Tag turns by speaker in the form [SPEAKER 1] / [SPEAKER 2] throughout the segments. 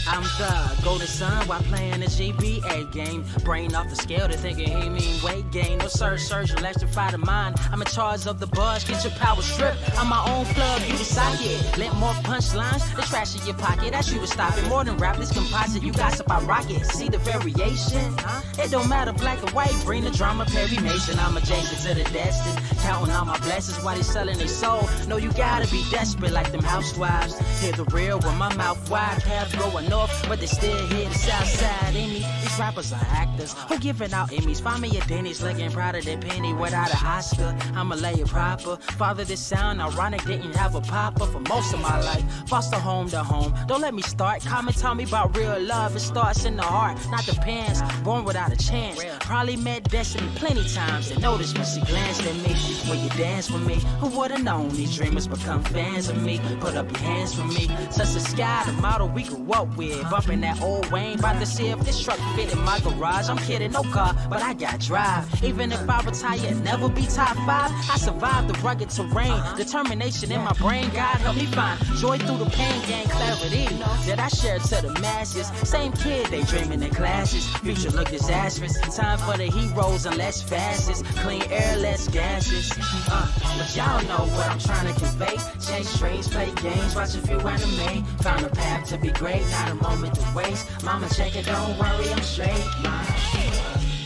[SPEAKER 1] I'm the golden son while playing a GBA game. Brain off the scale to thinking he mean weight gain. No surge, electrify the mind. I'm in charge of the buzz, get your power stripped. I'm my own plug, you the socket. Let more punchlines, the trash in your pocket. That's you to stop it. More than rap, this composite, you gossip, I rock it. See the variation? It don't matter black or white, bring the drama, Perry Mason. I'm adjacent to the destined, counting all my blessings while they selling their soul. No, you gotta be desperate like them housewives. Hear the real with my mouth wide, cabs going north, but they still hear the south side in me. These rappers are actors who giving out Emmys. Find me a Denny's looking prouder than Penny without an Oscar. I'ma lay it proper. Father, this sound ironic, didn't have a papa for most of my life. Foster home to home. Don't let me start. Comment tell me about real love. It starts in the heart, not the pants. Born without a chance. Probably met destiny plenty times and noticed when she glanced at me. When you dance with me, who would've known these dreamers become fans of me? Put up your hands for me. Touch the sky, the model we grew up with. Bumping that old Wayne, about to see if this truck fit in my garage. I'm kidding, no car, but I got drive. Even if I retire, never be top 5. I survived the rugged terrain. Determination in my brain, God help me find joy through the pain, gain clarity that I share to the masses. Same kid, they dreaming in classes. Future look disastrous. Time for the heroes and less fastest. Clean air, less gases. But y'all know what I'm trying to convey. Chase streams, play games, watch a few anime. Found a path to be great, not a moment to waste. Mama check it, don't worry, I'm straight.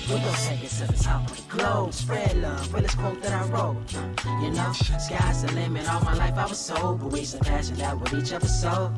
[SPEAKER 1] We gon' take it to the top of the globe. Spread love, realest quote that I wrote. You know, sky's the limit. All my life I was sold, but we surpassing that with each episode.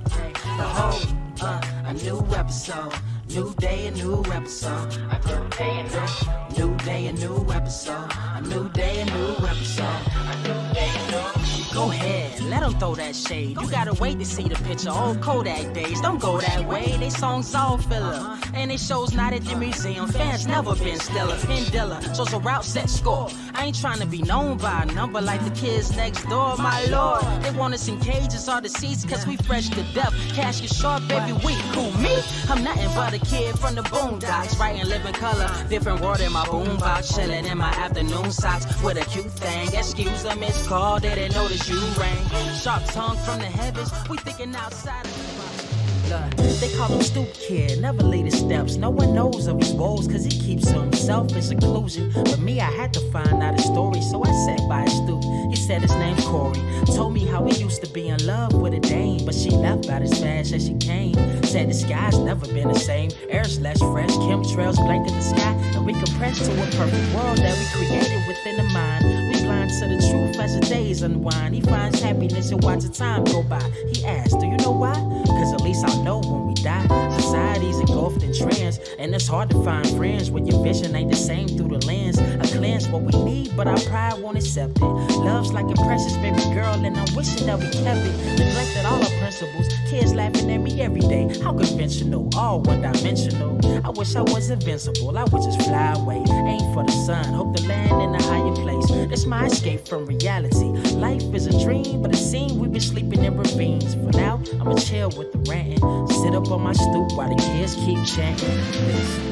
[SPEAKER 1] Behold, a new episode. New day, a new episode. A new day, a new day, a new episode. A new day, a new episode. A new day, a new. Go ahead, let them throw that shade. You gotta wait to see the picture. Old Kodak days, don't go that way. They songs all filler, and they shows not at the museum. Fans never been stellar. Pin Dilla, so it's a route set score. I ain't trying to be known by a number like the kids next door. My lord, they want us in cages or the seats, cause we fresh to death. Cash is short, baby, we cool. Me, I'm nothing but a kid from the boondocks, writing living color. Different word in my boombox, chilling in my afternoon socks with a cute thing. Excuse the missed call, they didn't notice you rang. Sharp tongue from the heavens, we thinking outside of the box. They call him Stoop Kid, never lead his steps. No one knows of his woes, cause he keeps to himself in seclusion. But me, I had to find out his story, so I sat by his stoop. He said his name's Corey. Told me how he used to be in love with a dame, but she left about as fast as she came. Said the sky's never been the same. Air's less fresh, chemtrails blanket the sky, and we compressed to a perfect world that we created within the mind. We blind to the truth as the days unwind. He finds happiness and watch the time go by. He asked, do you know why? Cause at least I'll know when we die. Society's engulfed in trends, and it's hard to find friends when your vision ain't the same through the lens. A cleanse what we need, but our pride won't accept it. Love's like a precious baby girl, and I'm wishing that we kept it. Neglected all our principles, kids laughing at me every day. How conventional, all one-dimensional. I wish I was invincible, I would just fly away. Aim for the sun, hope to land in a higher place. It's my escape from reality. Life is a dream, but it seems we've been sleeping in ravines. For now, I'ma chill with the ranting. Sit up on my stoop while the kids keep chanting.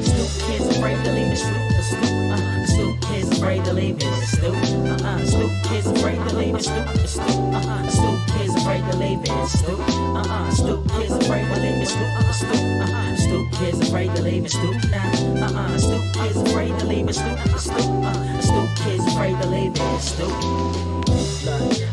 [SPEAKER 1] Stoop kids afraid to leave the stoop. Stoop kids afraid to leave it. Stoop. Stoop kids afraid to leave it. Stoop. Stoop kids afraid to leave it. Stoop. Stoop kids afraid to leave it. Stoop. Stoop kids afraid to leave it. Stoop. Stoop kids afraid to leave it. Stoop. Stoop kids afraid to leave it. Stoop.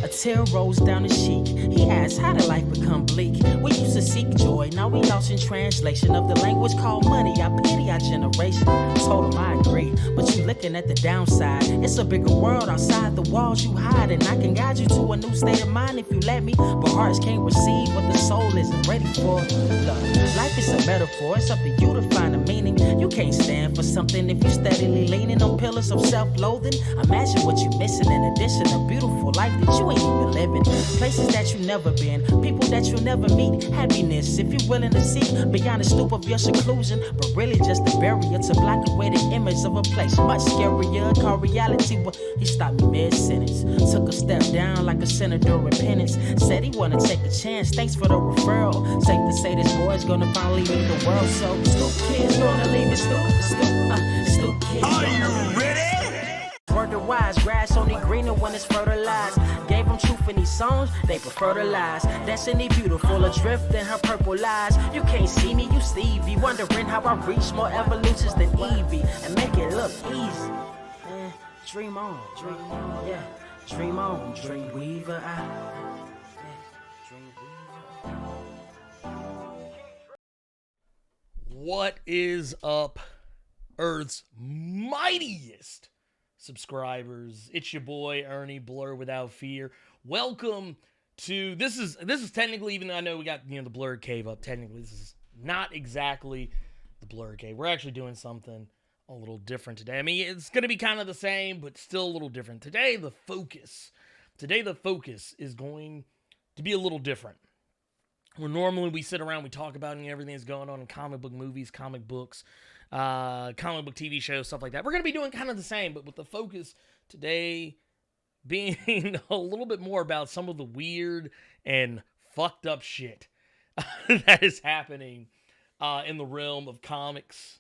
[SPEAKER 1] A tear rolls down his cheek. He asks, how did life become bleak? We used to seek joy, now we lost in translation of the language called money. I pity our generation. I told him I agree, but you looking at the downside. It's a bigger world outside the walls you hide, and I can guide you to a new state of mind if you let me. But hearts can't receive what the soul isn't ready for. Look, life is a metaphor, it's up to you to find a meaning. You can't stand for something if you steadily leaning on pillars of self-loathing. Imagine what you're missing in addition to beautiful life that you ain't even living. Places that you never been, people that you'll never meet. Happiness if you're willing to seek beyond the stoop of your seclusion, but really just a barrier to block away the image of a place much scarier called reality. But he stopped me mid-sentence, took a step down like a sinner doing repentance. Said he wanna take a chance, thanks for the referral. Safe to say this boy's gonna finally leave the world, so stoop kids gonna leave it. Stoop kids.
[SPEAKER 2] Are you ready?
[SPEAKER 1] Word to wise, grass only greener when it's fertilized. Gave him truth truth in these songs, they prefer the lies. Destiny beautiful, adrift in her purple eyes. You can't see me, you Stevie, wondering how I reach more evolutions than Evie and make it look easy. Dream on, yeah. Dream on, dream weaver.
[SPEAKER 2] What is up, Earth's mightiest subscribers? It's your boy Ernie, Blerd Without Fear. Welcome to this is technically, even though I know we got the Blerd Cave up, technically this is not exactly the Blerd Cave. We're actually doing something a little different today. I mean, it's going to be kind of the same, but still a little different. Today the focus is going to be a little different. Where normally we sit around, we talk about everything that's going on in comic book movies, comic books, comic book TV shows, stuff like that. We're going to be doing kind of the same, but with the focus today being a little bit more about some of the weird and fucked up shit that is happening in the realm of comics,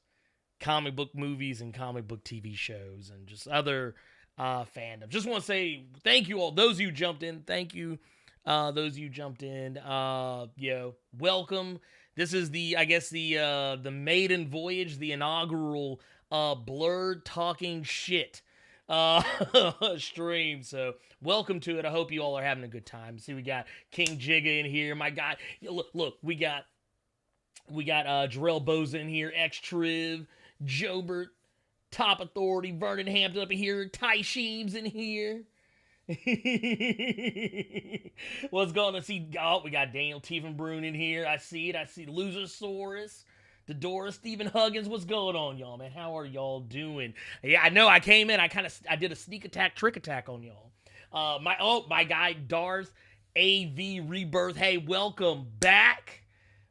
[SPEAKER 2] comic book movies, and comic book TV shows, and just other fandom. Just want to say thank you all. Those of you who jumped in, thank you. Those of you jumped in, welcome. This is the maiden voyage, the inaugural Blerd talking shit stream. So welcome to it. I hope you all are having a good time. See, we got King Jigga in here. My guy, look, we got Jarrell Boza in here, X-Triv, Jobert, Top Authority, Vernon Hampton up in here, Ty Sheems in here. What's going on? See, we got Daniel Tiefenbrun in here. I see Losersaurus, the Doris, Stephen Huggins. What's going on, y'all, man? How are y'all doing? Yeah, I know I came in. I did a sneak attack, trick attack on y'all. My guy Darth AV Rebirth. Hey, welcome back.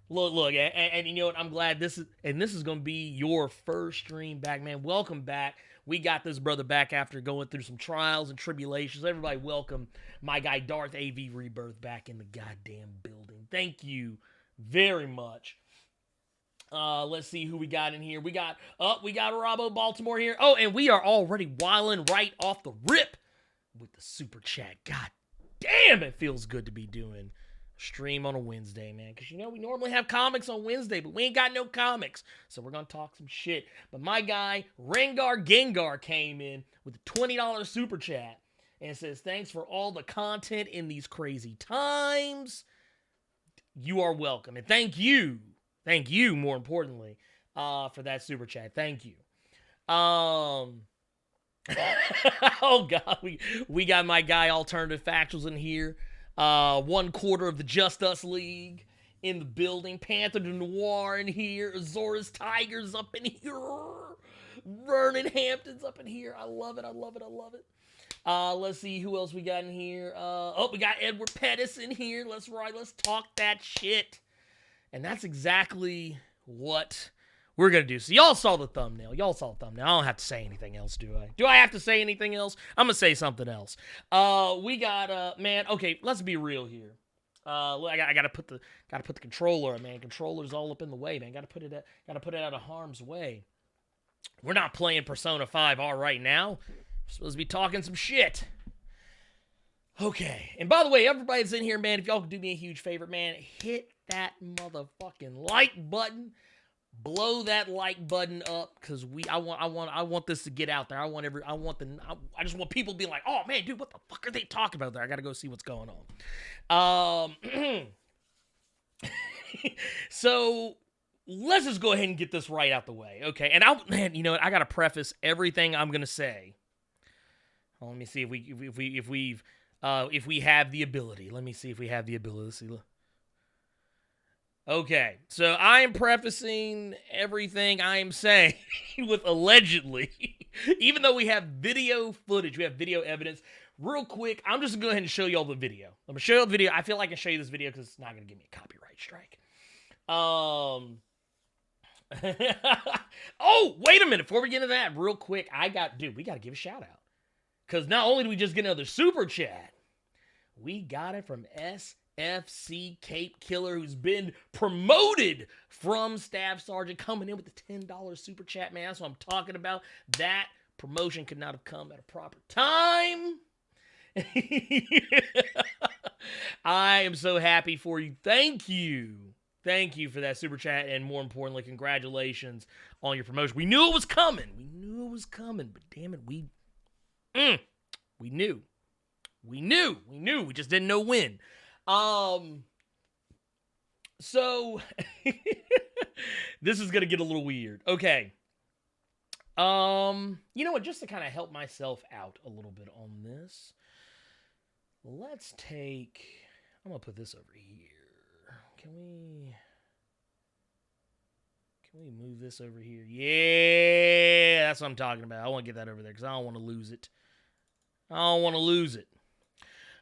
[SPEAKER 2] Look, and you know what? I'm glad this is going to be your first stream back, man. Welcome back. We got this brother back after going through some trials and tribulations. Everybody welcome my guy Darth AV Rebirth back in the goddamn building. Thank you very much. Let's see who we got in here. We got Robbo Baltimore here. Oh, and we are already wilding right off the rip with the super chat. God damn, it feels good to be doing stream on a Wednesday, man, because we normally have comics on Wednesday, but we ain't got no comics, so we're gonna talk some shit. But my guy Rengar Gengar came in with a $20 super chat and says, thanks for all the content in these crazy times. You are welcome, and thank you more importantly for that super chat. Thank you. Oh god, we got my guy Alternative Factuals in here. 1/4 of the Just Us League in the building. Panther de Noir in here. Azores Tigers up in here. Vernon Hampton's up in here. I love it. Let's see who else we got in here. We got Edward Pettis in here. Let's talk that shit. And that's exactly what we're going to do. So y'all saw the thumbnail. I don't have to say anything else, do I? Do I have to say anything else? I'm going to say something else. We got, man, okay, let's be real here. I got to put the controller on, man. Controller's all up in the way, man. Got to put it out of harm's way. We're not playing Persona 5R right now. We're supposed to be talking some shit. Okay. And by the way, everybody that's in here, man, if y'all could do me a huge favor, man, hit that motherfucking like button. Blow that like button up, because I want this to get out there. I just want people being like, oh man, dude, what the fuck are they talking about there? I gotta go see what's going on. So let's just go ahead and get this right out the way, okay? And I gotta preface everything I'm gonna say. Well, let me see if we have the ability. Let me see if we have the ability. Let's see. Okay, so I am prefacing everything I am saying with allegedly, even though we have video footage, we have video evidence. Real quick, I'm just going to go ahead and show you all the video. I'm going to show you the video. I feel like I can show you this video because it's not going to give me a copyright strike. Oh, wait a minute. Before we get into that, real quick, we got to give a shout out. Because not only do we just get another super chat, we got it from FC Cape Killer, who's been promoted from Staff Sergeant, coming in with the $10 super chat, man. That's what I'm talking about. That promotion could not have come at a proper time. I am so happy for you. Thank you. Thank you for that super chat, and more importantly, congratulations on your promotion. We knew it was coming. But damn it, we knew. We just didn't know when. So this is gonna get a little weird. Okay. You know what? Just to kind of help myself out a little bit on this, let's take. I'm gonna put this over here. Can we move this over here? Yeah, that's what I'm talking about. I want to get that over there because I don't want to lose it.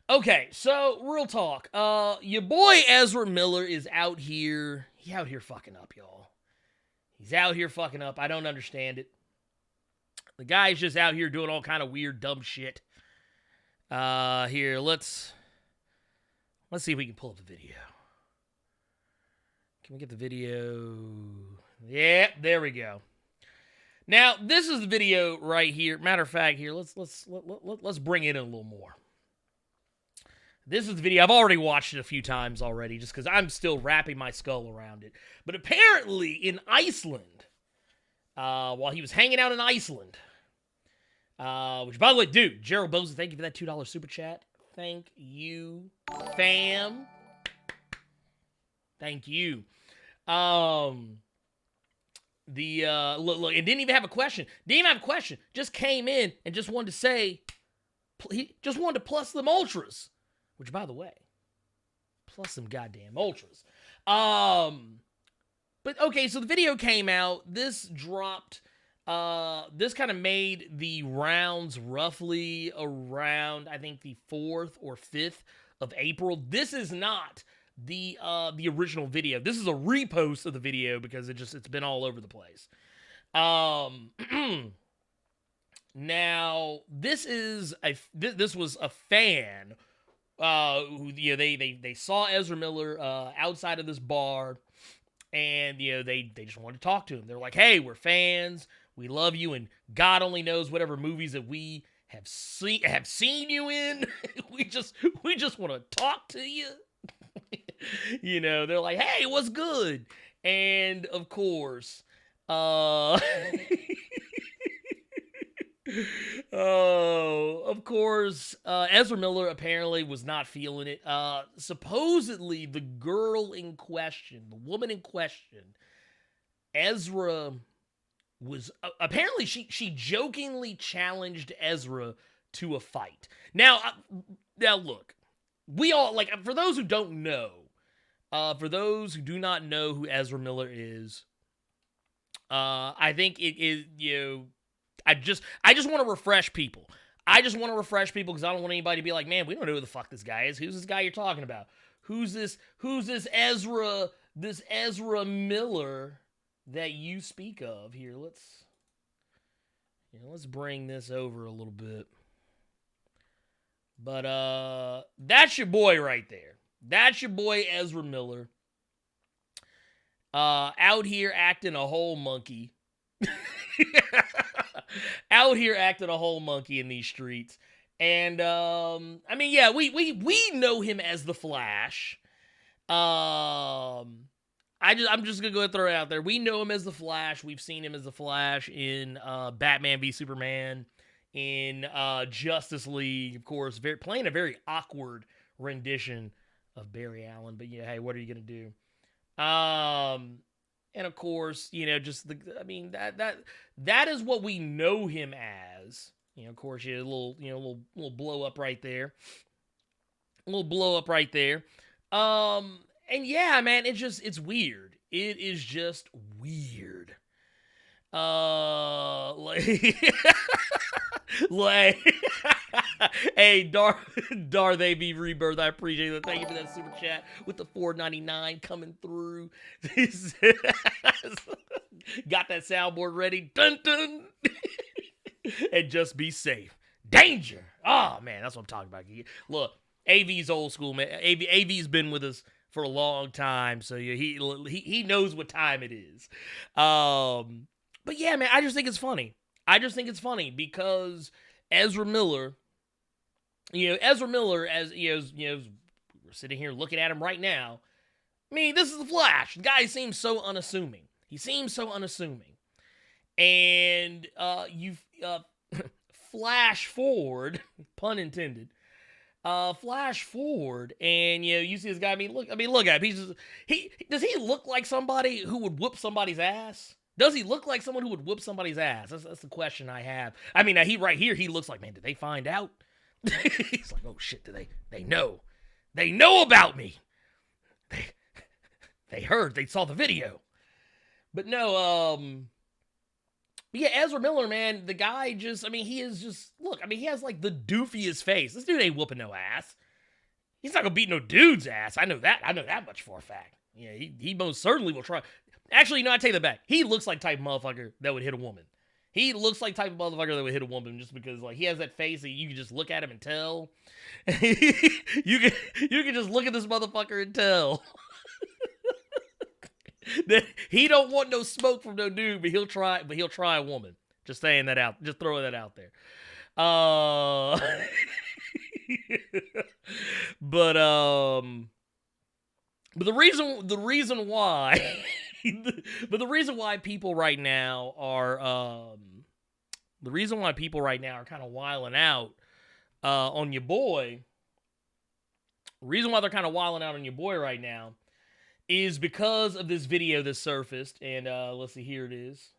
[SPEAKER 2] Okay, so real talk. Your boy Ezra Miller is out here. He out here fucking up, y'all. He's out here fucking up. I don't understand it. The guy's just out here doing all kind of weird, dumb shit. Here, let's see if we can pull up the video. Can we get the video? Yeah, there we go. Now, this is the video right here. Matter of fact, here, let's bring it in a little more. This is the video. I've already watched it a few times already, just because I'm still wrapping my skull around it. But apparently, in Iceland, while he was hanging out in Iceland, which, by the way, dude, Gerald Boza, thank you for that $2 super chat. Thank you, fam. Thank you. Look, and didn't even have a question. Just came in and just wanted to say, he just wanted to plus them ultras. Which, by the way, plus some goddamn ultras. But okay, so the video came out. This dropped. This kind of made the rounds roughly around, I think, the 4th or 5th of April. This is not the original video. This is a repost of the video because it's been all over the place. Now this was a fan who, you know, they saw Ezra Miller outside of this bar, and, you know, they just wanted to talk to him. They're like, "Hey, we're fans. We love you, and God only knows whatever movies that we have seen you in. we just want to talk to you." You know, they're like, "Hey, what's good?" And of course, Ezra Miller apparently was not feeling it. Supposedly, the girl in question, the woman in question, Ezra was apparently she jokingly challenged Ezra to a fight. Now look, we all, like, for those who don't know, for those who do not know who Ezra Miller is, I think it is, you know, I just want to refresh people. Because I don't want anybody to be like, "Man, we don't know who the fuck this guy is. Who's this guy you're talking about? Who's this Ezra Miller that you speak of?" Here, let's bring this over a little bit. But that's your boy right there. That's your boy Ezra Miller. Out here acting a whole monkey. Out here acting a whole monkey in these streets. And I mean, yeah, we know him as the Flash. I'm just gonna go ahead and throw it out there. We know him as the Flash. We've seen him as the Flash in Batman v Superman, in Justice League, of course, playing a very awkward rendition of Barry Allen. But yeah, hey, what are you gonna do? And of course, you know, just that is what we know him as. You know, of course, a little blow up right there. And yeah, man, it's weird. It is just weird. Like, hey, Darth AB Rebirth, I appreciate that. Thank you for that super chat with the $4.99 coming through. Got that soundboard ready. Dun dun. And just be safe. Danger. Oh man, that's what I'm talking about. Look, AV's old school, man. AV's been with us for a long time, so yeah, he knows what time it is. But yeah, man, I just think it's funny. Because Ezra Miller, as We're sitting here looking at him right now. I mean, this is the Flash. The guy seems so unassuming. He seems so unassuming. And you flash forward, pun intended. Flash forward, and you see this guy. I mean, look at him. Does he look like somebody who would whoop somebody's ass? Does he look like someone who would whoop somebody's ass? That's the question I have. I mean, he right here, he looks like, man, did they find out? He's like, oh shit, they know? They know about me. They heard, they saw the video. But no, yeah, Ezra Miller, man, the guy just, I mean, he is just, look, I mean, he has like the doofiest face. This dude ain't whooping no ass. He's not gonna beat no dude's ass. I know that much for a fact. Yeah, he most certainly will try. Actually, I take that back. He looks like type of motherfucker that would hit a woman. He looks like type of motherfucker that would hit a woman just because, like, he has that face that you can just look at him and tell. you can just look at this motherfucker and tell. He don't want no smoke from no dude, but he'll try a woman. Just saying that out. Just throwing that out there. But the reason why the reason why people right now are kind of wiling out on your boy. The reason why they're kind of wiling out on your boy right now is because of this video that surfaced, and let's see, here it is.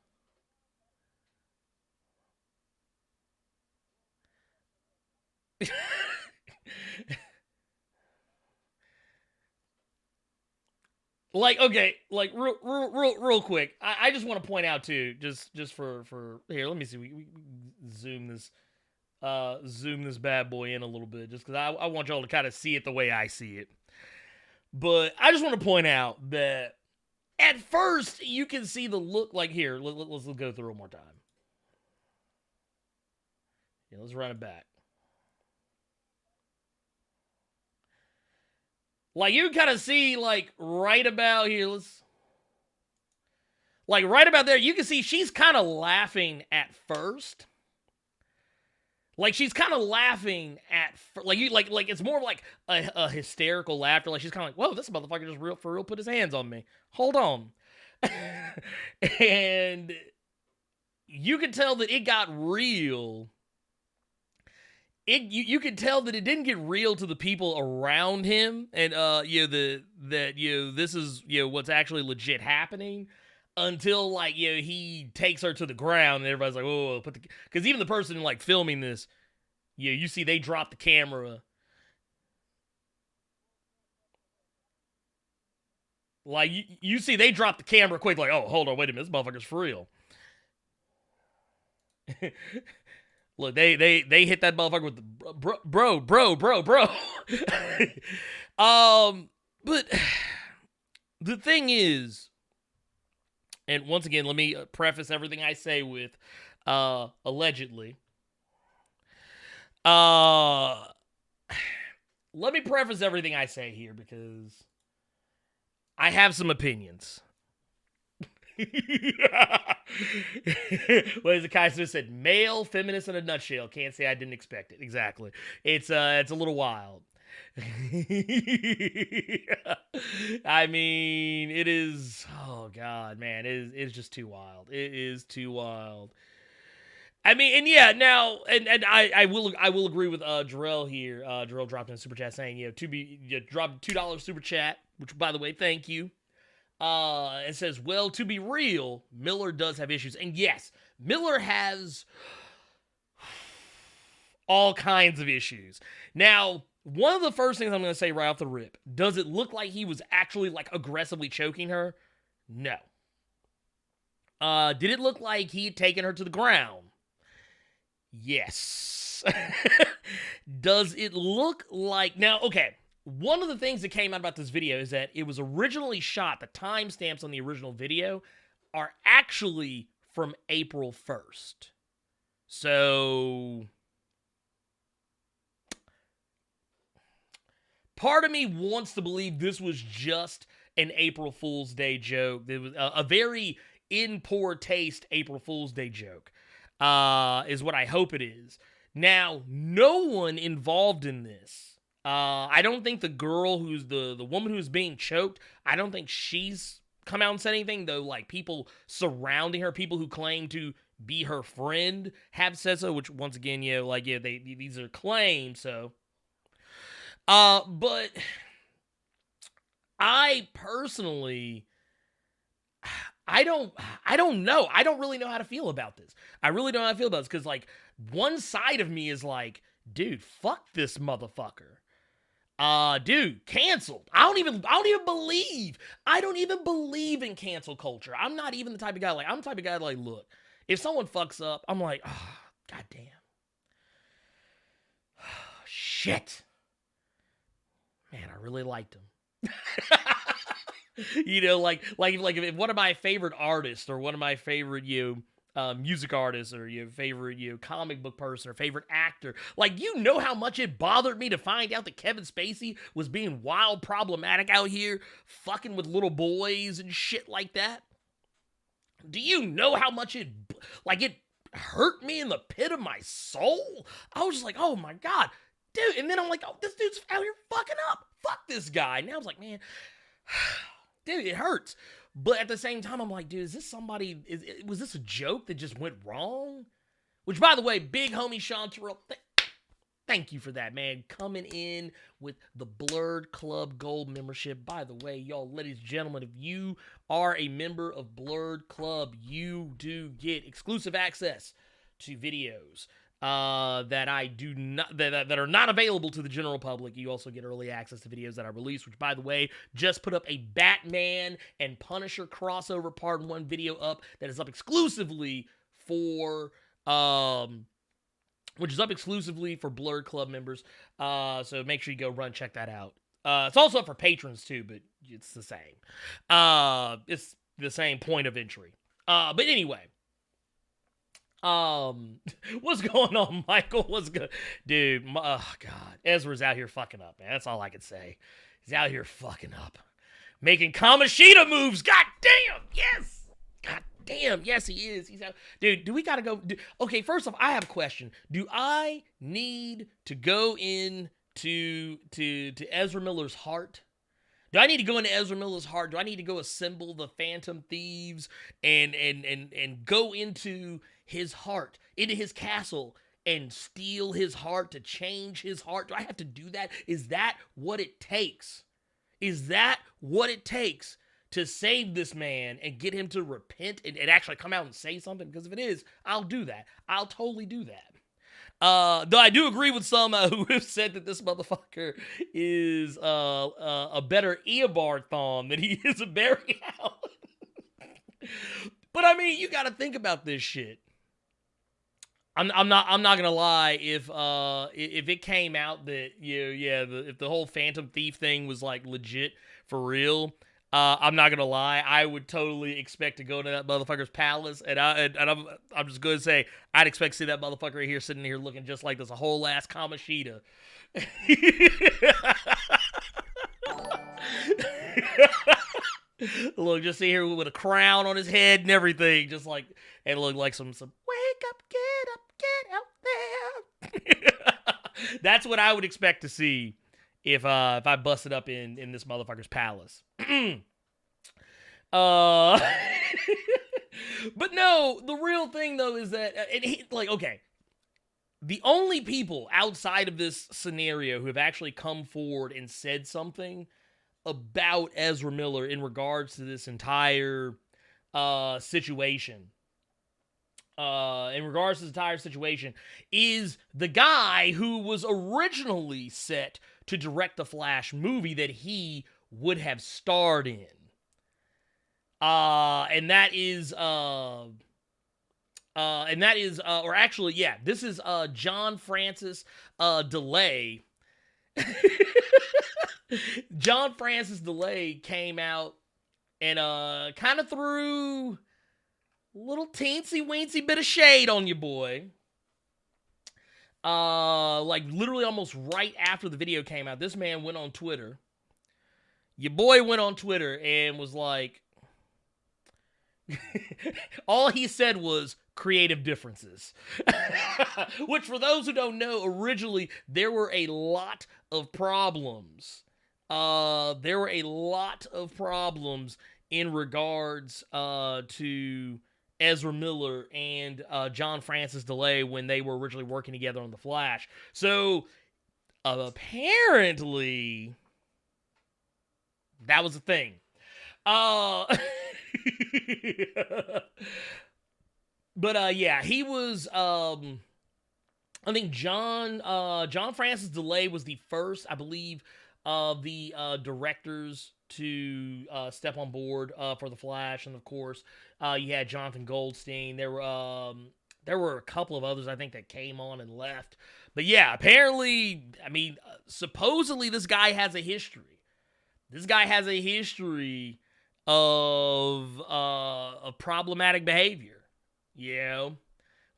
[SPEAKER 2] Like, okay, like real quick. I just want to point out too, just for here. Let me see. We zoom this bad boy in a little bit, just because I want y'all to kind of see it the way I see it. But I just want to point out that at first you can see the look. Like here, let's go through it one more time. Yeah, let's run it back. Like, you kind of see, like, right about here, like, right about there, you can see she's kind of laughing at first. Like, she's kind of laughing at, like, it's more like a hysterical laughter. Like, she's kind of like, whoa, this motherfucker just for real put his hands on me. Hold on. And you can tell that it got real. You can tell that it didn't get real to the people around him, and this is what's actually legit happening until like he takes her to the ground and everybody's like, oh, because even the person like filming this, you see they drop the camera. Like you see they drop the camera quick, like, oh, hold on, wait a minute, this motherfucker's for real. Look, they hit that motherfucker with the bro. But the thing is, and once again, let me preface everything I say with allegedly. Let me preface everything I say here because I have some opinions. What is it? Kai Smith said, male feminist in a nutshell. Can't say I didn't expect it. Exactly. It's a little wild. I mean, it is. Oh God, man, it's just too wild. It is too wild. I mean, and yeah, now, and I will agree with Jarrell here. Jarrell dropped in a super chat saying, dropped $2 super chat, which by the way, thank you. It says, well, to be real, Miller does have issues. And yes, Miller has all kinds of issues. Now, one of the first things I'm going to say right off the rip, does it look like he was actually like aggressively choking her? No. Did it look like he had taken her to the ground? Yes. Does it look like, now, okay. One of the things that came out about this video is that it was originally shot, the timestamps on the original video are actually from April 1st. So, part of me wants to believe this was just an April Fool's Day joke. It was a very in poor taste April Fool's Day joke, is what I hope it is. Now, no one involved in this I don't think the girl who's the woman who's being choked, I don't think she's come out and said anything, though. Like, people surrounding her, people who claim to be her friend have said so, which, once again, these are claims, so. But I personally, I don't know. I don't really know how to feel about this. I really don't know how to feel about this, because, like, one side of me is like, dude, fuck this motherfucker. Dude, canceled. I don't even believe in cancel culture. I'm not even the type of guy, like, I'm the type of guy, like, look, if someone fucks up, I'm like, oh, goddamn. Shit. Man, I really liked him. You know, like if one of my favorite artists or one of my favorite, music artists or your favorite, comic book person or favorite actor, like, you know how much it bothered me to find out that Kevin Spacey was being wild problematic out here, fucking with little boys and shit like that? Do you know how much it hurt me in the pit of my soul? I was just like, oh my God, dude. And then I'm like, oh, this dude's out here fucking up. Fuck this guy. And I was like, man, dude, it hurts. But at the same time, I'm like, dude, is this somebody, was this a joke that just went wrong? Which, by the way, big homie Sean Terrell, thank you for that, man. Coming in with the Blerd Club Gold membership. By the way, y'all, ladies and gentlemen, if you are a member of Blerd Club, you do get exclusive access to videos that I do not that are not available to the general public. You also get early access to videos that I release, which, by the way, just put up a Batman and Punisher crossover part 1 video up that is up exclusively for Blerd Club members. So make sure you go run check that out. It's also up for patrons too, but it's the same. It's the same point of entry. But anyway. What's going on, Michael? What's good? Dude, oh, God. Ezra's out here fucking up, man. That's all I can say. He's out here fucking up. Making Kamoshida moves. God damn, yes. God damn, yes, he is. He's out. Dude, do we gotta go? Okay, first off, I have a question. Do I need to go in to Ezra Miller's heart? Do I need to go into Ezra Miller's heart? Do I need to go assemble the Phantom Thieves and go into his heart, into his castle, and steal his heart to change his heart? Do I have to do that? Is that what it takes? Is that what it takes to save this man and get him to repent and actually come out and say something? Because if it is, I'll do that. I'll totally do that. Though I do agree with some who have said that this motherfucker is a better Eobard Thawne than he is a Barry Allen. But I mean, you got to think about this shit. I'm not gonna lie, if it came out that if the whole Phantom Thief thing was like legit for real, I'm not gonna lie, I would totally expect to go to that motherfucker's palace, and I'm just gonna say I'd expect to see that motherfucker right here sitting here looking just like this, a whole ass Kamoshida. Look, just see here with a crown on his head and everything, just like, and look like some wake up, get out there. That's what I would expect to see if I busted up in this motherfucker's palace. But no, the real thing though is that okay, the only people outside of this scenario who have actually come forward and said something about Ezra Miller in regards to this entire situation. Is the guy who was originally set to direct the Flash movie that he would have starred in. This is John Francis DeLay. John Francis DeLay came out and kind of threw a little teensy-weensy bit of shade on your boy. Like literally almost right after the video came out, this man went on Twitter. Your boy went on Twitter and was like, all he said was creative differences. Which, for those who don't know, originally there were a lot of problems. There were a lot of problems in regards to Ezra Miller and John Francis DeLay when they were originally working together on The Flash. So apparently that was a thing. But yeah, he was I think John Francis DeLay was the first, I believe, of the directors to step on board for The Flash. And of course, you had Jonathan Goldstein. There were a couple of others, I think, that came on and left. But yeah, apparently, I mean, supposedly this guy has a history. This guy has a history of problematic behavior. You know?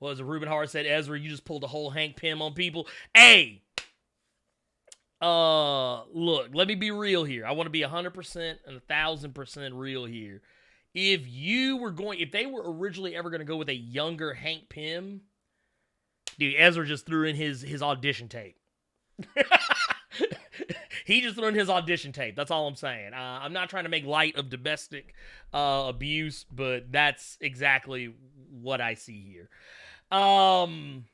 [SPEAKER 2] Well, as Ruben Hart said, Ezra, you just pulled a whole Hank Pym on people. Hey! Look, let me be real here. I want to be 100% and 1,000% real here. If they were originally ever going to go with a younger Hank Pym, dude, Ezra just threw in his audition tape. He just threw in his audition tape. That's all I'm saying. I'm not trying to make light of domestic abuse, but that's exactly what I see here. I'm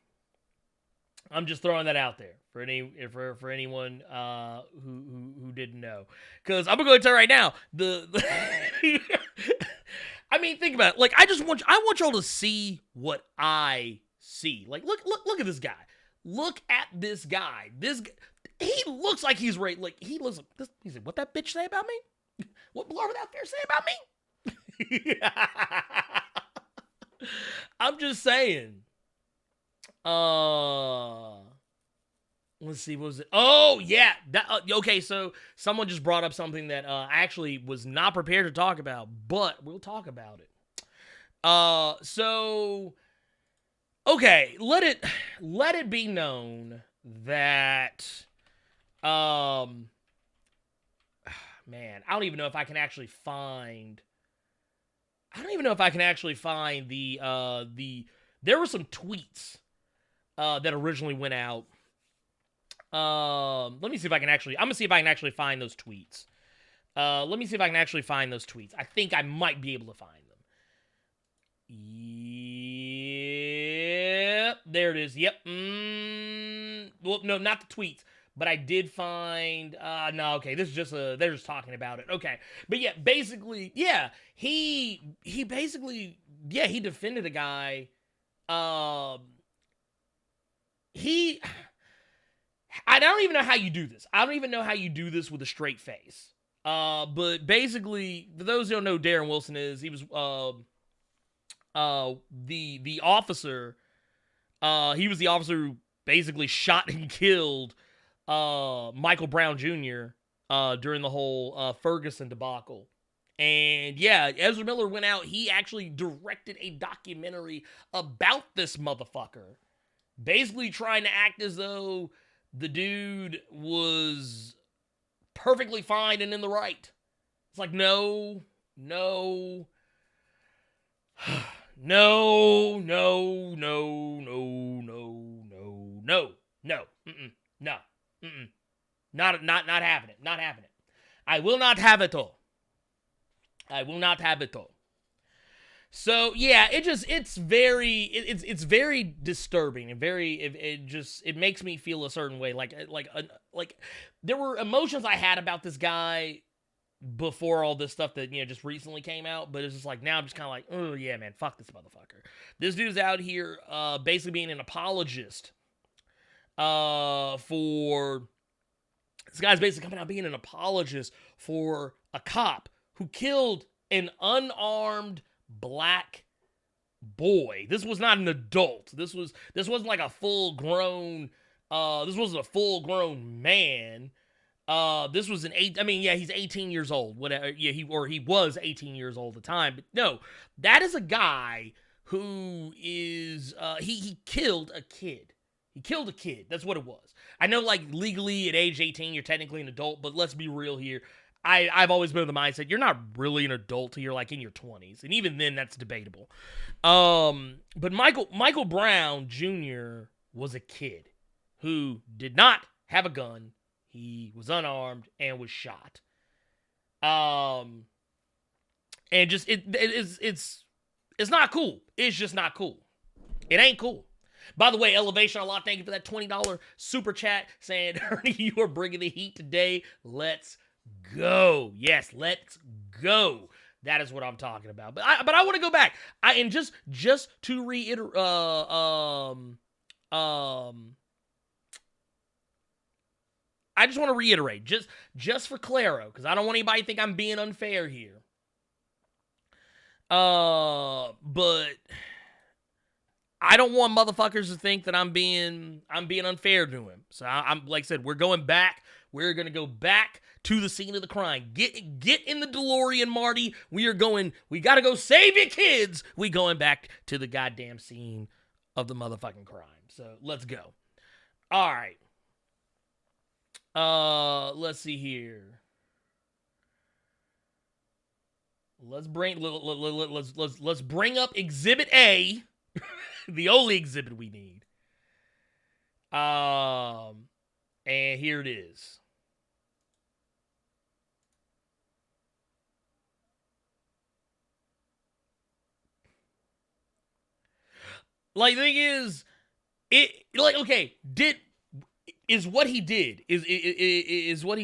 [SPEAKER 2] just throwing that out there for anyone who didn't know, because I'm gonna go tell you right now I mean, think about it. Like, I want y'all to see what I see. Like, look at this guy. Look at this guy. He looks like he's right. Like, he looks like this. He's like, what that bitch say about me? What Blerd out there say about me? I'm just saying. Let's see, what was it? Oh, yeah. Okay, so someone just brought up something that I actually was not prepared to talk about, but we'll talk about it. So, okay, let it be known that, man, I don't even know if I can actually find there were some tweets that originally went out. Let me see if I can actually, I'm gonna see if I can actually find those tweets. Let me see if I can actually find those tweets. I think I might be able to find them. Yep, there it is. Yep. Well, no, not the tweets, but I did find, no, okay, this is just they're just talking about it. Okay. But yeah, basically, yeah, he basically, yeah, he defended a guy. I don't even know how you do this. I don't even know how you do this with a straight face. But basically, for those who don't know who Darren Wilson is, he was the officer. He was the officer who basically shot and killed Michael Brown Jr. During the whole Ferguson debacle. And yeah, Ezra Miller went out. He actually directed a documentary about this motherfucker, basically trying to act as though the dude was perfectly fine and in the right. It's like, no. Mm-mm, no. Mm-mm. Not having it. Not having it. I will not have it all. So yeah, it's very disturbing and it makes me feel a certain way. Like there were emotions I had about this guy before all this stuff that, just recently came out, but it's just like, now I'm just kind of like, oh yeah, man, fuck this motherfucker. This dude's out here basically being an apologist this guy's basically coming out being an apologist for a cop who killed an unarmed black boy. This was not an adult. This wasn't like a full-grown this wasn't a full-grown man. This was he's 18 years old. Whatever. Yeah, he was 18 years old at the time. But no, that is a guy who is he killed a kid. He killed a kid. That's what it was. I know, like, legally at age 18 you're technically an adult, but let's be real here. I've always been of the mindset you're not really an adult till you're like in your 20s, and even then that's debatable. But Michael Brown Jr. was a kid who did not have a gun. He was unarmed and was shot. And just it's not cool. It's just not cool. It ain't cool. By the way, Elevation a lot. Thank you for that $20 super chat saying, Ernie, you are bringing the heat today. Let's go. Yes, let's go. That is what I'm talking about. But I want to go back. And just to reiterate, I just want to reiterate, just for Claro, because I don't want anybody to think I'm being unfair here. But I don't want motherfuckers to think that I'm being unfair to him. So I'm like I said, we're going back. We're gonna go back to the scene of the crime. Get in the DeLorean, Marty. We gotta go save your kids. We going back to the goddamn scene of the motherfucking crime. So let's go. All right. Let's see here. Let's bring up Exhibit A, the only exhibit we need. And here it is. Like, the thing is, is what he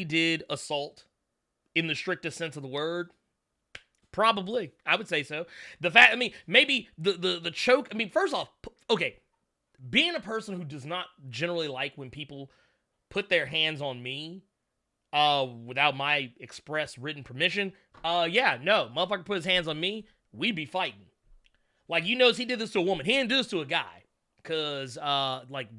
[SPEAKER 2] did assault in the strictest sense of the word? Probably. I would say so. Maybe the choke, first off, okay, being a person who does not generally like when people put their hands on me without my express written permission, motherfucker put his hands on me, we'd be fighting. Like, you notice he did this to a woman. He didn't do this to a guy. Because,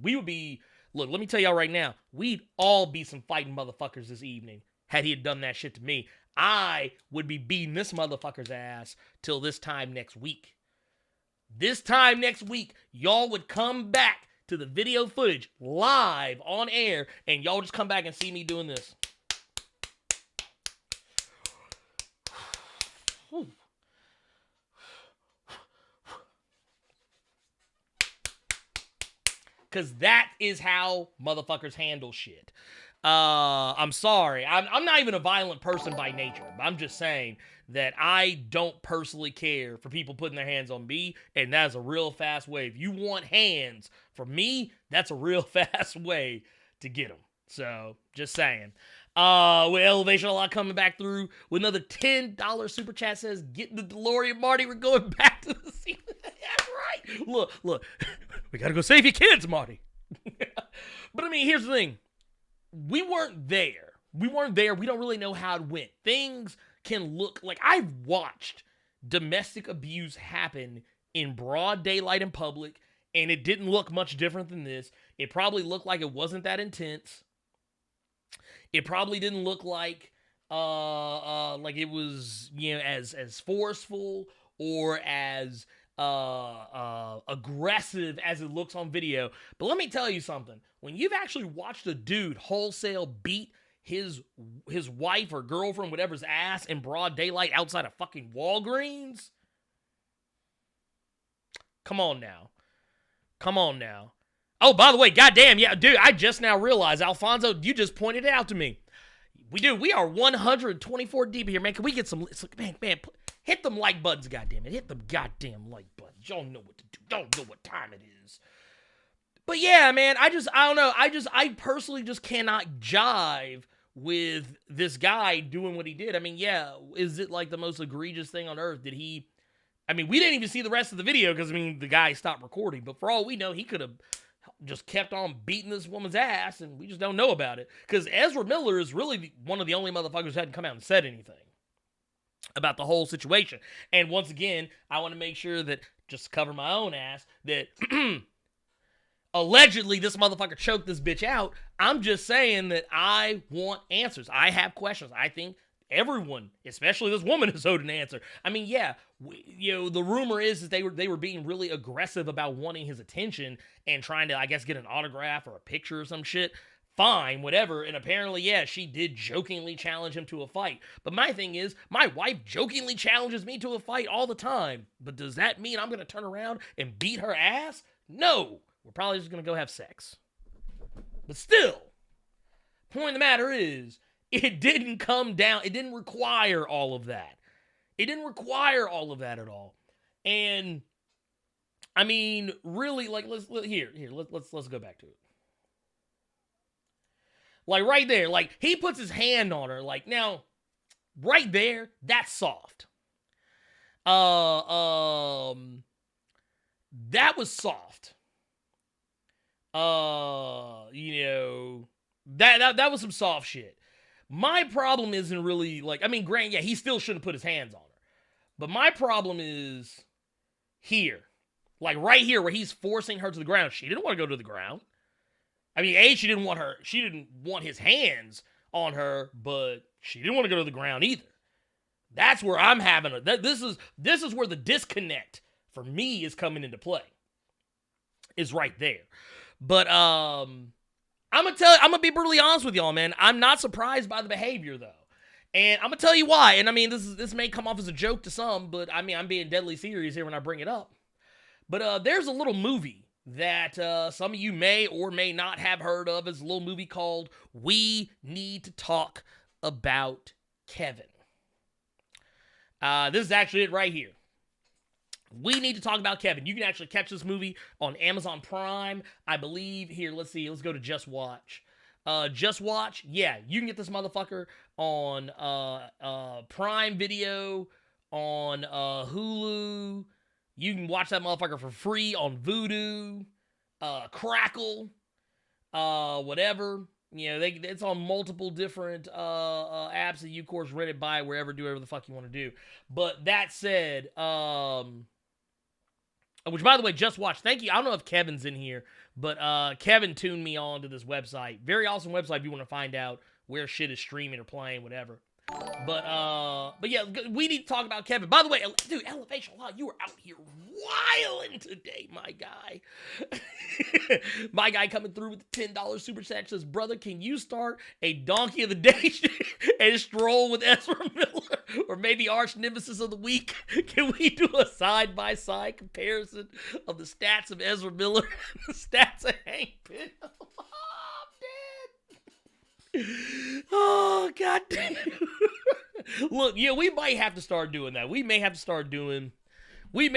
[SPEAKER 2] we would be... Look, let me tell y'all right now. We'd all be some fighting motherfuckers this evening had he had done that shit to me. I would be beating this motherfucker's ass till this time next week. This time next week, y'all would come back to the video footage live on air, and y'all just come back and see me doing this. Because that is how motherfuckers handle shit. I'm sorry. I'm not even a violent person by nature. But I'm just saying that I don't personally care for people putting their hands on me. And that's a real fast way. If you want hands from me, that's a real fast way to get them. So, just saying. With Elevation a lot coming back through with another $10 super chat says, get the DeLorean, Marty. We're going back to the scene. That's right. Look. We gotta go save your kids, Marty. But here's the thing. We weren't there. We don't really know how it went. Things can look like... I've watched domestic abuse happen in broad daylight in public, and it didn't look much different than this. It probably looked like it wasn't that intense. It probably didn't look like it was, as forceful or as aggressive as it looks on video. But let me tell you something. When you've actually watched a dude wholesale beat his wife or girlfriend, whatever's ass in broad daylight outside of fucking Walgreens, come on now. Oh, by the way, goddamn, yeah, dude, I just now realized, Alfonso, you just pointed it out to me. We are 124 deep here, man. Can we get some, man, hit them like buttons, goddamn it. Hit them goddamn like buttons. Y'all know what to do. Y'all know what time it is. But yeah, man, I don't know. I personally just cannot jive with this guy doing what he did. Is it like the most egregious thing on earth? We didn't even see the rest of the video because, the guy stopped recording. But for all we know, he could have just kept on beating this woman's ass, and we just don't know about it. Because Ezra Miller is really one of the only motherfuckers who hadn't come out and said anything about the whole situation. And once again, I want to make sure that, just to cover my own ass, that allegedly this motherfucker choked this bitch out. I'm just saying that I want answers. I have questions. I think everyone, especially this woman, is owed an answer. The rumor is that they were being really aggressive about wanting his attention and trying to, I guess, get an autograph or a picture or some shit. Fine, whatever. And apparently, yeah, she did jokingly challenge him to a fight. But my thing is, my wife jokingly challenges me to a fight all the time. But does that mean I'm going to turn around and beat her ass? No. We're probably just going to go have sex. But still, Point of the matter is, it didn't come down. It didn't require all of that. It didn't require all of that at all. And I mean, really, like, let's go back to it. Like right there, like he puts his hand on her. Like now, right there, that's soft. That was soft. You know, that was some soft shit. My problem isn't really like, I mean, Grant, yeah, he still shouldn't put his hands on her. But my problem is here. Like right here where he's forcing her to the ground. She didn't want to go to the ground. I mean, she didn't want his hands on her, but she didn't want to go to the ground either. That's where I'm having this is where the disconnect for me is coming into play. Is right there. But I'm gonna be brutally honest with y'all, man. I'm not surprised by the behavior though. And I'm gonna tell you why. And I mean, this may come off as a joke to some, but I mean, I'm being deadly serious here when I bring it up. But there's a little movie that some of you may or may not have heard of. It's a little movie called We Need to Talk About Kevin. This is actually it right here. We Need to Talk About Kevin. You can actually catch this movie on Amazon Prime, I believe. Here, let's see. Let's go to Just Watch. Just Watch, yeah, you can get this motherfucker on Prime Video, on Hulu. You can watch that motherfucker for free on Vudu, Crackle, whatever. You know, it's on multiple different apps that you, of course, rent it by wherever, do whatever the fuck you want to do. But that said, which, by the way, Just Watch. Thank you. I don't know if Kevin's in here, but Kevin tuned me on to this website. Very awesome website if you want to find out where shit is streaming or playing, whatever. But yeah, we need to talk about Kevin. By the way, dude, Elevation Law, you were out here wilding today, my guy. My guy coming through with the $10 super chat says, brother, can you start a Donkey of the Day and stroll with Ezra Miller? Or maybe Arch Nemesis of the Week? Can we do a side-by-side comparison of the stats of Ezra Miller and the stats of Hank Pym? Oh, god damn. Look, yeah, we might have to start doing that. We may have to start doing villain,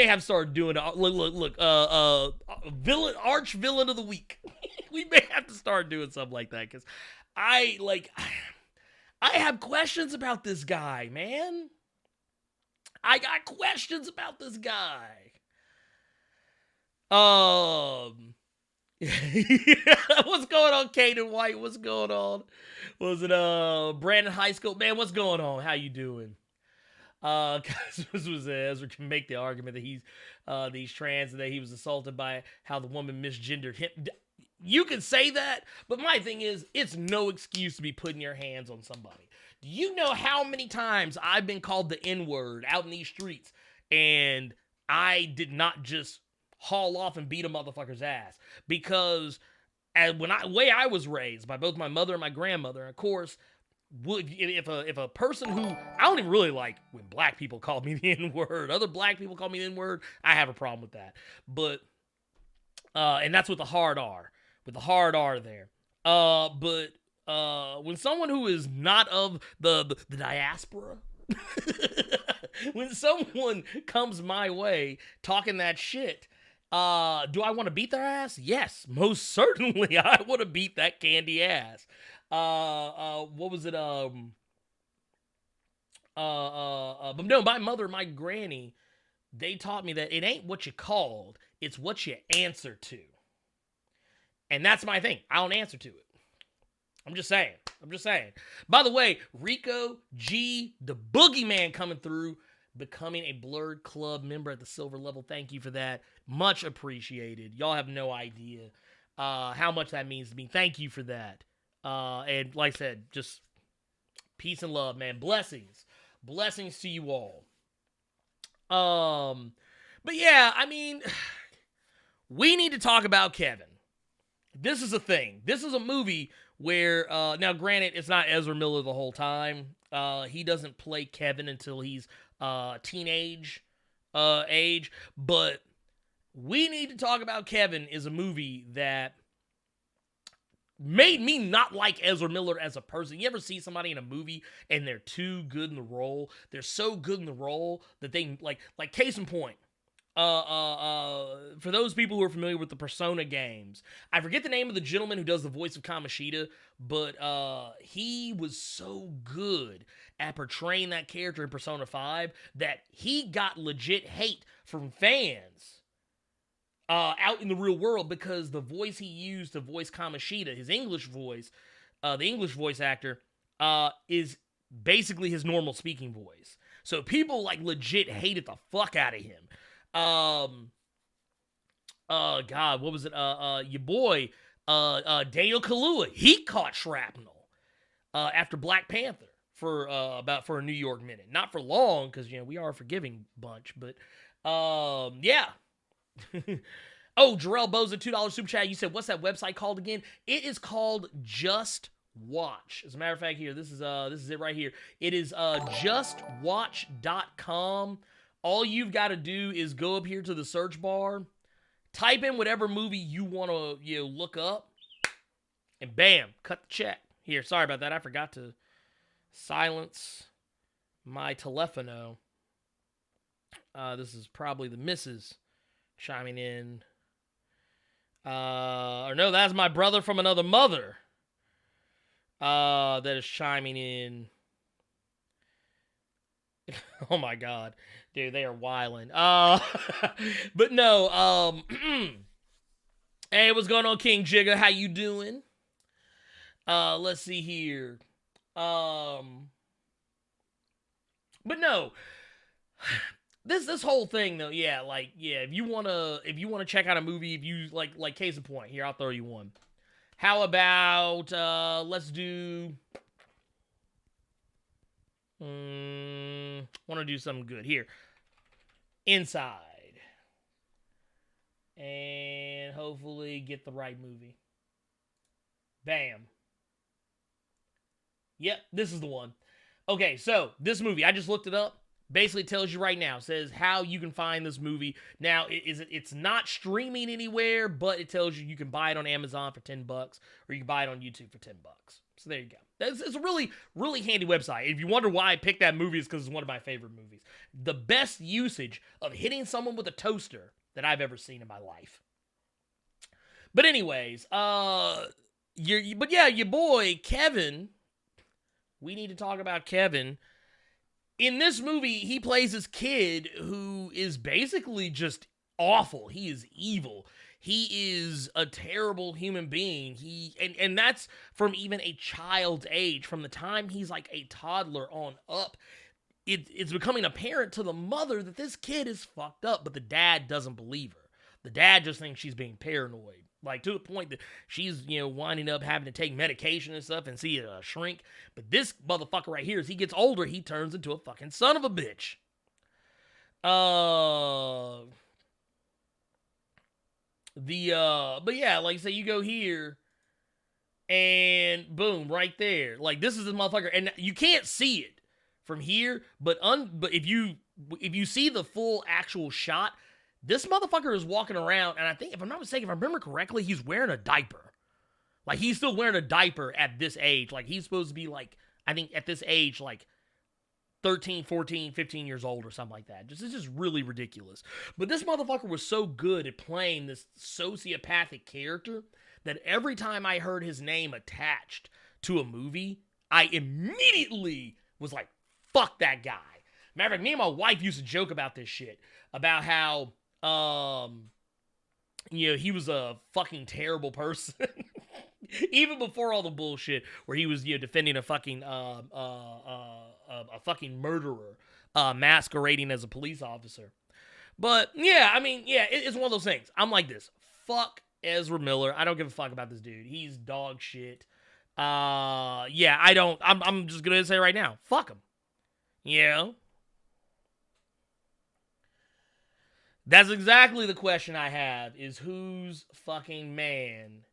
[SPEAKER 2] arch villain of the week. We may have to start doing something like that, because I have questions about this guy, man. I got questions about this guy. What's going on, Caden White? What's going on? Was it Brandon High School? Man, what's going on? How you doing? This was Ezra can make the argument that he's trans and that he was assaulted by how the woman misgendered him. You can say that, but my thing is, it's no excuse to be putting your hands on somebody. Do you know how many times I've been called the N-word out in these streets, and I did not just haul off and beat a motherfucker's ass? Because way I was raised by both my mother and my grandmother, and of course, if a person who, I don't even really like when black people call me the N-word, other black people call me the N-word, I have a problem with that. But, and that's with the hard R, there. But when someone who is not of the diaspora, when someone comes my way talking that shit, do I want to beat their ass? Yes, most certainly I want to beat that candy ass. What was it? But no, my mother, my granny, they taught me that it ain't what you called, it's what you answer to. And that's my thing. I don't answer to it. I'm just saying. By the way, Rico G, the boogeyman coming through, becoming a Blerd Club member at the silver level. Thank you for that. Much appreciated. Y'all have no idea how much that means to me. Thank you for that. And like I said, just peace and love, man. Blessings to you all. But yeah, I mean, we need to talk about Kevin. This is a thing. This is a movie where, now granted, it's not Ezra Miller the whole time. He doesn't play Kevin until he's teenage age. But We Need to Talk About Kevin is a movie that made me not like Ezra Miller as a person. You ever see somebody in a movie and they're too good in the role? They're so good in the role that they like case in point. For those people who are familiar with the Persona games, I forget the name of the gentleman who does the voice of Kamoshida, but he was so good at portraying that character in Persona 5 that he got legit hate from fans out in the real world because the voice he used to voice Kamoshida, his English voice, the English voice actor, is basically his normal speaking voice. So people like legit hated the fuck out of him. God, what was it? Your boy, Daniel Kaluuya, he caught shrapnel, after Black Panther for a New York minute. Not for long, because, you know, we are a forgiving bunch, but, yeah. Oh, Jarrell Boza, $2 super chat. You said, what's that website called again? It is called Just Watch. As a matter of fact, here, this is it right here. It is, justwatch.com. All you've got to do is go up here to the search bar, type in whatever movie you want to look up, and bam, cut the check. Here, sorry about that. I forgot to silence my telephono. This is probably the missus chiming in. Or no, that's my brother from another mother that is chiming in. Oh my God. Dude, they are wildin'. But no, hey, what's going on, King Jigga? How you doing? Let's see here. But no, this whole thing though, if you wanna check out a movie, if you like case in point, here, I'll throw you one. How about let's do want to do something good here. Inside. And hopefully get the right movie. Bam. Yep, this is the one. Okay, so this movie, I just looked it up. Basically tells you right now, says how you can find this movie. Now, it's not streaming anywhere, but it tells you can buy it on Amazon for $10, or you can buy it on YouTube for $10. So there you go. It's a really, really handy website. If you wonder why I picked that movie, it's because it's one of my favorite movies. The best usage of hitting someone with a toaster that I've ever seen in my life. But anyways, your boy, Kevin, we need to talk about Kevin. In this movie, he plays this kid who is basically just awful. He is evil. He is a terrible human being. And that's from even a child's age. From the time he's like a toddler on up, it's becoming apparent to the mother that this kid is fucked up, but the dad doesn't believe her. The dad just thinks she's being paranoid. Like, to the point that she's, winding up having to take medication and stuff and see a shrink. But this motherfucker right here, as he gets older, he turns into a fucking son of a bitch. But yeah, like I say, you go here, and boom, right there. Like, this is the motherfucker, and you can't see it from here, but if you see the full actual shot, this motherfucker is walking around, and I think, if I'm not mistaken, if I remember correctly, he's wearing a diaper. Like, he's still wearing a diaper at this age. Like, he's supposed to be, like, I think at this age, like, 13, 14, 15 years old or something like that. It's just really ridiculous. But this motherfucker was so good at playing this sociopathic character that every time I heard his name attached to a movie, I immediately was like, fuck that guy. Matter of fact, me and my wife used to joke about this shit. About how, he was a fucking terrible person. Even before all the bullshit where he was, defending a fucking, a fucking murderer, masquerading as a police officer. But, yeah, I mean, yeah, it's one of those things. I'm like this. Fuck Ezra Miller. I don't give a fuck about this dude. He's dog shit. I'm just gonna say right now, fuck him. That's exactly the question I have, is whose fucking man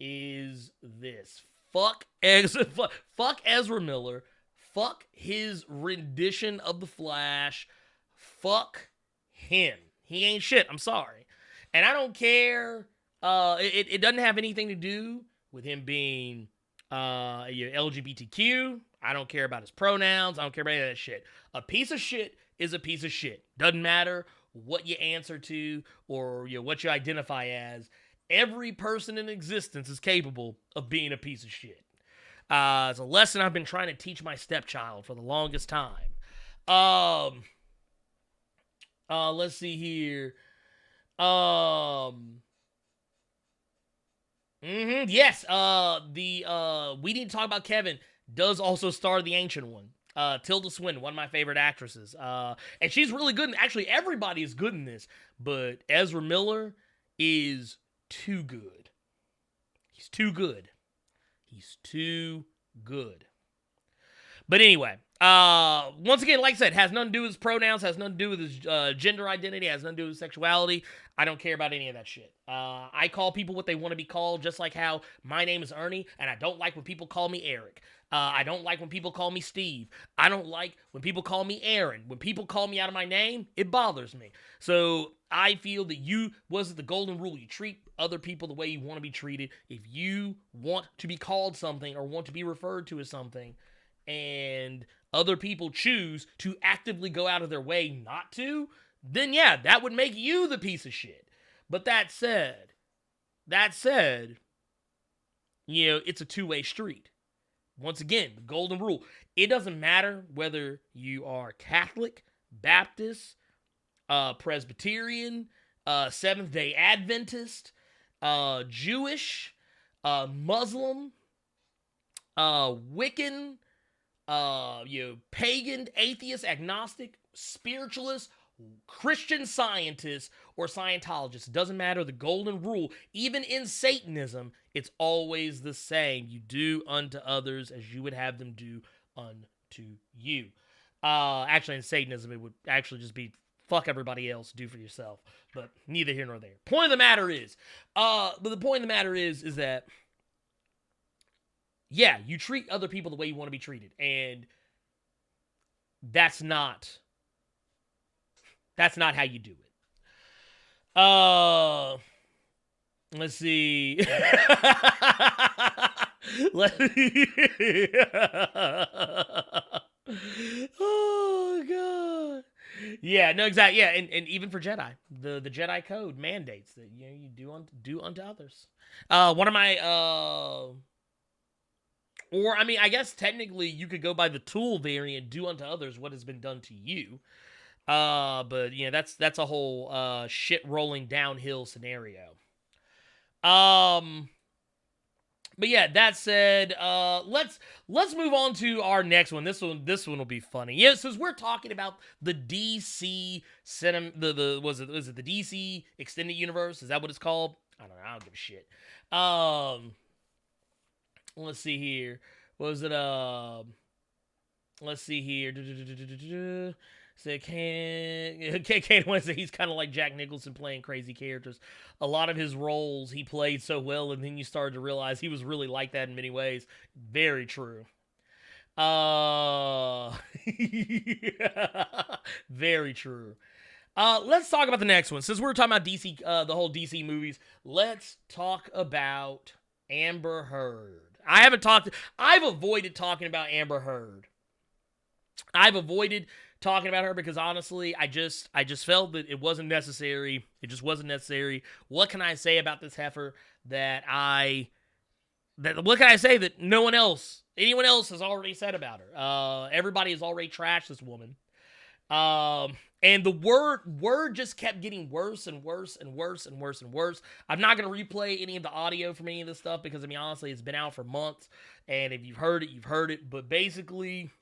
[SPEAKER 2] is this? Fuck Ezra Miller. Fuck his rendition of The Flash. Fuck him. He ain't shit. I'm sorry. And I don't care. It doesn't have anything to do with him being LGBTQ. I don't care about his pronouns. I don't care about any of that shit. A piece of shit is a piece of shit. Doesn't matter what you answer to or what you identify as. Every person in existence is capable of being a piece of shit. It's a lesson I've been trying to teach my stepchild for the longest time. Let's see here. Yes. We Need to Talk About Kevin does also star the Ancient One. Tilda Swinton, one of my favorite actresses. And she's really good. Actually, everybody is good in this. But Ezra Miller is too good. He's too good. He's too good. But anyway, once again, like I said, has nothing to do with his pronouns, has nothing to do with his gender identity, has nothing to do with his sexuality. I don't care about any of that shit. I call people what they want to be called, just like how my name is Ernie, and I don't like when people call me Eric. I don't like when people call me Steve. I don't like when people call me Aaron. When people call me out of my name, it bothers me. So I feel that the golden rule. You treat other people the way you want to be treated. If you want to be called something or want to be referred to as something, and other people choose to actively go out of their way not to, then yeah, that would make you the piece of shit. But that said, it's a two-way street. Once again, the golden rule. It doesn't matter whether you are Catholic, Baptist, Presbyterian, Seventh-day Adventist, Jewish, Muslim, Wiccan, pagan, atheist, agnostic, spiritualist, Christian scientist, or Scientologist. It doesn't matter. The golden rule, even in Satanism, it's always the same. You do unto others as you would have them do unto you. Actually, in Satanism, it would actually just be fuck everybody else, do for yourself. But neither here nor there. Point of the matter is, is that, yeah, you treat other people the way you want to be treated. And that's not how you do it. Let's see. Oh, God. Yeah, no, exactly. Yeah, and even for Jedi, the Jedi Code mandates that you do unto others. One of my or I mean, I guess technically you could go by the tool variant, do unto others what has been done to you. But that's a whole shit rolling downhill scenario. But yeah, that said, let's move on to our next one. This one will be funny. Yeah, since we're talking about the DC was it the DC Extended Universe? Is that what it's called? I don't know. I don't give a shit. Let's see here. Let's see here. So Kane Wednesday, he's kind of like Jack Nicholson playing crazy characters. A lot of his roles he played so well, and then you started to realize he was really like that in many ways. Very true. Very true. Let's talk about the next one. Since we're talking about DC, the whole DC movies, let's talk about Amber Heard. I've avoided talking about Amber Heard. I've avoided talking about her because honestly, I just felt that it wasn't necessary. It just wasn't necessary. What can I say about this heifer what can I say that anyone else has already said about her? Everybody has already trashed this woman. And the word just kept getting worse and worse and worse and worse and worse. I'm not going to replay any of the audio from any of this stuff because, I mean, honestly, it's been out for months. And if you've heard it, you've heard it. But basically,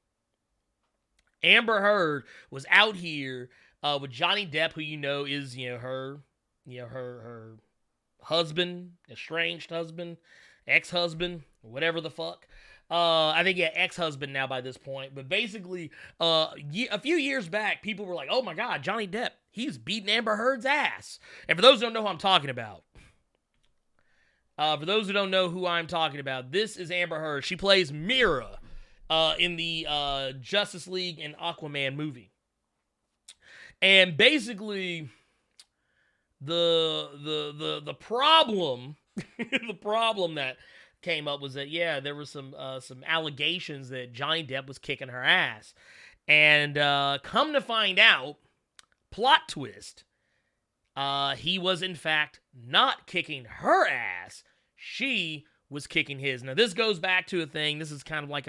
[SPEAKER 2] Amber Heard was out here with Johnny Depp, who is her husband, estranged husband, ex-husband, whatever the fuck. I think ex-husband now by this point. But basically, a few years back, people were like, "Oh my God, Johnny Depp, he's beating Amber Heard's ass." And for those who don't know who I'm talking about, this is Amber Heard. She plays Mira in the Justice League and Aquaman movie. And basically, the problem, the problem that came up was that, yeah, there was some allegations that Johnny Depp was kicking her ass. And come to find out, plot twist, he was in fact not kicking her ass. She was kicking his. Now, this goes back to a thing. This is kind of like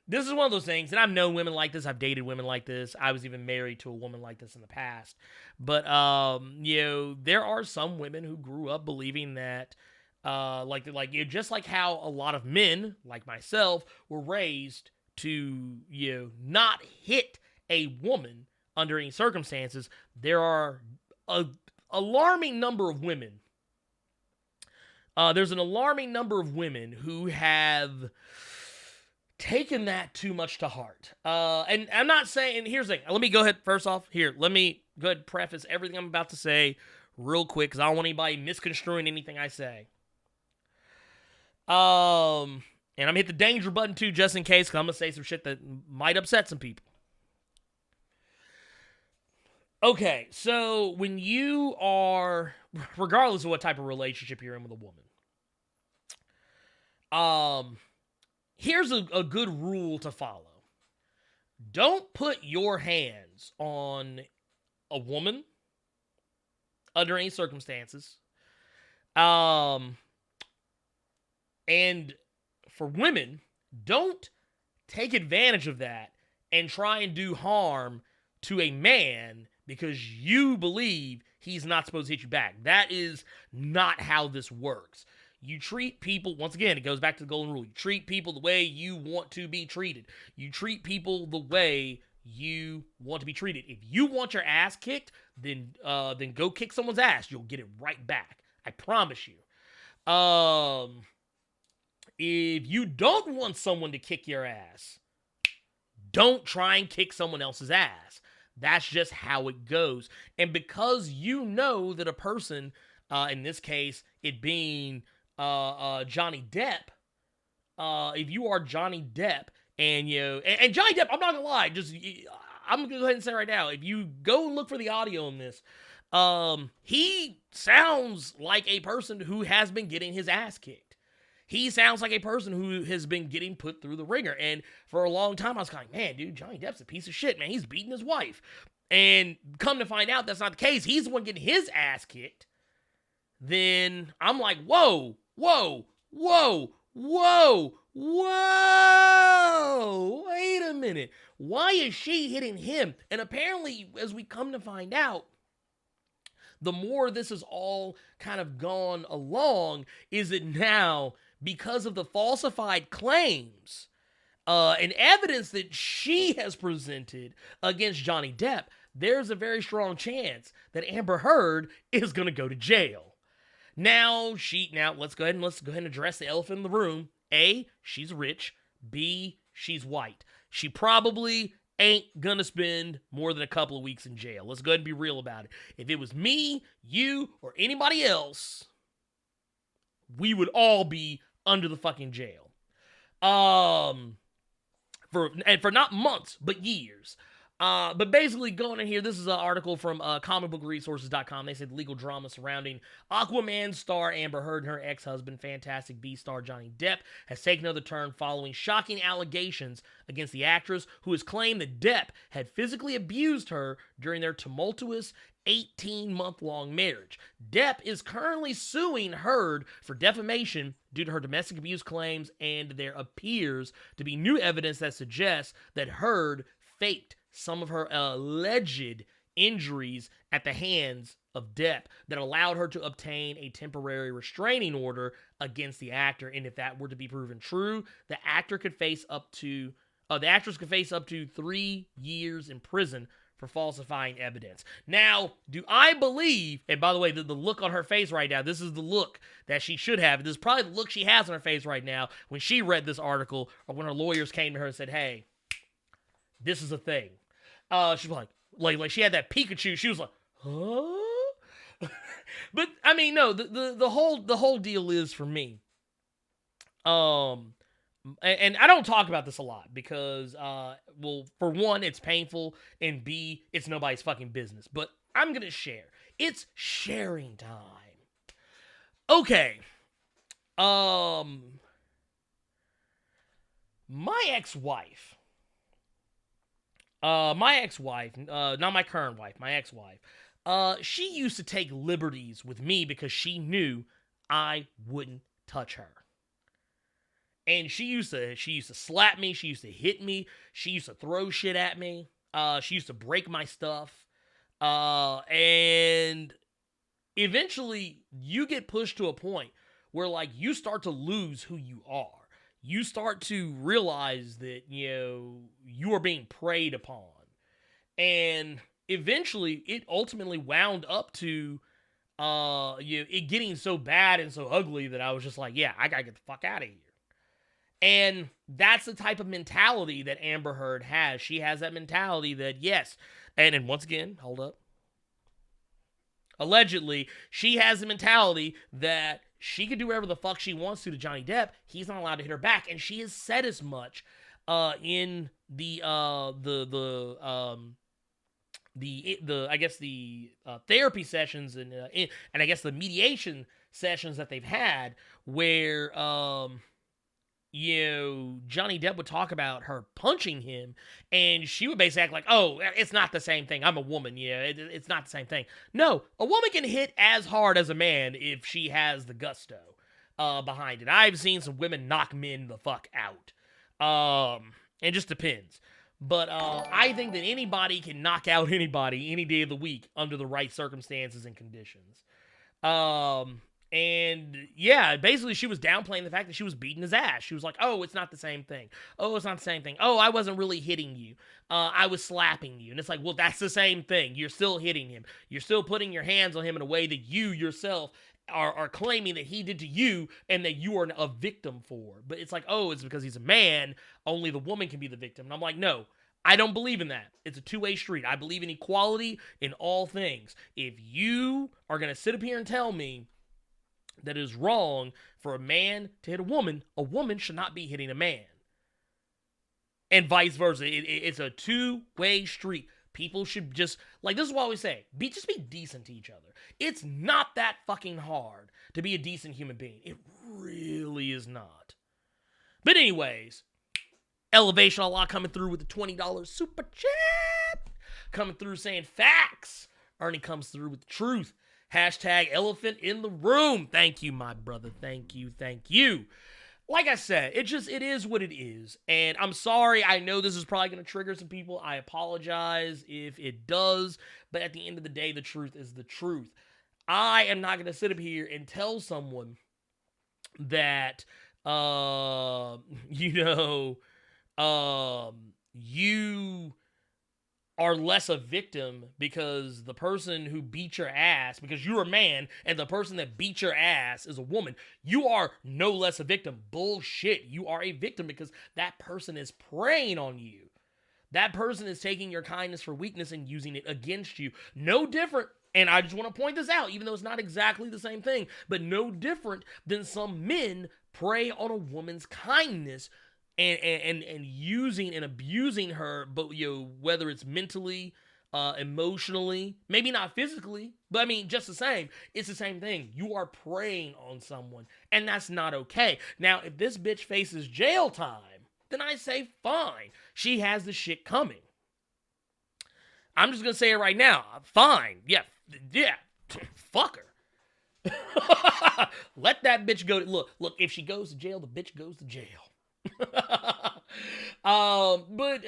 [SPEAKER 2] this is one of those things, and I've known women like this. I've dated women like this. I was even married to a woman like this in the past. But, there are some women who grew up believing that, just like how a lot of men, like myself, were raised to, not hit a woman under any circumstances, there are an alarming number of women. There's an alarming number of women who have taken that too much to heart. And I'm not saying, and here's the thing. Let me go ahead, first off, let me go ahead and preface everything I'm about to say real quick, because I don't want anybody misconstruing anything I say. And I'm going to hit the danger button too, just in case, because I'm going to say some shit that might upset some people. Okay, so when you are, regardless of what type of relationship you're in with a woman, here's a good rule to follow. Don't put your hands on a woman under any circumstances. And for women, don't take advantage of that and try and do harm to a man because you believe he's not supposed to hit you back. That is not how this works. You treat people, once again, it goes back to the golden rule. You treat people the way you want to be treated. You treat people the way you want to be treated. If you want your ass kicked, then go kick someone's ass. You'll get it right back. I promise you. If you don't want someone to kick your ass, don't try and kick someone else's ass. That's just how it goes. And because you know that a person, in this case, it being Johnny Depp, if you are Johnny Depp and and Johnny Depp, I'm not gonna lie, I'm gonna go ahead and say right now, if you go and look for the audio in this, he sounds like a person who has been getting his ass kicked. He sounds like a person who has been getting put through the ringer. And for a long time, I was kind of like, man, dude, Johnny Depp's a piece of shit, man. He's beating his wife. And come to find out that's not the case. He's the one getting his ass kicked. Then I'm like, whoa, whoa, whoa, whoa, whoa. Wait a minute. Why is she hitting him? And apparently, as we come to find out, the more this has all kind of gone along, is it now, because of the falsified claims and evidence that she has presented against Johnny Depp, there's a very strong chance that Amber Heard is going to go to jail. Now, let's go ahead and address the elephant in the room. A, she's rich. B, she's white. She probably ain't gonna spend more than a couple of weeks in jail. Let's go ahead and be real about it. If it was me, you, or anybody else, we would all be under the fucking jail. For not months, but years. But basically, going in here, this is an article from comicbookresources.com. They said legal drama surrounding Aquaman star Amber Heard and her ex-husband, Fantastic Beasts star Johnny Depp, has taken another turn following shocking allegations against the actress, who has claimed that Depp had physically abused her during their tumultuous 18-month-long marriage. Depp is currently suing Heard for defamation due to her domestic abuse claims, and there appears to be new evidence that suggests that Heard faked some of her alleged injuries at the hands of Depp that allowed her to obtain a temporary restraining order against the actor. And if that were to be proven true, the actress could face up to 3 years in prison for falsifying evidence. Now, do I believe, and by the way, the look on her face right now, this is the look that she should have. This is probably the look she has on her face right now when she read this article, or when her lawyers came to her and said, hey, this is a thing. She's like she had that Pikachu. She was like, huh? But I mean, no, the whole deal is, for me. And I don't talk about this a lot because, well, for one, it's painful, and B, it's nobody's fucking business. But I'm gonna share. It's sharing time. Okay. My ex-wife, not my current wife, my ex-wife, she used to take liberties with me because she knew I wouldn't touch her. And she used to slap me, she used to hit me, she used to throw shit at me, she used to break my stuff, and eventually you get pushed to a point where, like, you start to lose who you are. You start to realize that, you are being preyed upon. And eventually it ultimately wound up to it getting so bad and so ugly that I was just like, yeah, I gotta get the fuck out of here. And that's the type of mentality that Amber Heard has. She has that mentality that, yes, and once again, hold up. Allegedly, she has the mentality that she could do whatever the fuck she wants to Johnny Depp. He's not allowed to hit her back, and she has said as much in the therapy sessions and I guess the mediation sessions that they've had, where Johnny Depp would talk about her punching him, and she would basically act like, oh, it's not the same thing. I'm a woman. It's not the same thing. No, a woman can hit as hard as a man if she has the gusto behind it. I've seen some women knock men the fuck out. It just depends. But I think that anybody can knock out anybody any day of the week under the right circumstances and conditions. And yeah, basically she was downplaying the fact that she was beating his ass. She was like, oh, it's not the same thing. Oh, it's not the same thing. Oh, I wasn't really hitting you. I was slapping you. And it's like, well, that's the same thing. You're still hitting him. You're still putting your hands on him in a way that you yourself are claiming that he did to you and that you are a victim for. But it's like, oh, it's because he's a man. Only the woman can be the victim. And I'm like, no. I don't believe in that. It's a two-way street. I believe in equality in all things. If you are going to sit up here and tell me that it is wrong for a man to hit a woman should not be hitting a man. And vice versa. It's a two-way street. People should just, like, this is what I always say, just be decent to each other. It's not that fucking hard to be a decent human being. It really is not. But anyways, Elevation Allah coming through with the $20 super chat. Coming through saying facts. Ernie comes through with the truth. Hashtag elephant in the room. Thank you, my brother. Thank you. Thank you. Like I said, it is what it is. And I'm sorry. I know this is probably going to trigger some people. I apologize if it does. But at the end of the day, the truth is the truth. I am not going to sit up here and tell someone that, you are less a victim because the person who beat your ass, because you're a man, and the person that beat your ass is a woman, you are no less a victim. Bullshit. You are a victim because that person is preying on you. That person is taking your kindness for weakness and using it against you. No different, and I just want to point this out, even though it's not exactly the same thing, but no different than some men prey on a woman's kindness and using and abusing her, but whether it's mentally, emotionally, maybe not physically, but I mean, just the same, it's the same thing. You are preying on someone, and that's not okay. Now, if this bitch faces jail time, then I say fine. She has the shit coming. I'm just gonna say it right now. Fine. Yeah. Fuck her. Let that bitch go. Look, if she goes to jail, the bitch goes to jail. But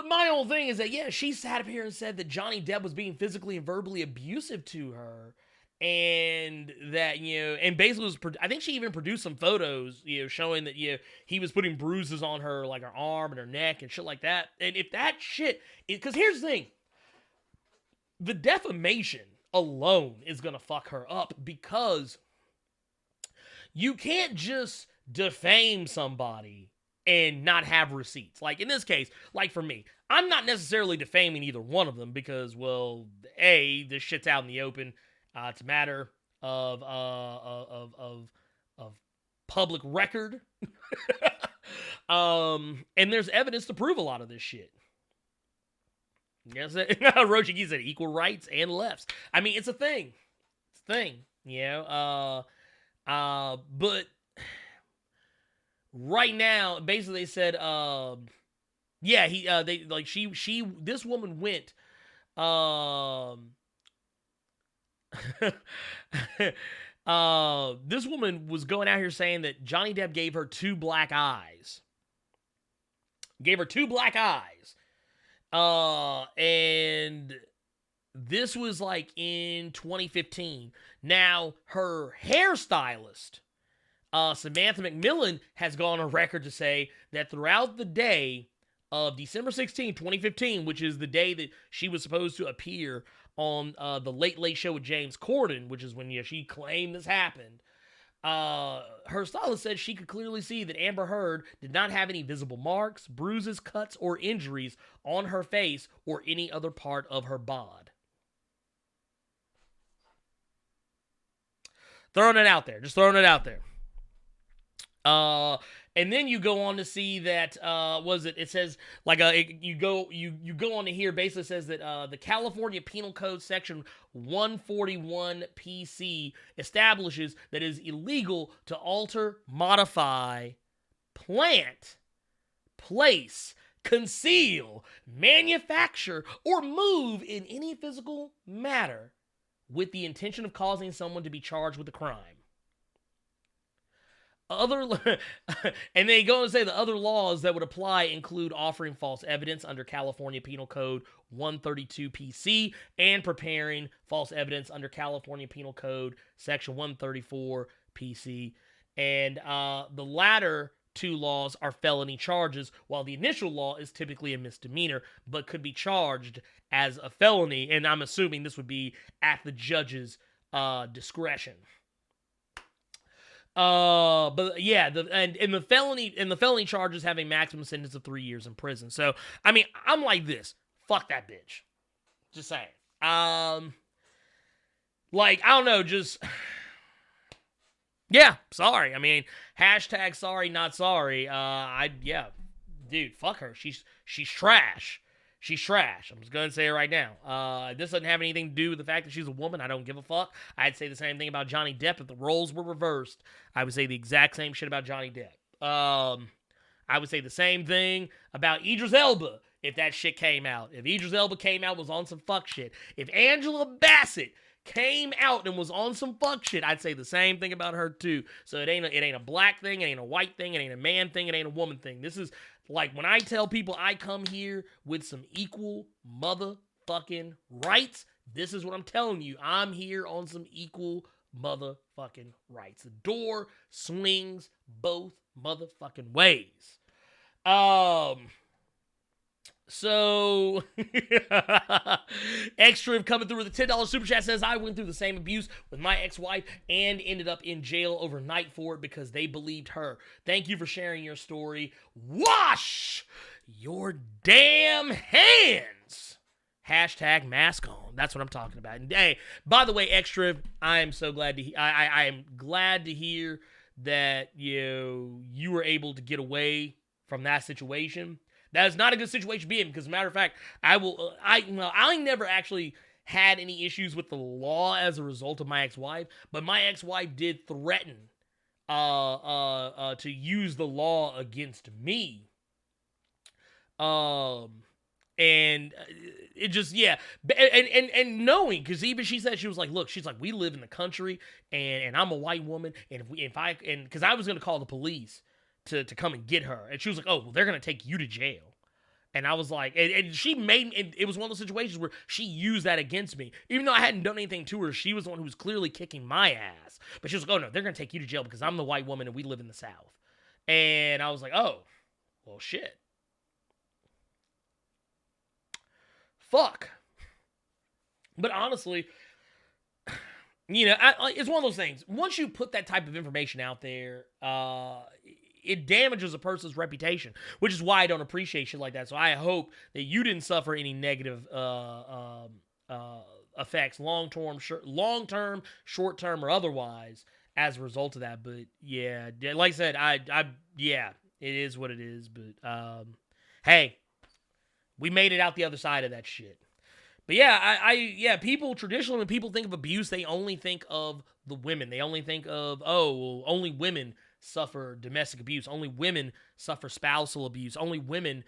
[SPEAKER 2] my whole thing is that, yeah, she sat up here and said that Johnny Depp was being physically and verbally abusive to her, and that, and basically I think she even produced some photos, showing that, he was putting bruises on her, like her arm and her neck and shit like that. And if that shit, because here's the thing, the defamation alone is gonna fuck her up, because you can't just defame somebody and not have receipts. Like in this case, like for me, I'm not necessarily defaming either one of them because, well, A, this shit's out in the open. It's a matter of public record. And there's evidence to prove a lot of this shit. Yes, Roshi said equal rights and lefts. I mean, it's a thing. It's a thing. But right now, basically they said, this woman went, this woman was going out here saying that Johnny Depp gave her two black eyes. And this was like in 2015. Now, her hairstylist, Samantha McMillan, has gone on record to say that throughout the day of December 16, 2015, which is the day that she was supposed to appear on the Late Late Show with James Corden, which is when she claimed this happened, her stylist said she could clearly see that Amber Heard did not have any visible marks, bruises, cuts, or injuries on her face or any other part of her bod. Throwing it out there. And then you go on to see that, it says, like, you go on to here, basically says that the California Penal Code Section 141 PC establishes that it is illegal to alter, modify, plant, place, conceal, manufacture, or move in any physical matter with the intention of causing someone to be charged with a crime. And they go and say the other laws that would apply include offering false evidence under California Penal Code 132 PC and preparing false evidence under California Penal Code Section 134 PC. And the latter two laws are felony charges, while the initial law is typically a misdemeanor, but could be charged as a felony. And I'm assuming this would be at the judge's discretion. But yeah, the felony charges have a maximum sentence of 3 years in prison. So, I mean, I'm like this. Fuck that bitch. Just saying. Like, I don't know, just, yeah, sorry. I mean, hashtag sorry, not sorry. Dude, fuck her. She's trash. She's trash. I'm just going to say it right now. This doesn't have anything to do with the fact that she's a woman. I don't give a fuck. I'd say the same thing about Johnny Depp. If the roles were reversed, I would say the exact same shit about Johnny Depp. I would say the same thing about Idris Elba if that shit came out. If Idris Elba came out was on some fuck shit. If Angela Bassett came out and was on some fuck shit, I'd say the same thing about her too. So it ain't a black thing, it ain't a white thing, it ain't a man thing, it ain't a woman thing. This is like when I tell people I come here with some equal motherfucking rights, this is what I'm telling you. I'm here on some equal motherfucking rights. The door swings both motherfucking ways. So, Extra coming through with a $10 super chat says, I went through the same abuse with my ex-wife and ended up in jail overnight for it because they believed her. Thank you for sharing your story. Wash your damn hands. Hashtag mask on. That's what I'm talking about. And hey, by the way, Extra, I am so glad to I am glad to hear that you were able to get away from that situation. That is not a good situation to be in because, as a matter of fact, I never actually had any issues with the law as a result of my ex-wife, but my ex-wife did threaten to use the law against me. And it just, yeah, and knowing, because even she said, she was like, look, she's like, we live in the country, and I'm a white woman, and because I was going to call the police to come and get her. And she was like, oh, well, they're going to take you to jail. And I was like, and she made, and it was one of those situations where she used that against me. Even though I hadn't done anything to her, she was the one who was clearly kicking my ass. But she was like, oh, no, they're going to take you to jail because I'm the white woman and we live in the South. And I was like, oh, well, shit. Fuck. But honestly, you know, it's one of those things. Once you put that type of information out there, it damages a person's reputation, which is why I don't appreciate shit like that. So I hope that you didn't suffer any negative effects, long-term, short-term, or otherwise, as a result of that. But yeah, like I said, yeah, it is what it is. But hey, we made it out the other side of that shit. But yeah, yeah, people traditionally, when people think of abuse, they only think of the women. They only think of, oh, well, only women suffer domestic abuse. Only women suffer spousal abuse. Only women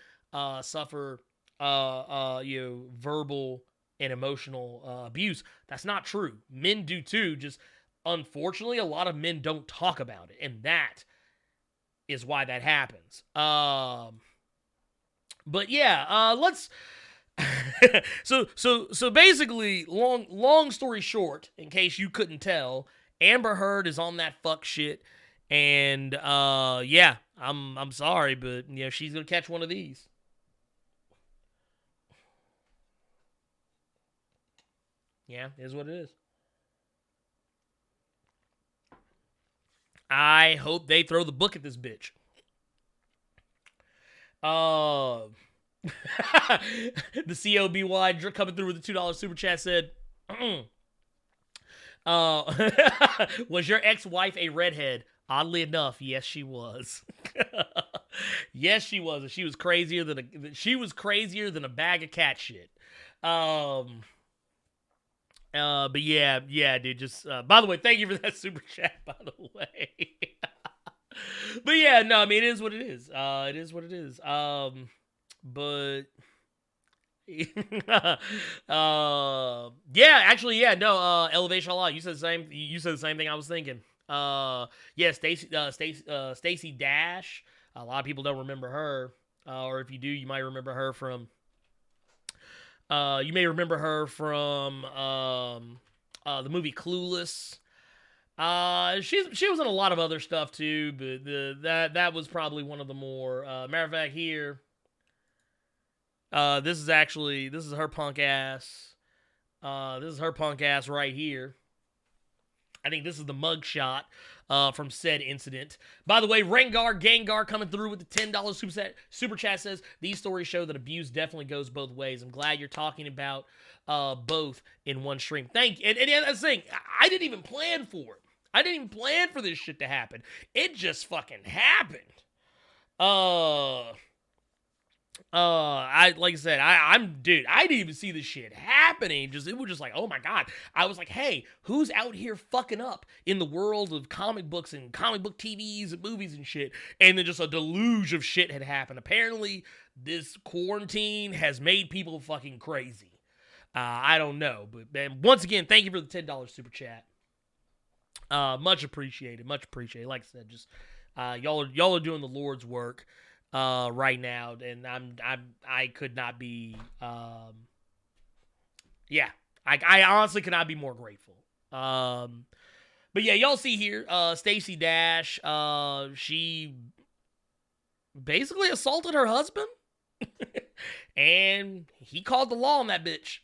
[SPEAKER 2] suffer verbal and emotional abuse. That's not true. Men do too. Just unfortunately, a lot of men don't talk about it, and that is why that happens. But yeah, let's. so basically, long story short, in case you couldn't tell, Amber Heard is on that fuck shit, and yeah, I'm sorry, but she's gonna catch one of these. Yeah, is what it is. I hope they throw the book at this bitch. The COBY coming through with the $2 super chat said, was your ex-wife a redhead? Oddly enough, yes, she was. Yes, she was. She was crazier than a bag of cat shit. But yeah, dude. Just by the way, thank you for that super chat. By the way, but yeah, no, I mean it is what it is. It is what it is. But yeah, actually, yeah, no. Elevation a lot. You said the same. You said the same thing I was thinking. Yeah, Stacey Dash. A lot of people don't remember her, or if you do, you might remember her from. You may remember her from the movie Clueless. She was in a lot of other stuff too, but that was probably one of the more. Matter of fact, here. This is her punk ass. This is her punk ass right here. I think this is the mug shot from said incident. By the way, Rengar Gengar coming through with the $10 super chat says, these stories show that abuse definitely goes both ways. I'm glad you're talking about both in one stream. Thank you. And that's the thing, I didn't even plan for it. I didn't even plan for this shit to happen. It just fucking happened. Like I said, I didn't even see this shit happening. It was just like, oh my god. I was like, hey, who's out here fucking up in the world of comic books and comic book TVs and movies and shit? And then just a deluge of shit had happened. Apparently, this quarantine has made people fucking crazy. I don't know, but man, once again, thank you for the $10 super chat. Much appreciated, much appreciated. Like I said, just y'all are doing the Lord's work. Right now, and I could not be, yeah, I honestly could not be more grateful. But yeah, y'all see here, Stacey Dash, she basically assaulted her husband, and he called the law on that bitch.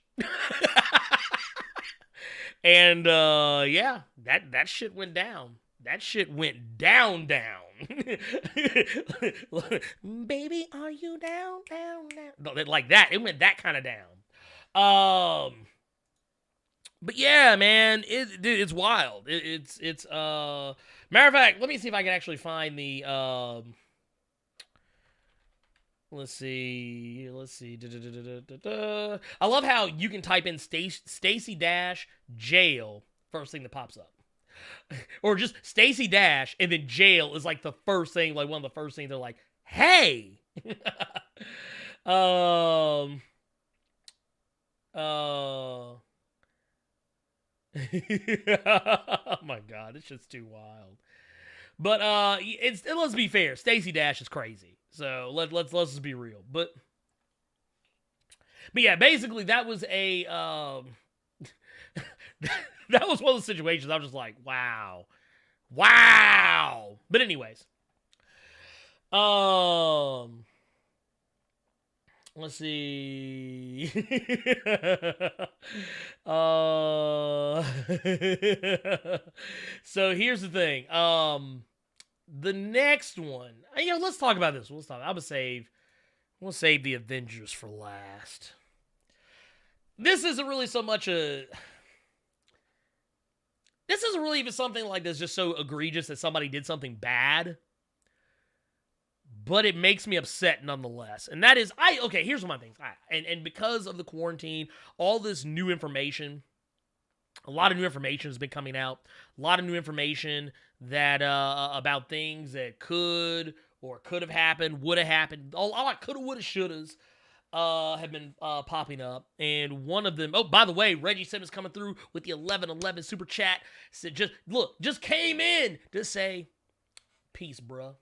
[SPEAKER 2] And yeah, that shit went down. That shit went down. Baby, are you down? Like that. It went that kind of down. But yeah, man, dude, it's wild. It's matter of fact, let me see if I can actually find the let's see. I love how you can type in Stacey Dash jail, first thing that pops up. Or just Stacey Dash, and then jail is like the first thing, like one of the first things they're like, hey! Oh my god, it's just too wild. But let's be fair, Stacey Dash is crazy. So let's just be real. But yeah, basically that was a that was one of the situations I was just like, wow. But anyways, let's see. So here's the thing. The next one, let's talk about this. We'll save the Avengers for last. This isn't really so much this isn't really even something like that's just so egregious that somebody did something bad. but it makes me upset nonetheless. And that is, okay, here's one of my things. And because of the quarantine, all this new information, a lot of new information has been coming out. A lot of new information that about things that could have happened, would have happened. A lot coulda, woulda, shouldas have been popping up. And one of them, oh, by the way, Reggie Simmons coming through with the 1111 super chat. Said, just came in to say, peace, bruh.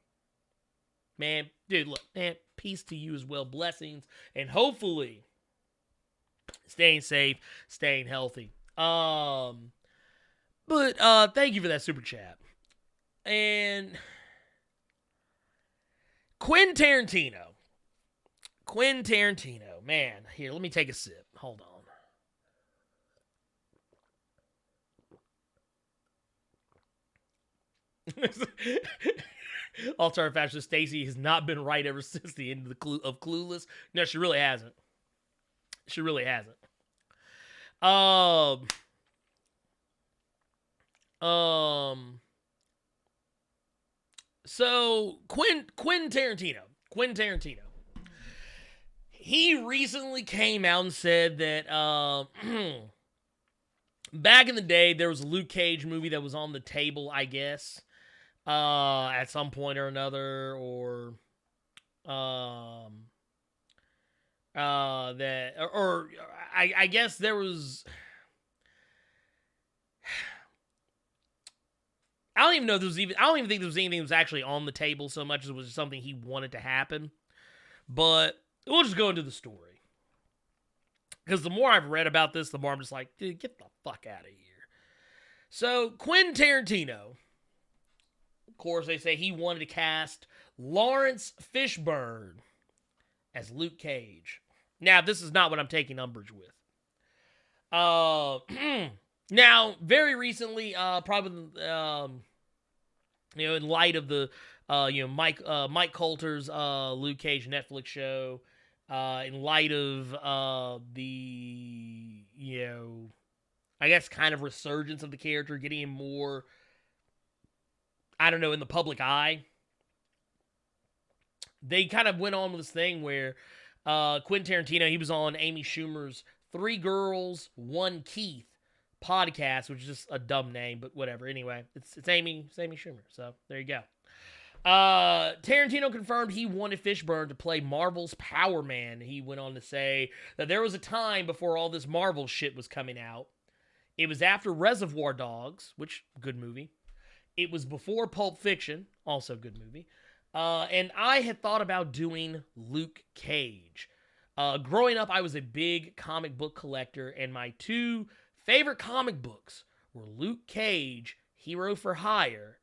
[SPEAKER 2] Man, dude, look, man, peace to you as well. Blessings. And hopefully, staying safe, staying healthy. But thank you for that super chat. And Quinn Tarantino, man, here, let me take a sip. Hold on. All-star fashion Stacy has not been right ever since the end of Clueless. No, she really hasn't. So Quinn Tarantino. He recently came out and said that back in the day there was a Luke Cage movie that was on the table, I guess, at some point or another, or I guess there was. I don't even think there was anything that was actually on the table so much as it was something he wanted to happen. But we'll just go into the story. Because the more I've read about this, the more I'm just like, dude, get the fuck out of here. So, Quinn Tarantino, of course, they say he wanted to cast Laurence Fishburne as Luke Cage. Now, this is not what I'm taking umbrage with. Now, very recently, probably, in light of the, Mike Coulter's Luke Cage Netflix show, in light of the, I guess kind of resurgence of the character, getting him more, I don't know, in the public eye, they kind of went on with this thing where Quentin Tarantino, he was on Amy Schumer's 3 Girls, 1 Keith podcast, which is just a dumb name, but whatever. Anyway, it's Amy Schumer, so there you go. Tarantino confirmed he wanted Fishburne to play Marvel's Power Man. He went on to say that there was a time before all this Marvel shit was coming out. It was after Reservoir Dogs, which, good movie. It was before Pulp Fiction, also good movie. And I had thought about doing Luke Cage. Growing up, I was a big comic book collector, and my 2 favorite comic books were Luke Cage, Hero for Hire,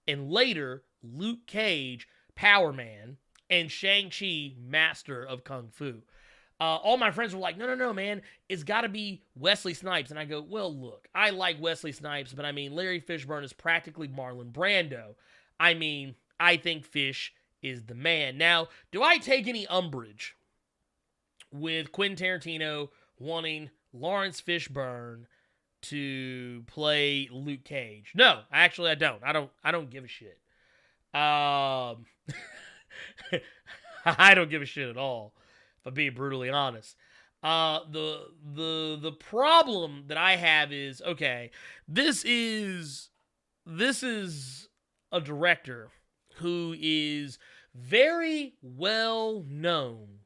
[SPEAKER 2] and later, Luke Cage, Power Man, and Shang-Chi, Master of Kung Fu. All my friends were like, no, man, it's got to be Wesley Snipes. And I go, well, look, I like Wesley Snipes, but I mean, Larry Fishburne is practically Marlon Brando. I mean, I think Fish is the man. Now, do I take any umbrage with Quentin Tarantino wanting Laurence Fishburne to play Luke Cage? No, actually I don't. I don't give a shit. I don't give a shit at all, if I'm being brutally honest. The problem that I have is, okay, this is a director who is very well known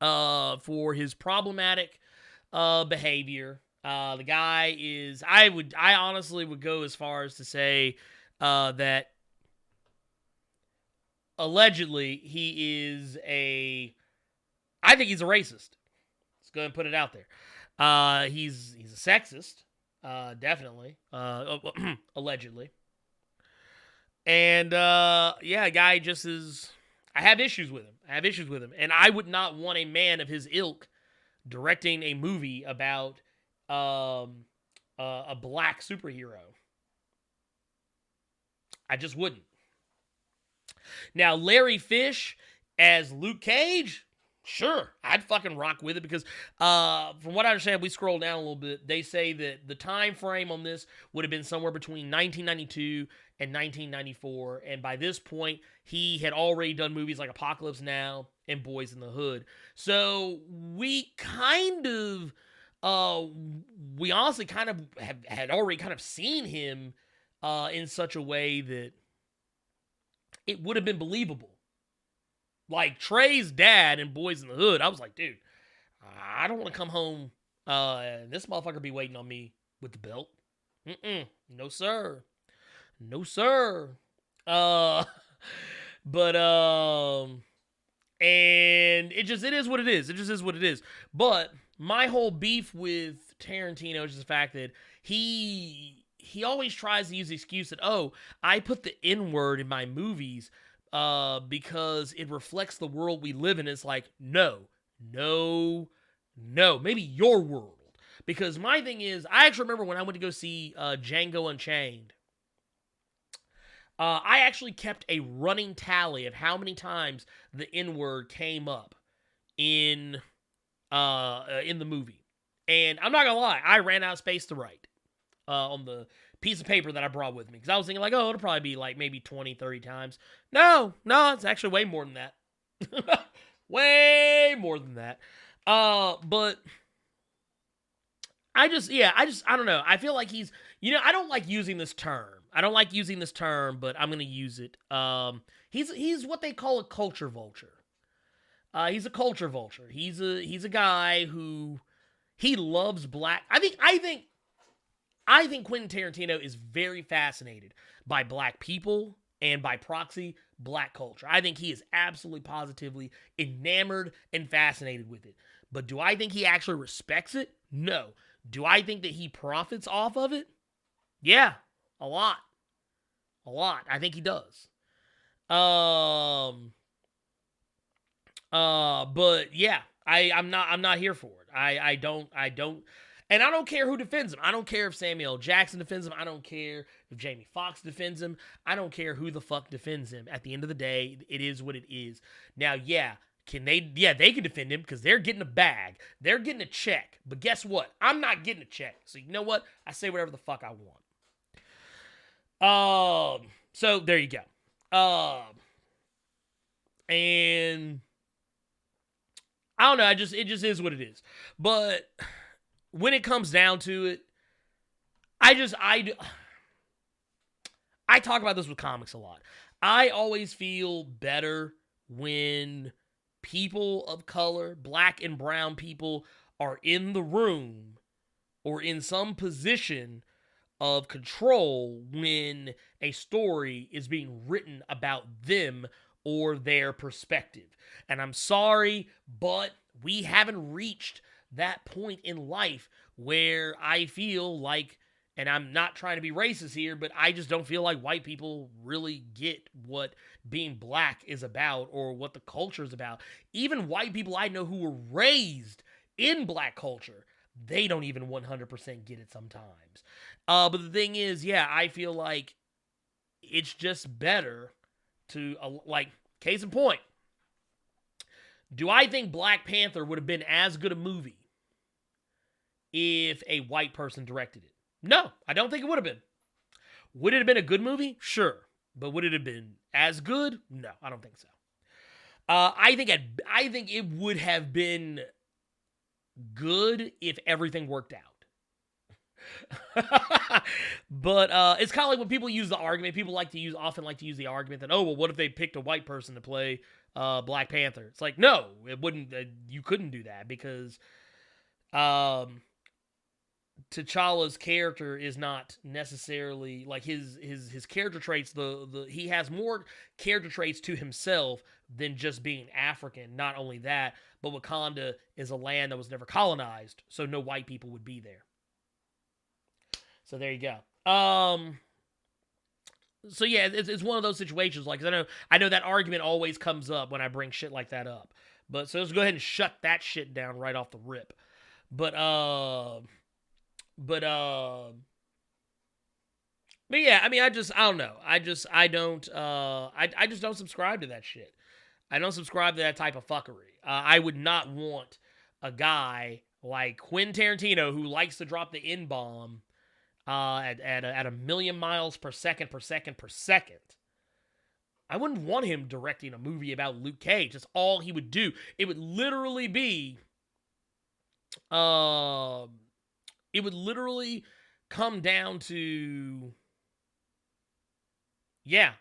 [SPEAKER 2] for his problematic behavior. The guy is, I honestly would go as far as to say that allegedly he is I think he's a racist. Let's go ahead and put it out there. He's a sexist, definitely, allegedly. And a guy just is, I have issues with him. And I would not want a man of his ilk directing a movie about a black superhero. I just wouldn't. Now, Larry Fish as Luke Cage, sure, I'd fucking rock with it because from what I understand, we scroll down a little bit, they say that the time frame on this would have been somewhere between 1992 in 1994, and by this point, he had already done movies like Apocalypse Now and Boys in the Hood. So we kind of, we honestly kind of had already kind of seen him in such a way that it would have been believable. Like Trey's dad in Boys in the Hood, I was like, dude, I don't want to come home and this motherfucker be waiting on me with the belt. No, sir. No, sir. And it is what it is. It just is what it is. But my whole beef with Tarantino is just the fact that he always tries to use the excuse that, oh, I put the N-word in my movies because it reflects the world we live in. It's like, no. Maybe your world. Because my thing is, I actually remember when I went to go see Django Unchained, I actually kept a running tally of how many times the N-word came up in the movie. And I'm not gonna lie, I ran out of space to write on the piece of paper that I brought with me. Because I was thinking like, oh, it'll probably be like maybe 20, 30 times. No, it's actually way more than that. Way more than that. But I don't know. I feel like he's, I don't like using this term. But I'm going to use it. He's what they call a culture vulture. He's a culture vulture. He's a guy who, he loves black. I think Quentin Tarantino is very fascinated by black people and by proxy, black culture. I think he is absolutely positively enamored and fascinated with it. But do I think he actually respects it? No. Do I think that he profits off of it? Yeah, a lot. I think he does. But yeah, I'm not here for it. I don't, and I don't care who defends him. I don't care if Samuel L. Jackson defends him. I don't care if Jamie Foxx defends him. I don't care who the fuck defends him. At the end of the day, it is what it is. Now, yeah, they can defend him because they're getting a bag. They're getting a check. But guess what? I'm not getting a check. So you know what? I say whatever the fuck I want. So there you go. And I don't know. It just is what it is. But when it comes down to it, I talk about this with comics a lot. I always feel better when people of color, black and brown people, are in the room or in some position of control when a story is being written about them or their perspective. And I'm sorry, but we haven't reached that point in life where I feel like, and I'm not trying to be racist here, but I just don't feel like white people really get what being black is about or what the culture is about. Even white people I know who were raised in black culture, they don't even 100% get it sometimes. But the thing is, yeah, I feel like it's just better to, like, case in point, do I think Black Panther would have been as good a movie if a white person directed it? No, I don't think it would have been. Would it have been a good movie? Sure. But would it have been as good? No, I don't think so. I think it would have been good if everything worked out. But it's kind of like when people use the argument. People often like to use the argument that, oh, well, what if they picked a white person to play Black Panther? It's like, no, it wouldn't. You couldn't do that because T'Challa's character is not necessarily like his character traits. He has more character traits to himself than just being African. Not only that, but Wakanda is a land that was never colonized, so no white people would be there. So there you go. So yeah, it's one of those situations. Like I know that argument always comes up when I bring shit like that up. But so let's go ahead and shut that shit down right off the rip. But yeah, I mean, I don't know. I just don't subscribe to that shit. I don't subscribe to that type of fuckery. I would not want a guy like Quentin Tarantino who likes to drop the N-bomb at a million miles per second, I wouldn't want him directing a movie about Luke Cage. That's all he would do. It would literally be, it would literally come down to, yeah,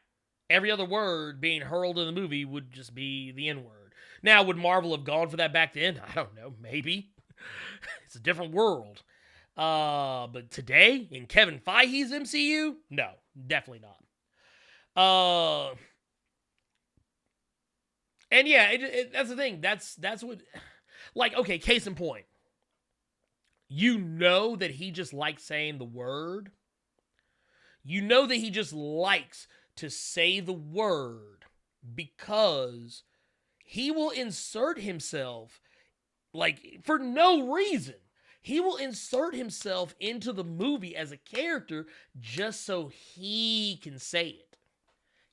[SPEAKER 2] every other word being hurled in the movie would just be the N-word. Now, would Marvel have gone for that back then? I don't know. Maybe. It's a different world. But today, in Kevin Feige's MCU? No, definitely not. And yeah, that's the thing. That's what, like, okay, case in point. You know that he just likes saying the word. You know that he just likes to say the word because he will insert himself, like, for no reason. He will insert himself into the movie as a character just so he can say it.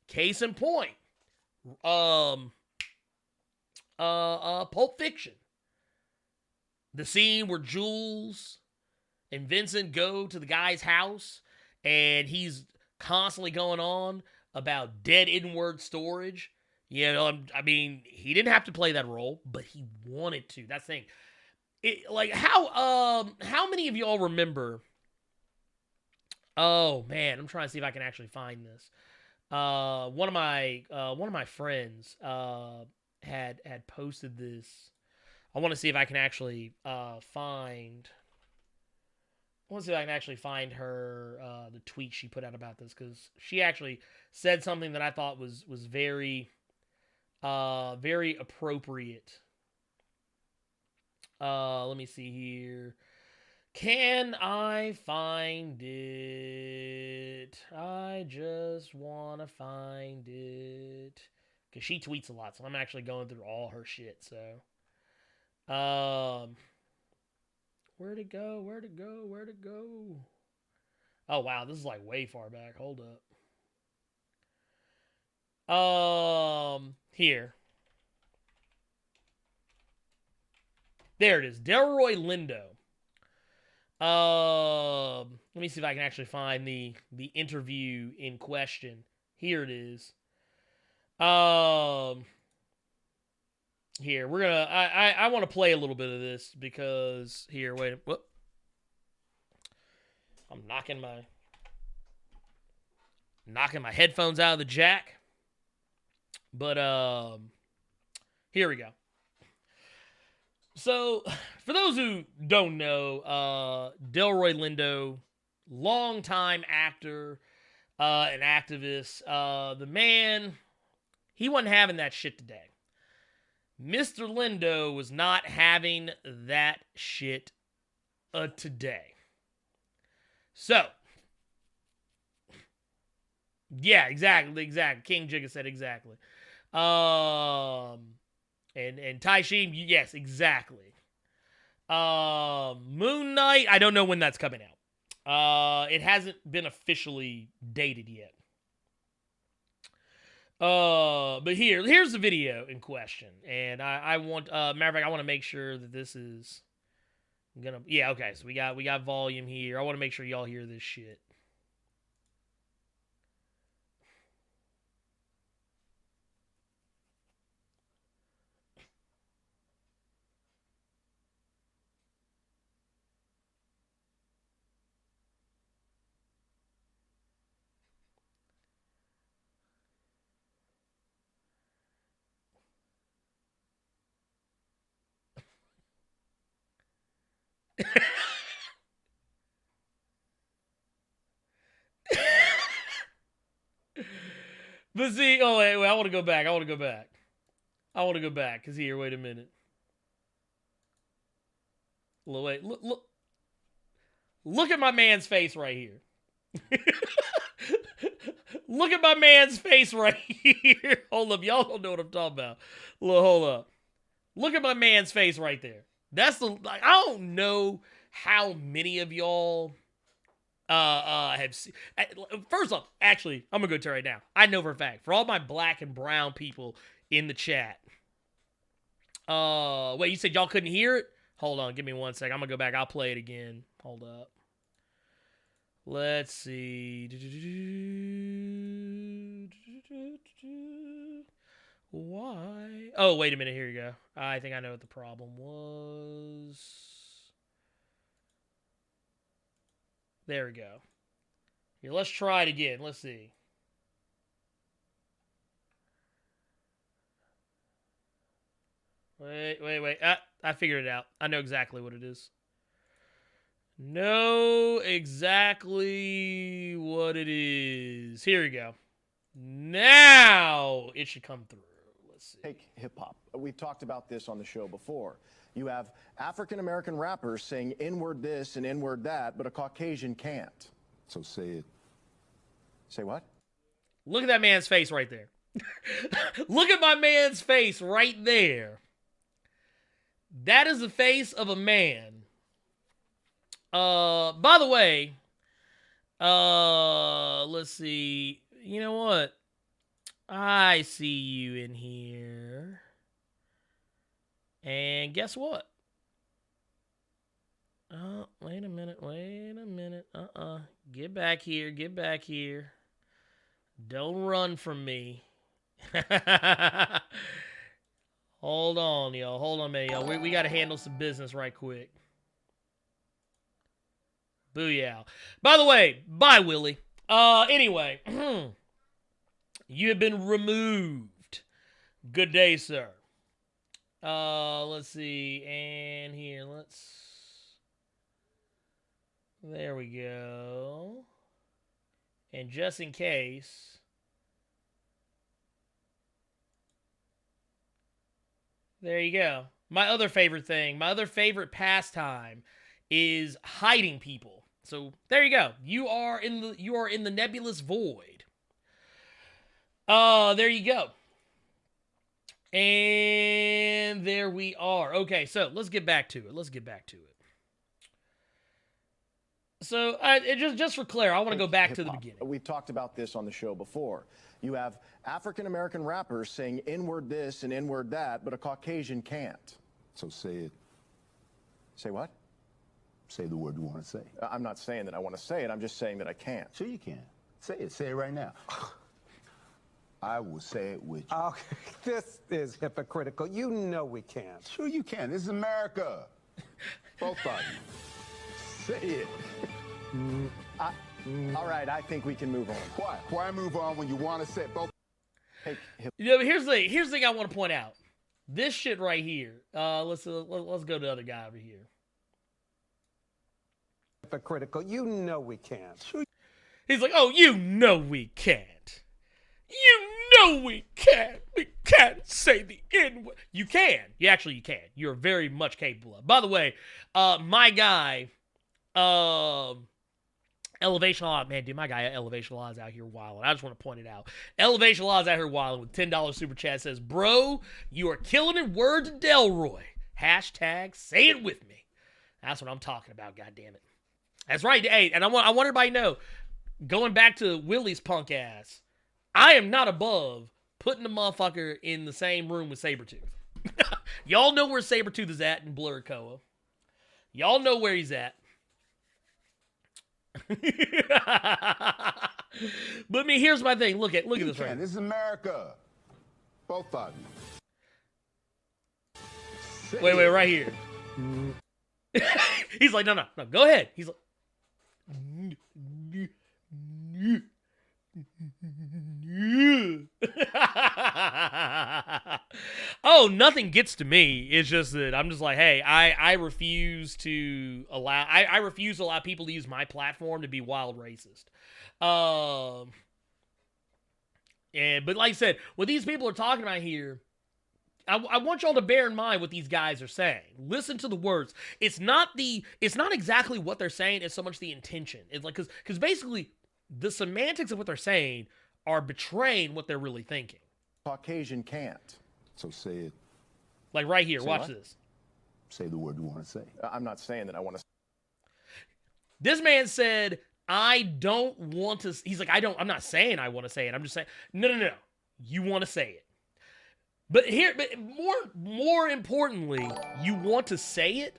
[SPEAKER 2] Case in point. Pulp Fiction. The scene where Jules and Vincent go to the guy's house and he's constantly going on about dead N-word storage. You know, I mean, he didn't have to play that role, but he wanted to. That's the thing. Like, how many of y'all remember? Oh man, I'm trying to see if I can actually find this. One of my friends had posted this. I want to see if I can actually find. I want to see if I can actually find her the tweet she put out about this, because she actually said something that I thought was very very appropriate. Let me see here. Can I find it? I just want to find it. Because she tweets a lot, so I'm actually going through all her shit, so. Where'd it go? Where'd it go? Where'd it go? Oh, wow, this is like way far back. Hold up. Here. There it is. Delroy Lindo. Let me see if I can actually find the interview in question. Here it is. Here, we're gonna I want to play a little bit of this because here, wait, whoop. I'm knocking my headphones out of the jack. But here we go. So, for those who don't know, Delroy Lindo, longtime actor, and activist, the man, he wasn't having that shit today. Mr. Lindo was not having that shit today. So, yeah, exactly. King Jigga said exactly. And Tai Shi, yes, exactly. Moon Knight, I don't know when that's coming out. It hasn't been officially dated yet. But here's the video in question, and I want, matter of fact, I want to make sure that this is gonna, yeah, okay, so we got volume here. I want to make sure y'all hear this shit. But see, oh wait, I want to go back. Cause here, wait a minute. Wait, look at my man's face right here. Look at my man's face right here. Hold up, y'all don't know what I'm talking about. Hold up. Look at my man's face right there. That's the, like, I don't know how many of y'all have seen. First off, actually, I'm gonna go tell you right now. I know for a fact, for all my black and brown people in the chat. Wait, you said y'all couldn't hear it? Hold on, give me 1 second. I'm gonna go back. I'll play it again. Hold up. Let's see. Why? Oh, wait a minute. Here you go. I think I know what the problem was. There we go. Here, let's try it again. Let's see. Wait. I figured it out. I know exactly what it is. Know exactly what it is. Here we go. Now it should come through. Let's see.
[SPEAKER 3] Take hip-hop. We've talked about this on the show before. You have African-American rappers saying N-word this and N-word that, but a Caucasian can't.
[SPEAKER 4] So say it.
[SPEAKER 3] Say what?
[SPEAKER 2] Look at that man's face right there. Look at my man's face right there. That is the face of a man. By the way, let's see. You know what? I see you in here. And guess what? Oh, wait a minute. Get back here. Don't run from me. Hold on, y'all. Hold on a minute, y'all. We got to handle some business right quick. Booyah. By the way, bye, Willie. Anyway, you have been removed. Good day, sir. Let's see. And here, there we go. And just in case, there you go. My other favorite pastime is hiding people. So there you go. You are in the nebulous void. There you go. And there we are. Okay, so let's get back to it. So just for Claire, I want to go back to the beginning.
[SPEAKER 3] We've talked about this on the show before. You have African-American rappers saying N-word this and N-word that, but a Caucasian can't.
[SPEAKER 4] So say it.
[SPEAKER 3] Say what?
[SPEAKER 4] Say the word you want to say.
[SPEAKER 3] I'm not saying that I want to say it. I'm just saying that I can't.
[SPEAKER 4] Sure you can. Say it. Say it right now. I will say it with you.
[SPEAKER 5] Okay, this is hypocritical. You know we can't.
[SPEAKER 4] Sure you can. This is America. Both of you. Say it.
[SPEAKER 3] All right, I think we can move on.
[SPEAKER 4] Why move on when you want to say it? Both.
[SPEAKER 2] You know, here's the thing I want to point out. This shit right here. Let's go to the other guy over here.
[SPEAKER 5] Hypocritical. You know we can't.
[SPEAKER 4] Sure.
[SPEAKER 2] He's like, oh, you know we can't. You know we can't. We can't say the N-word. You can. You can. You're very much capable of. By the way, my guy, Elevation Law, man, dude, my guy Elevation Law is out here wilding. I just want to point it out. Elevation Law is out here wilding with $10 super chat. Says, bro, you are killing it. Word to Delroy. Hashtag say it with me. That's what I'm talking about, goddammit. That's right. Hey, and I want everybody to know, going back to Willie's punk ass, I am not above putting the motherfucker in the same room with Sabretooth. Y'all know where Sabretooth is at in Blerd Koa. Y'all know where he's at. But I mean, here's my thing. Look at this right.
[SPEAKER 4] This is America. Both of you.
[SPEAKER 2] Wait, right here. He's like, no, go ahead. He's like, oh, nothing gets to me. It's just that I'm just like, hey, I refuse to allow people to use my platform to be wild racist. But like I said, what these people are talking about here, I want y'all to bear in mind what these guys are saying. Listen to the words. It's not exactly what they're saying. It's so much the intention. It's like, because basically the semantics of what they're saying are betraying what they're really thinking.
[SPEAKER 3] Caucasian can't.
[SPEAKER 4] So say it.
[SPEAKER 2] Like right here.
[SPEAKER 3] Say
[SPEAKER 2] watch
[SPEAKER 3] what?
[SPEAKER 2] this.
[SPEAKER 4] Say the word you want to say.
[SPEAKER 3] I'm not saying that I want to.
[SPEAKER 2] This man said, I don't want to. He's like, I'm not saying I want to say it. I'm just saying, no. You want to say it. But more importantly, you want to say it,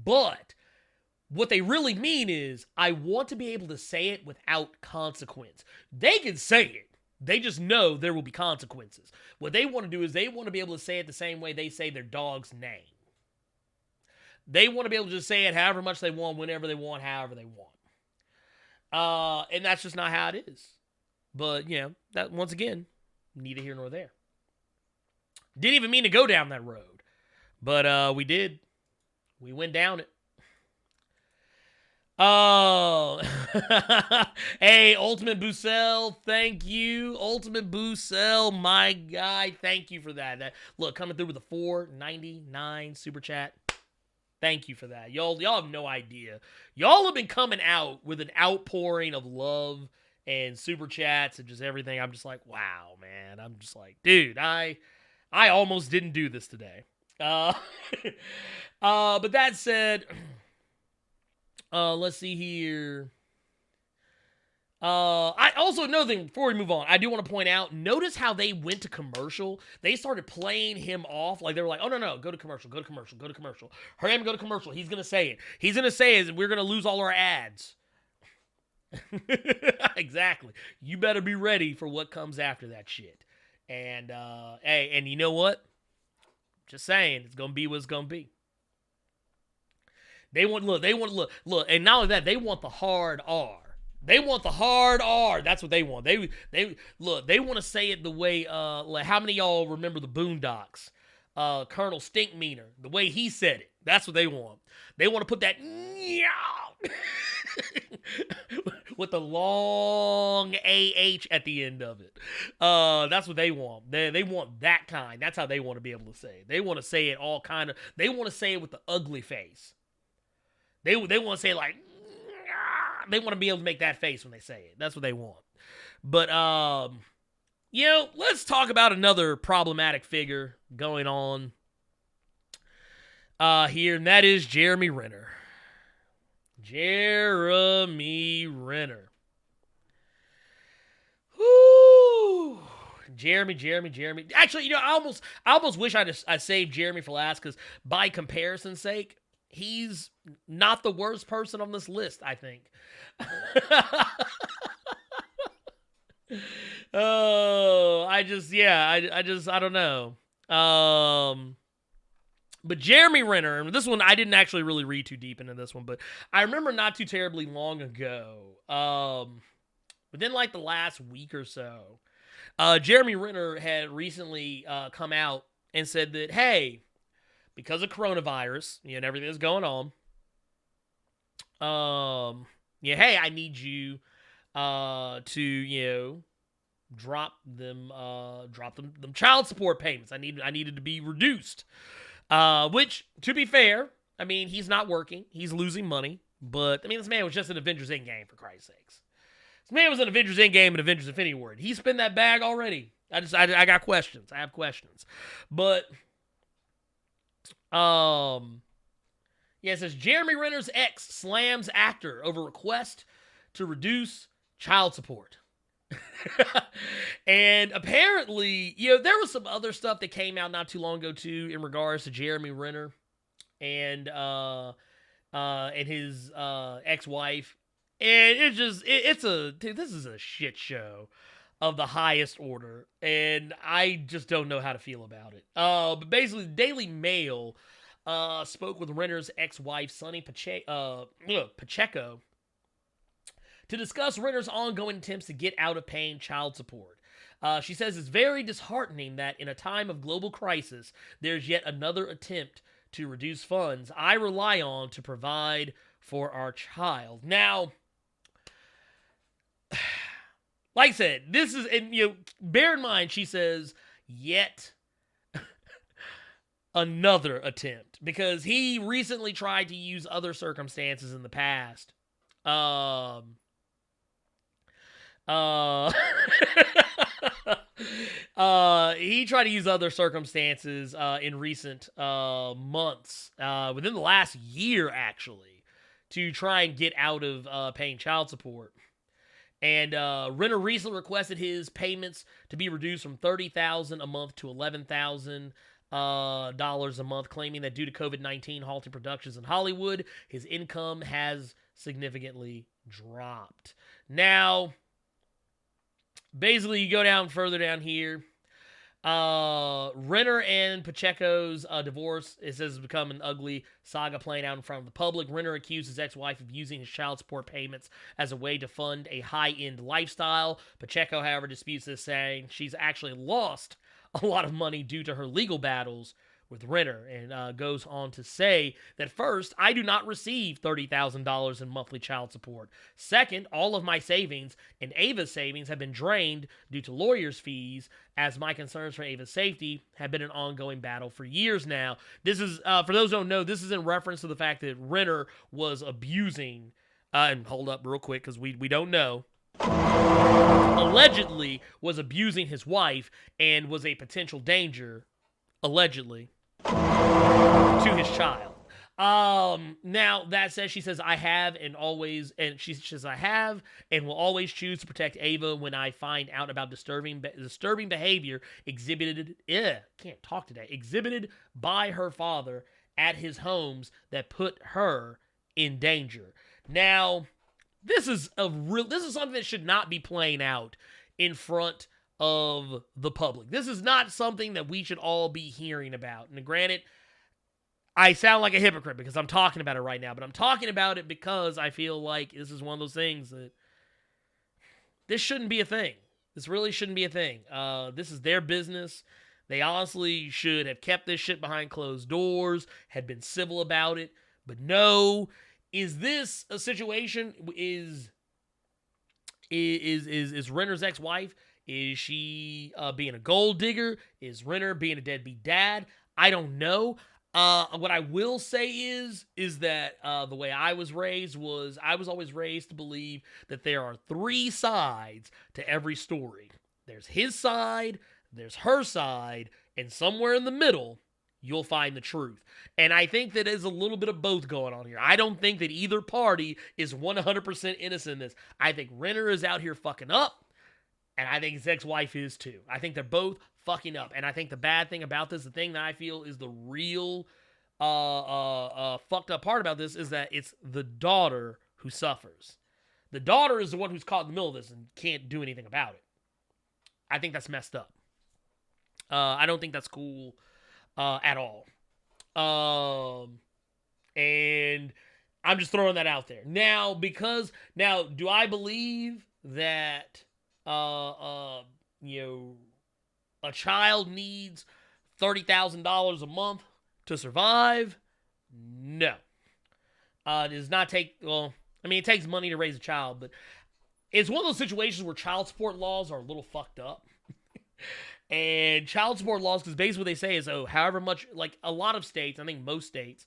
[SPEAKER 2] but What they really mean is, I want to be able to say it without consequence. They can say it. They just know there will be consequences. What they want to do is they want to be able to say it the same way they say their dog's name. They want to be able to just say it however much they want, whenever they want, however they want. And that's just not how it is. But, that once again, neither here nor there. Didn't even mean to go down that road. But we did. We went down it. Oh, hey, Ultimate Bucell, thank you. Ultimate Bucell, my guy, thank you for that. Look, coming through with a $4.99 super chat. Thank you for that. Y'all have no idea. Y'all have been coming out with an outpouring of love and super chats and just everything. I'm just like, wow, man. I'm just like, dude, I almost didn't do this today. But that said, let's see here. I also, another thing, before we move on, I do want to point out, notice how they went to commercial. They started playing him off like they were like, oh, no, go to commercial. Hurry up and go to commercial. He's going to say it. He's going to say it, and we're going to lose all our ads. Exactly. You better be ready for what comes after that shit. And, hey, and you know what? Just saying, it's going to be what it's going to be. They want, look, and not only that, they want the hard R. They want the hard R. That's what they want. They want to say it the way, like, how many of y'all remember the Boondocks? Colonel Stinkmeaner, the way he said it. That's what they want. They want to put that with the long AH at the end of it. That's what they want. They want that kind. That's how they want to be able to say it. They want to say it all kind of, they want to say it with the ugly face. They want to say it like, they want to be able to make that face when they say it. That's what they want. But, let's talk about another problematic figure going on here, and that is Jeremy Renner. Jeremy Renner. Whoo! Jeremy. Actually, I almost wish I saved Jeremy for last, because by comparison's sake, he's not the worst person on this list, I think. Oh, I don't know. But Jeremy Renner, and this one, I didn't actually really read too deep into this one, but I remember not too terribly long ago, within like the last week or so, Jeremy Renner had recently come out and said that, hey, because of coronavirus, and everything that's going on, hey, I need you to, drop them child support payments. I needed to be reduced. Which, to be fair, I mean, he's not working. He's losing money. But, I mean, this man was just an Avengers Endgame, for Christ's sakes. This man was an Avengers Endgame and Avengers Infinity War. He spent that bag already. I got questions. I have questions. But, it says, Jeremy Renner's ex slams actor over request to reduce child support. And apparently, there was some other stuff that came out not too long ago too in regards to Jeremy Renner and his ex-wife, and this is a shit show of the highest order, and I just don't know how to feel about it. But basically, the Daily Mail spoke with Renner's ex-wife Sonny Pacheco to discuss Renner's ongoing attempts to get out of paying child support. She says it's very disheartening that in a time of global crisis, there's yet another attempt to reduce funds I rely on to provide for our child. Now, like I said, this is, and bear in mind, she says, yet another attempt, because he recently tried to use other circumstances in the past. He tried to use other circumstances in recent months, within the last year actually, to try and get out of paying child support. And Renner recently requested his payments to be reduced from $30,000 a month to $11,000. dollars a month, claiming that due to COVID-19 halting productions in Hollywood, his income has significantly dropped. Now, basically, you go down further down here. Renner and Pacheco's divorce, it says, has become an ugly saga playing out in front of the public. Renner accused his ex-wife of using his child support payments as a way to fund a high-end lifestyle. Pacheco, however, disputes this, saying she's actually lost a lot of money due to her legal battles with Renner, and goes on to say that first, I do not receive $30,000 in monthly child support. Second, all of my savings and Ava's savings have been drained due to lawyers' fees, as my concerns for Ava's safety have been an ongoing battle for years now. This is, for those who don't know, this is in reference to the fact that Renner was abusing, and hold up real quick because we don't know, allegedly was abusing his wife and was a potential danger, allegedly, to his child. Now that said, she says, I have and will always choose to protect Ava when I find out about disturbing behavior exhibited by her father at his homes that put her in danger. Now, this is something that should not be playing out in front of the public. This is not something that we should all be hearing about. And granted, I sound like a hypocrite because I'm talking about it right now, but I'm talking about it because I feel like this is one of those things that this shouldn't be a thing. This really shouldn't be a thing. This is their business. They honestly should have kept this shit behind closed doors, had been civil about it. But no, is this a situation? Is Renner's ex-wife? Is she being a gold digger? Is Renner being a deadbeat dad? I don't know. What I will say is that the way I was raised was I was always raised to believe that there are three sides to every story. There's his side, there's her side, and somewhere in the middle, you'll find the truth. And I think that there's a little bit of both going on here. I don't think that either party is 100% innocent in this. I think Renner is out here fucking up, and I think his ex-wife is too. I think they're both fucking up. And I think the bad thing about this, the thing that I feel is the real fucked up part about this, is that it's the daughter who suffers. The daughter is the one who's caught in the middle of this and can't do anything about it. I think that's messed up. I don't think that's cool at all. And I'm just throwing that out there. Now, do I believe that a child needs $30,000 a month to survive? No. It does not take, it takes money to raise a child, but it's one of those situations where child support laws are a little fucked up. And child support laws, because basically what they say is, however much, like a lot of states, I think most states,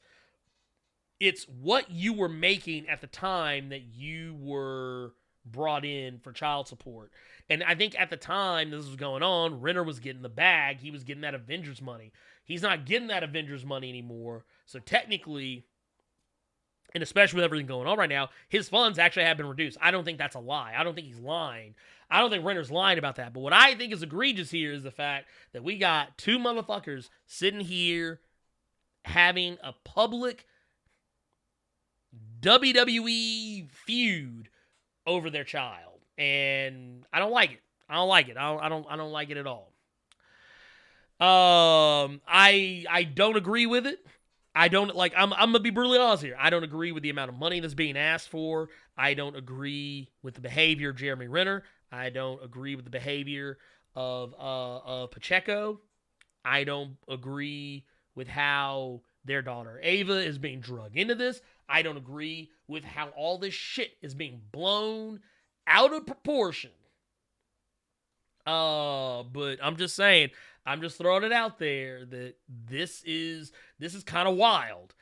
[SPEAKER 2] it's what you were making at the time that you were brought in for child support. And I think at the time this was going on, Renner was getting the bag. He was getting that Avengers money. He's not getting that Avengers money anymore. So technically, and especially with everything going on right now, his funds actually have been reduced. I don't think that's a lie. I don't think he's lying. I don't think Renner's lying about that. But what I think is egregious here is the fact that we got two motherfuckers sitting here having a public WWE feud over their child. And I don't like it. I don't like it at all. I don't agree with it. I'm gonna be brutally honest here. I don't agree with the amount of money that's being asked for. I don't agree with the behavior of Jeremy Renner. I don't agree with the behavior of Pacheco. I don't agree with how their daughter Ava is being drugged into this. I don't agree with how all this shit is being blown out of proportion. But I'm just saying, I'm just throwing it out there that this is kind of wild.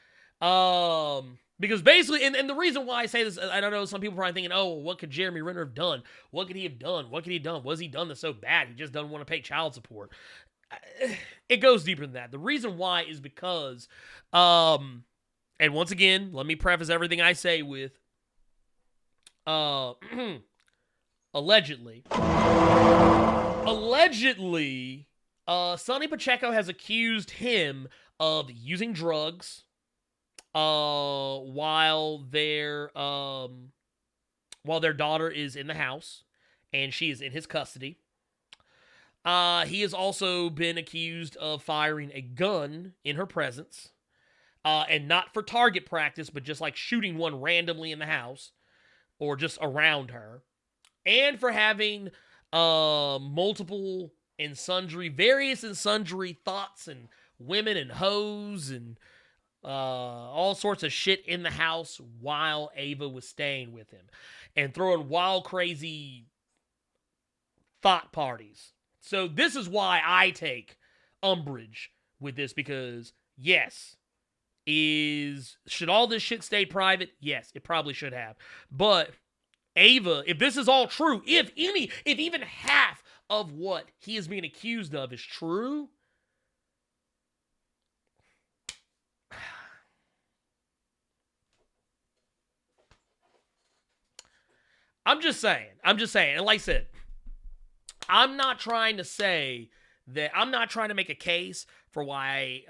[SPEAKER 2] Because basically, and the reason why I say this, I don't know, some people are probably thinking, what could Jeremy Renner have done? What could he have done? What could he have done? Was he done this so bad? He just doesn't want to pay child support. It goes deeper than that. The reason why is because, and once again, let me preface everything I say with, allegedly, Sonny Pacheco has accused him of using drugs while their daughter is in the house and she is in his custody. He has also been accused of firing a gun in her presence, and not for target practice, but just like shooting one randomly in the house or just around her, and for having multiple and sundry, various and sundry thoughts and women and hoes and all sorts of shit in the house while Ava was staying with him, and throwing wild, crazy thought parties. So this is why I take umbrage with this, because yes, should all this shit stay private? Yes, it probably should have. But Ava, if this is all true, if even half of what he is being accused of is true, I'm just saying, and like I said, I'm not trying to say that, I'm not trying to make a case for why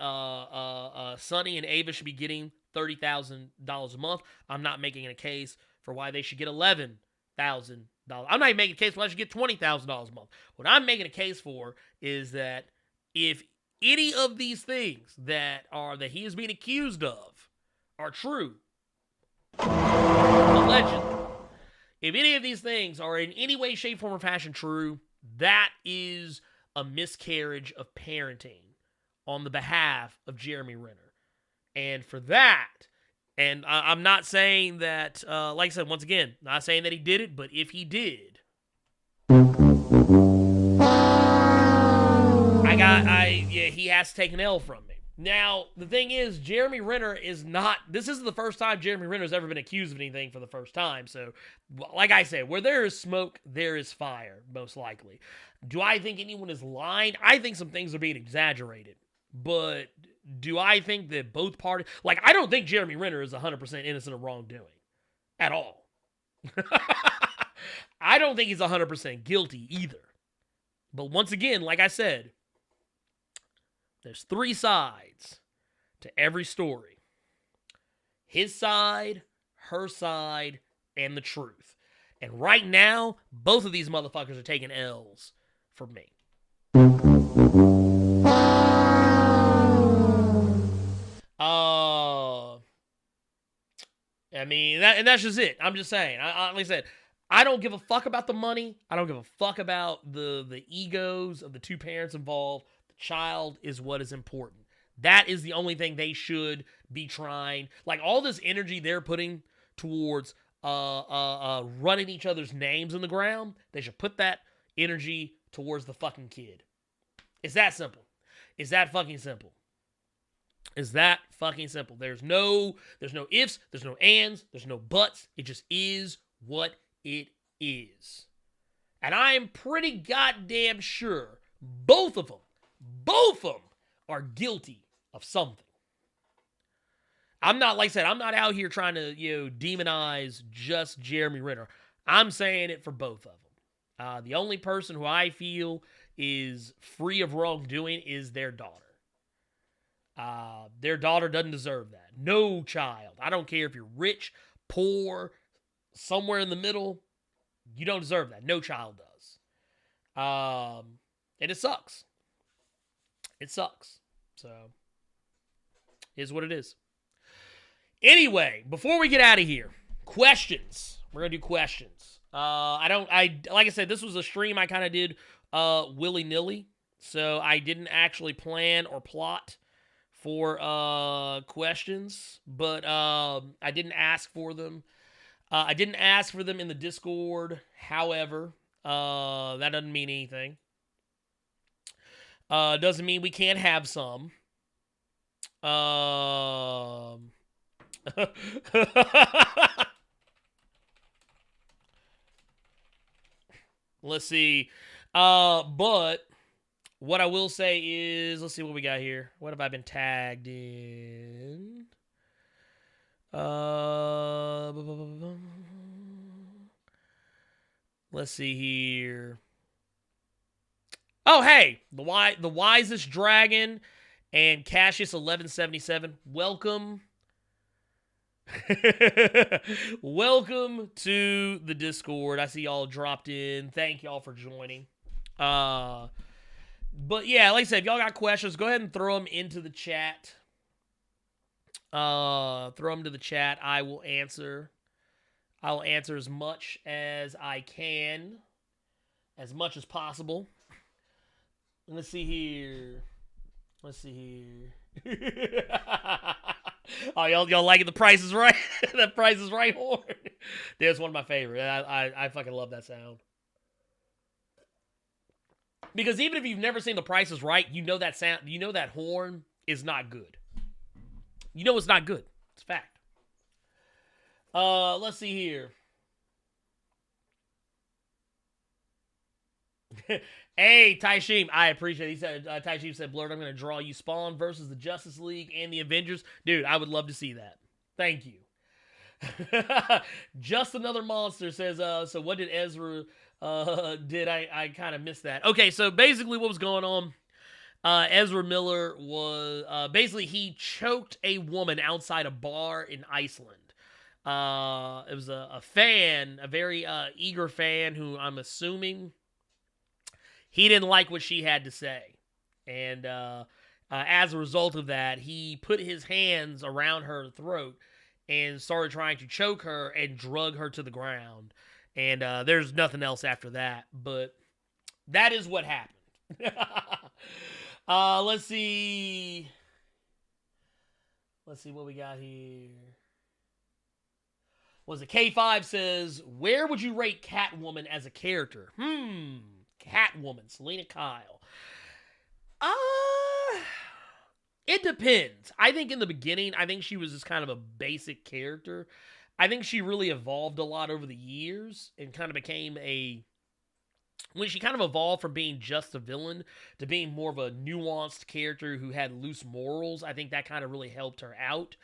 [SPEAKER 2] Sonny and Ava should be getting $30,000 a month. I'm not making a case for why they should get $11,000. I'm not even making a case for why they should get $20,000 a month. What I'm making a case for is that if any of these things that he is being accused of are true, allegedly, if any of these things are in any way, shape, form, or fashion true, that is a miscarriage of parenting on the behalf of Jeremy Renner. And for that, and I'm not saying that, like I said, once again, not saying that he did it, but if he did, he has to take an L from me. Now, the thing is, Jeremy Renner this isn't the first time Jeremy Renner's ever been accused of anything for the first time. So, like I said, where there is smoke, there is fire, most likely. Do I think anyone is lying? I think some things are being exaggerated. But do I think that both parties... Like, I don't think Jeremy Renner is 100% innocent of wrongdoing. At all. I don't think he's 100% guilty either. But once again, like I said, there's three sides to every story. His side, her side, and the truth. And right now, both of these motherfuckers are taking L's for me. I mean, that's just it. I'm just saying. Like I said, I don't give a fuck about the money. I don't give a fuck about the egos of the two parents involved. The child is what is important. That is the only thing they should be trying. Like, all this energy they're putting towards running each other's names in the ground, they should put that energy towards the fucking kid. It's that simple. It's that fucking simple. It's that fucking simple. There's no ifs, there's no ands, there's no buts. It just is what it is. And I am pretty goddamn sure both of them are guilty of something. I'm not, like I said, I'm not out here trying to, demonize just Jeremy Renner. I'm saying it for both of them. The only person who I feel is free of wrongdoing is their daughter. Their daughter doesn't deserve that. No child. I don't care if you're rich, poor, somewhere in the middle. You don't deserve that. No child does. And it sucks. It sucks. So, is what it is. Anyway, before we get out of here, questions. We're gonna do questions. Like I said, this was a stream I kind of did willy-nilly, so I didn't actually plan or plot for questions, but I didn't ask for them. I didn't ask for them in the Discord. However, that doesn't mean anything. Doesn't mean we can't have some. Let's see. But what I will say is, let's see what we got here. What have I been tagged in? Let's see here. Oh, hey, the wisest dragon and Cassius 1177. Welcome. Welcome to the Discord. I see y'all dropped in. Thank y'all for joining. But yeah, like I said, if y'all got questions, go ahead and throw them into the chat. Throw them to the chat. I will answer. I'll answer as much as I can, as much as possible. Let's see here. Oh, y'all liking the Price is Right? The Price is Right horn. That's one of my favorites. I fucking love that sound. Because even if you've never seen The Price is Right, you know that sound. You know that horn is not good. You know it's not good. It's a fact. Let's see here. Hey, Taishim, I appreciate it. He said, Taishim said, Blerd, I'm going to draw you Spawn versus the Justice League and the Avengers. Dude, I would love to see that. Thank you. Just Another Monster says, so what did Ezra, did I kind of missed that. Okay, so basically what was going on, Ezra Miller was, basically he choked a woman outside a bar in Iceland. It was a fan, a very eager fan who I'm assuming he didn't like what she had to say. And as a result of that, he put his hands around her throat and started trying to choke her and drug her to the ground. And there's nothing else after that. But that is what happened. Let's see. Let's see what we got here. Was it K5 says, where would you rate Catwoman as a character? Catwoman, Selena Kyle. It depends. I think in the beginning, I think she was just kind of a basic character. I think she really evolved a lot over the years and kind of became when she kind of evolved from being just a villain to being more of a nuanced character who had loose morals. I think that kind of really helped her out.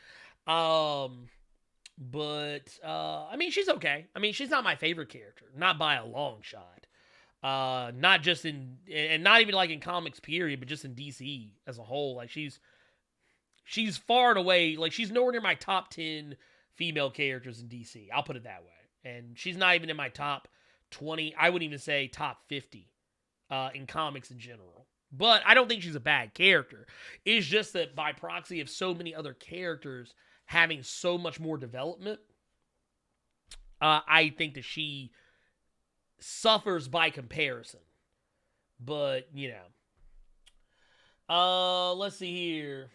[SPEAKER 2] But I mean, she's okay. I mean, she's not my favorite character, not by a long shot. Not just and not even like in comics period, but just in DC as a whole. Like she's far and away, like she's nowhere near my top 10 female characters in DC. I'll put it that way. And she's not even in my top 20. I wouldn't even say top 50 in comics in general. But I don't think she's a bad character. It's just that by proxy of so many other characters having so much more development, I think that she suffers by comparison. But, you know. Let's see here.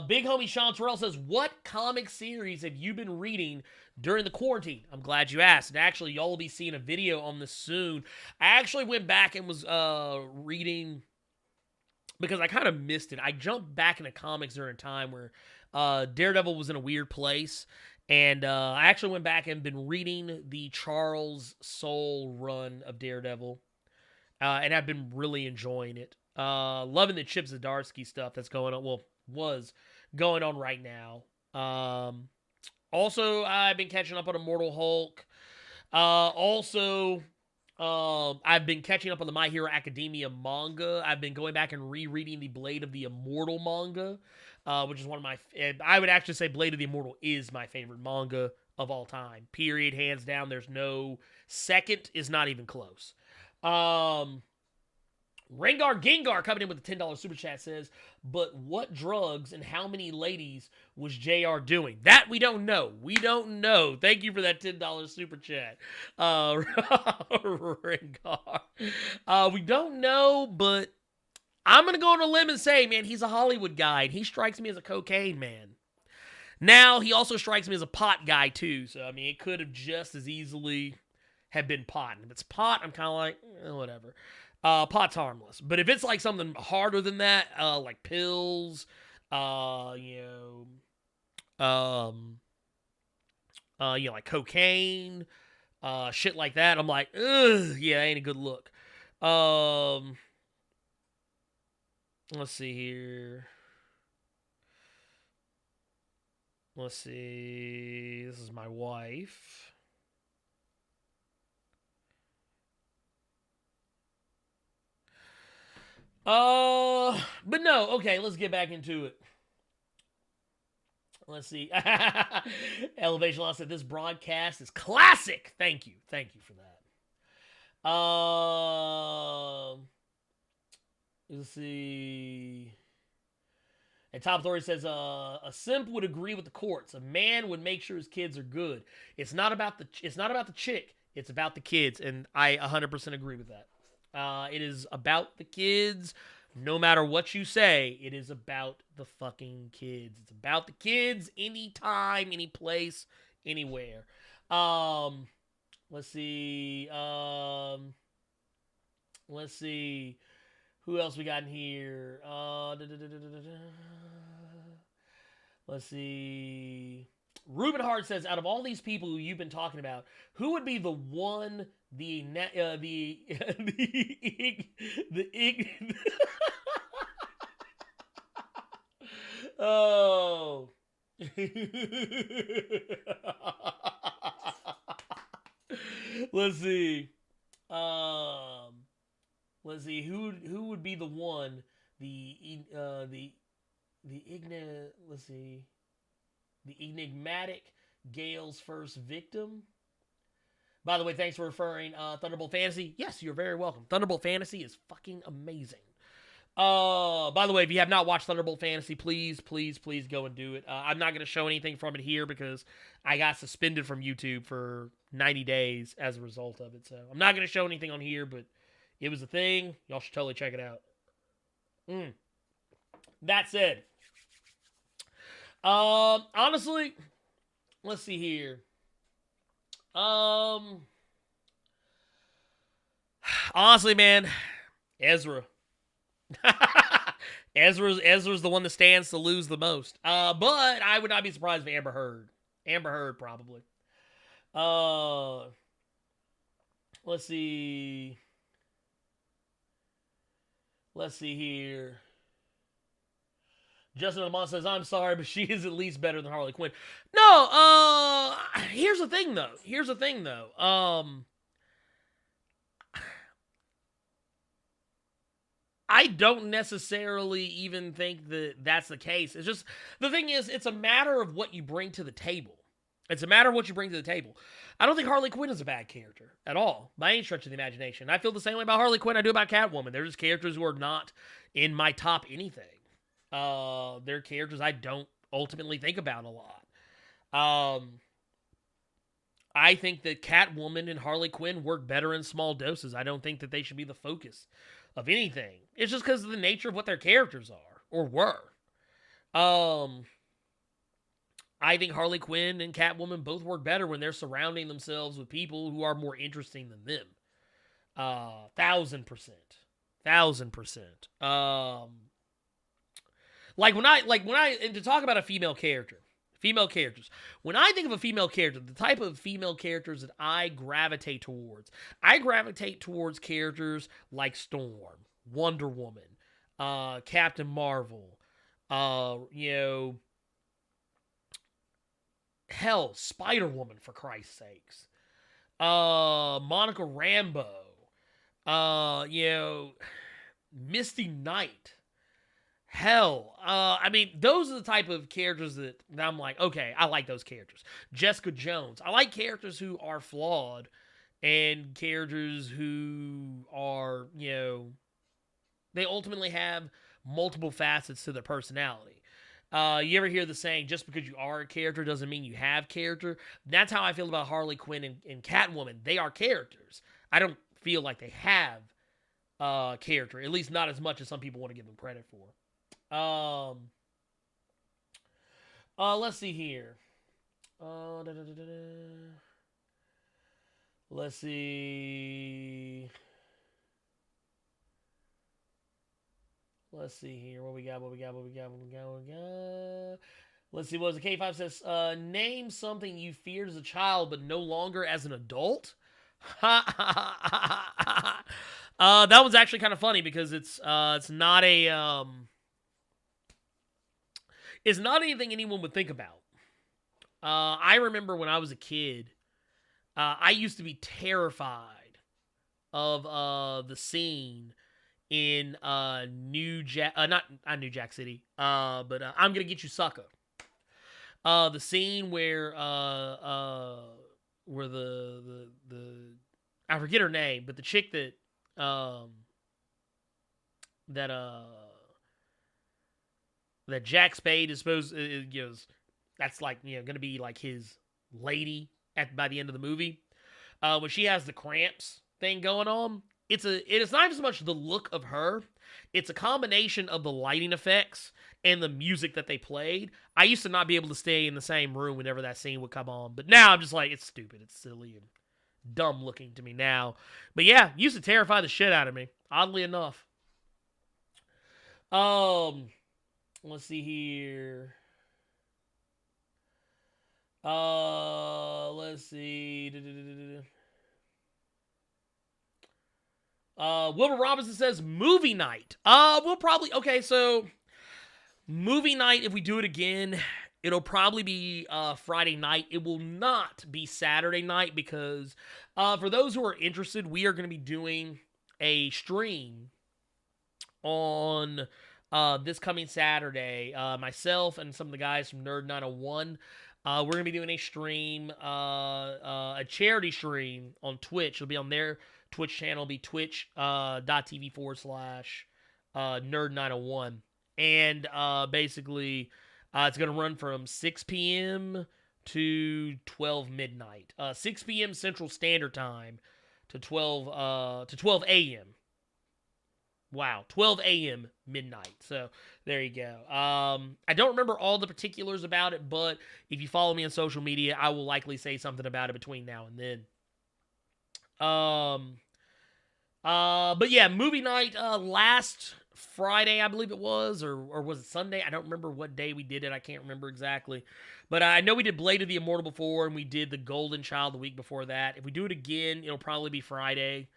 [SPEAKER 2] Big homie Sean Terrell says, what comic series have you been reading during the quarantine? I'm glad you asked. And actually, y'all will be seeing a video on this soon. I actually went back and was reading, because I kind of missed it. I jumped back into comics during a time where Daredevil was in a weird place. And I actually went back and been reading the Charles Soule run of Daredevil. And I've been really enjoying it. Loving the Chip Zdarsky stuff that's going on. Well, was going on right now. Also, I've been catching up on Immortal Hulk. I've been catching up on the My Hero Academia manga. I've been going back and rereading the Blade of the Immortal manga, which is one of my... I would actually say Blade of the Immortal is my favorite manga of all time. Period. Hands down. There's no... Second is not even close. Rengar Gengar coming in with a $10 super chat says, but what drugs and how many ladies was JR doing? That we don't know. We don't know. Thank you for that $10 super chat. Rengar. We don't know, but I'm going to go on a limb and say, man, he's a Hollywood guy, and he strikes me as a cocaine man. Now, he also strikes me as a pot guy, too. So, I mean, it could have just as easily have been pot. And if it's pot, I'm kind of like, whatever. Pot's harmless. But if it's like something harder than that, like pills, like cocaine, shit like that, I'm like, ugh, yeah, ain't a good look. Let's see here. Let's see. This is my wife. But no, okay, let's get back into it. Let's see. Elevation Law said this broadcast is classic. Thank you for that. Let's see. And Top Authority says, a simp would agree with the courts. A man would make sure his kids are good. It's not about the chick. It's about the kids. And I 100% agree with that. It is about the kids. No matter what you say, it is about the fucking kids. It's about the kids anytime, any place, anywhere. Let's see. Let's see. Who else we got in here? Let's see. Ruben Hart says, out of all these people who you've been talking about, who would be the one, oh. Let's see. Let's see who would be the one, let's see, the enigmatic Gale's first victim. By the way, thanks for referring Thunderbolt Fantasy. Yes, you're very welcome. Thunderbolt Fantasy is fucking amazing. By the way, if you have not watched Thunderbolt Fantasy, please go and do it. I'm not going to show anything from it here because I got suspended from YouTube for 90 days as a result of it. So I'm not going to show anything on here, but it was a thing. Y'all should totally check it out. That said, honestly, let's see here. Honestly, man, Ezra. Ezra's the one that stands to lose the most. But I would not be surprised if Amber Heard. Amber Heard, probably. Let's see. Let's see here. Justin Lamont says, I'm sorry, but she is at least better than Harley Quinn. No, here's the thing, though. I don't necessarily even think that that's the case. It's just, the thing is, it's a matter of what you bring to the table. I don't think Harley Quinn is a bad character at all, by any stretch of the imagination. I feel the same way about Harley Quinn I do about Catwoman. They're just characters who are not in my top anything. They're characters I don't ultimately think about a lot. I think that Catwoman and Harley Quinn work better in small doses. I don't think that they should be the focus of anything. It's just because of the nature of what their characters are, or were. I think Harley Quinn and Catwoman both work better when they're surrounding themselves with people who are more interesting than them. 1,000%. And to talk about a female characters. When I think of a female character, the type of female characters that I gravitate towards characters like Storm, Wonder Woman, Captain Marvel, hell, Spider-Woman, for Christ's sakes, Monica Rambeau, Misty Knight. Hell, I mean, those are the type of characters that I'm like, okay, I like those characters. Jessica Jones. I like characters who are flawed and characters who are, they ultimately have multiple facets to their personality. You ever hear the saying, just because you are a character doesn't mean you have character? That's how I feel about Harley Quinn and Catwoman. They are characters. I don't feel like they have character, at least not as much as some people want to give them credit for. Let's see here. Let's see. Let's see here. What we got? Let's see. What was it? K5 says, name something you feared as a child but no longer as an adult. That was actually kind of funny because it's not anything anyone would think about. I remember when I was a kid, I used to be terrified of the scene in not New Jack City, but I'm Gonna Get You Sucker. The scene where the I forget her name, but the chick that that Jack Spade is supposed that's like gonna be like his lady by the end of the movie. When she has the cramps thing going on, it is not as much the look of her, it's a combination of the lighting effects and the music that they played. I used to not be able to stay in the same room whenever that scene would come on, but now I'm just like, it's stupid, it's silly, and dumb looking to me now. But yeah, used to terrify the shit out of me, oddly enough. Let's see here. Let's see. Wilbur Robinson says movie night. We'll probably, okay, so movie night, if we do it again, it'll probably be Friday night. It will not be Saturday night because for those who are interested, we are going to be doing a stream on this coming Saturday. Myself and some of the guys from Nerd 901, we're going to be doing a stream, a charity stream on Twitch. It'll be on their Twitch channel. It'll be twitch.tv/Nerd901. And basically, it's going to run from 6 p.m. to 12 midnight. 6 p.m. Central Standard Time to 12 a.m. Wow, 12 a.m. midnight. So there you go. I don't remember all the particulars about it, but if you follow me on social media, I will likely say something about it between now and then. But yeah, movie night last Friday, I believe it was, or was it Sunday? I don't remember what day we did it. I can't remember exactly. But I know we did Blade of the Immortal before, and we did The Golden Child the week before that. If we do it again, it'll probably be Friday.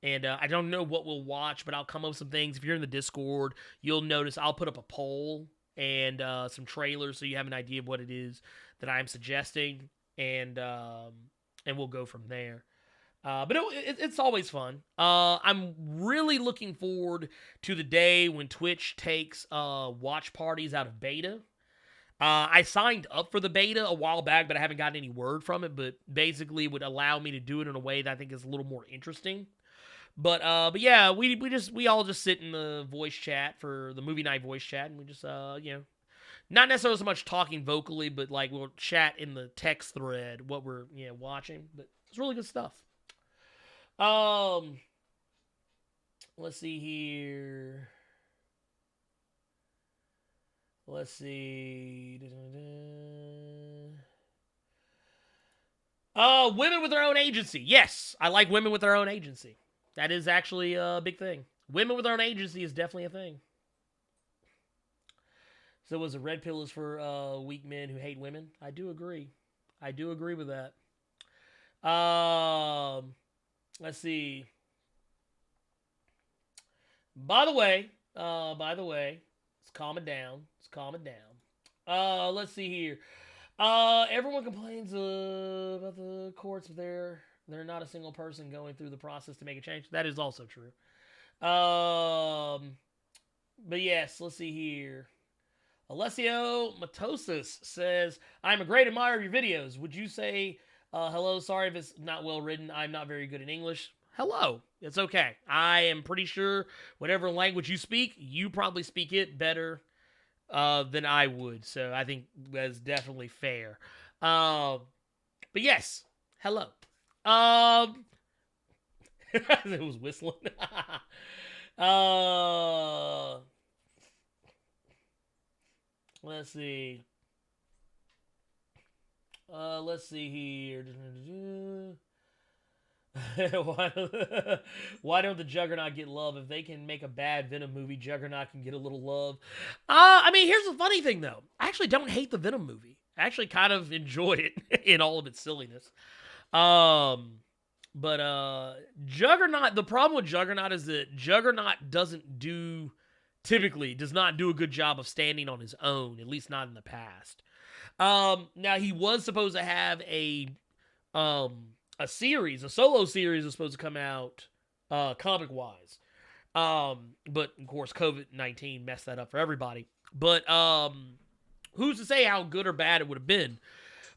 [SPEAKER 2] And I don't know what we'll watch, but I'll come up with some things. If you're in the Discord, you'll notice I'll put up a poll and some trailers so you have an idea of what it is that I'm suggesting, and we'll go from there. But it's always fun. I'm really looking forward to the day when Twitch takes watch parties out of beta. I signed up for the beta a while back, but I haven't gotten any word from it. But basically, it would allow me to do it in a way that I think is a little more interesting. But yeah, we all just sit in the voice chat for the movie night voice chat, and we just not necessarily so much talking vocally, but like we'll chat in the text thread what we're watching. But it's really good stuff. Let's see here. Let's see. Women with their own agency. Yes, I like women with their own agency. That is actually a big thing. Women with their own agency is definitely a thing. So was it red pill is for weak men who hate women? I do agree. I do agree with that. Let's see. By the way, let's calm it down. Let's see here. Everyone complains about the courts if they're not a single person going through the process to make a change. That is also true. But yes, let's see here. Alessio Matosis says, I'm a great admirer of your videos. Would you say, hello, sorry if it's not well written. I'm not very good in English. Hello. It's okay. I am pretty sure whatever language you speak, you probably speak it better than I would. So I think that's definitely fair. But yes, hello. It was whistling. Let's see. Let's see here. Why don't the Juggernaut get love? If they can make a bad Venom movie, Juggernaut can get a little love. I mean, here's the funny thing, though. I actually don't hate the Venom movie. I actually kind of enjoy it in all of its silliness. But Juggernaut, the problem with Juggernaut is that Juggernaut does not do a good job of standing on his own, at least not in the past. Now he was supposed to have a solo series was supposed to come out, comic-wise. But of course, COVID-19 messed that up for everybody. But who's to say how good or bad it would have been?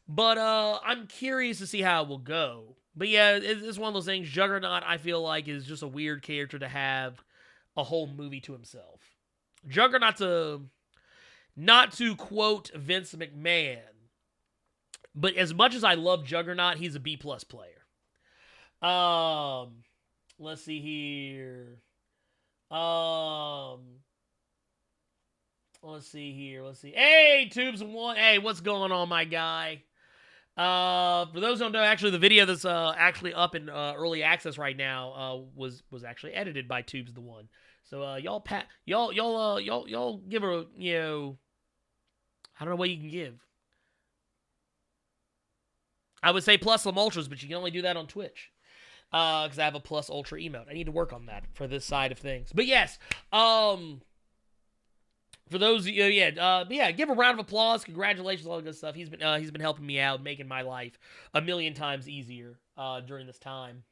[SPEAKER 2] But I'm curious to see how it will go. But yeah, it's one of those things. Juggernaut, I feel like, is just a weird character to have a whole movie to himself. Juggernaut's not to quote Vince McMahon, but as much as I love Juggernaut, he's a B+ player. Let's see here. Let's see. Hey, Tubes One. Hey, what's going on, my guy? For those who don't know, actually, the video that's actually up in early access right now was actually edited by Tubes the One. So y'all give a, you know, I don't know what you can give. I would say plus some ultras, but you can only do that on Twitch. Because I have a plus ultra emote. I need to work on that for this side of things. But yes, for those of you, give a round of applause. Congratulations, all the good stuff. He's been helping me out, making my life a million times easier during this time.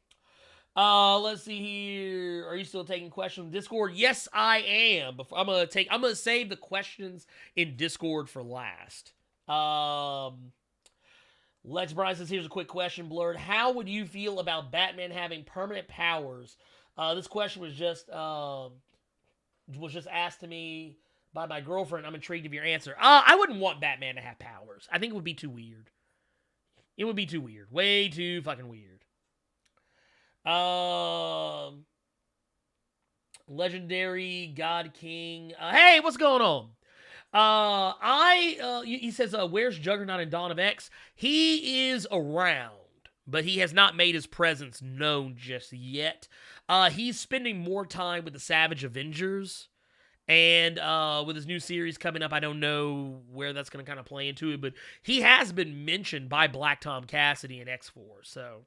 [SPEAKER 2] Let's see here. Are you still taking questions in Discord? Yes, I am. I'm gonna save the questions in Discord for last. Lex Bryan says, here's a quick question, Blerd. How would you feel about Batman having permanent powers? This question was just asked to me by my girlfriend. I'm intrigued of your answer. I wouldn't want Batman to have powers. I think it would be too weird. It would be too weird. Way too fucking weird. Legendary God King. Hey, what's going on? He says, where's Juggernaut in Dawn of X? He is around, but he has not made his presence known just yet. He's spending more time with the Savage Avengers, and with his new series coming up, I don't know where that's going to kind of play into it, but he has been mentioned by Black Tom Cassidy in X-Force, so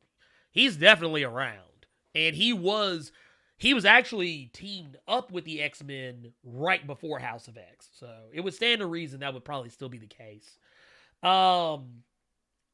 [SPEAKER 2] he's definitely around. And he was actually teamed up with the X-Men right before House of X. So it would stand to reason that would probably still be the case.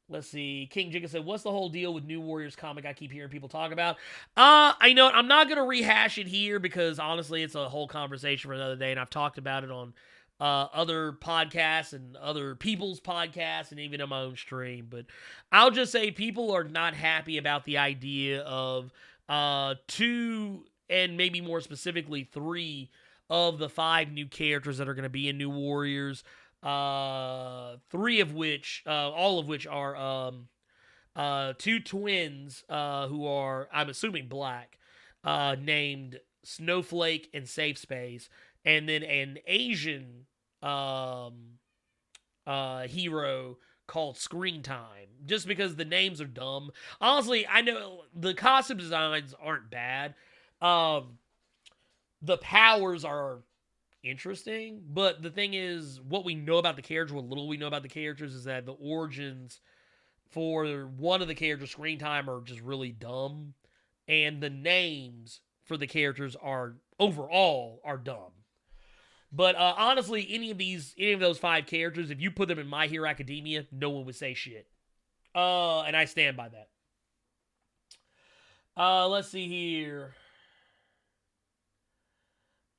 [SPEAKER 2] Let's see. King Jigga said, what's the whole deal with New Warriors comic I keep hearing people talk about? I know I'm not going to rehash it here because honestly it's a whole conversation for another day, and I've talked about it on other podcasts and other people's podcasts and even on my own stream. But I'll just say people are not happy about the idea of 2 and maybe more specifically 3 of the 5 new characters that are going to be in New Warriors. 3 of which, all of which are 2 twins who are, I'm assuming, black, named Snowflake and Safe Space, and then an Asian hero called Screen Time, just because the names are dumb. Honestly, I know the costume designs aren't bad. The powers are interesting, but the thing is, what we know about the characters, what little we know about the characters, is that the origins for one of the characters, Screen Time, are just really dumb, and the names for the characters are overall dumb. But honestly, any of those 5 characters, if you put them in My Hero Academia, no one would say shit. And I stand by that. Let's see here.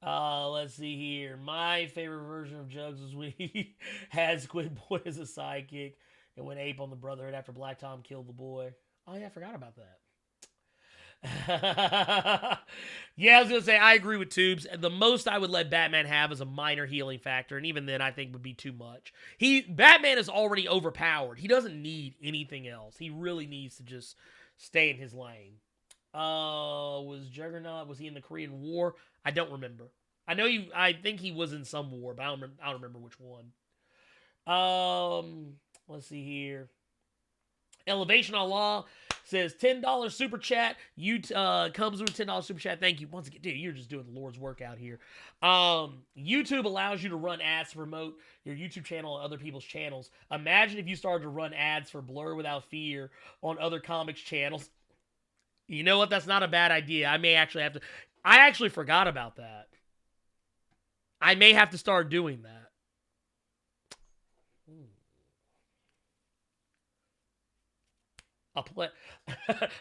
[SPEAKER 2] My favorite version of Jugs was when he had Squid Boy as a sidekick and went ape on the Brotherhood after Black Tom killed the boy. Oh yeah, I forgot about that. Yeah, I was going to say, I agree with Tubes. The most I would let Batman have is a minor healing factor, and even then I think would be too much. Batman is already overpowered. He doesn't need anything else. He really needs to just stay in his lane. Was Juggernaut, was he in the Korean War? I don't remember. I think he was in some war, but I don't remember which one. Let's see here. Elevation Allah says $10 super chat. Comes with $10 super chat. Thank you once again, dude. You're just doing the Lord's work out here. YouTube allows you to run ads to promote your YouTube channel and other people's channels. Imagine if you started to run ads for Blerd Without Fear on other comics channels. You know what? That's not a bad idea. I may actually have to. I actually forgot about that. I may have to start doing that.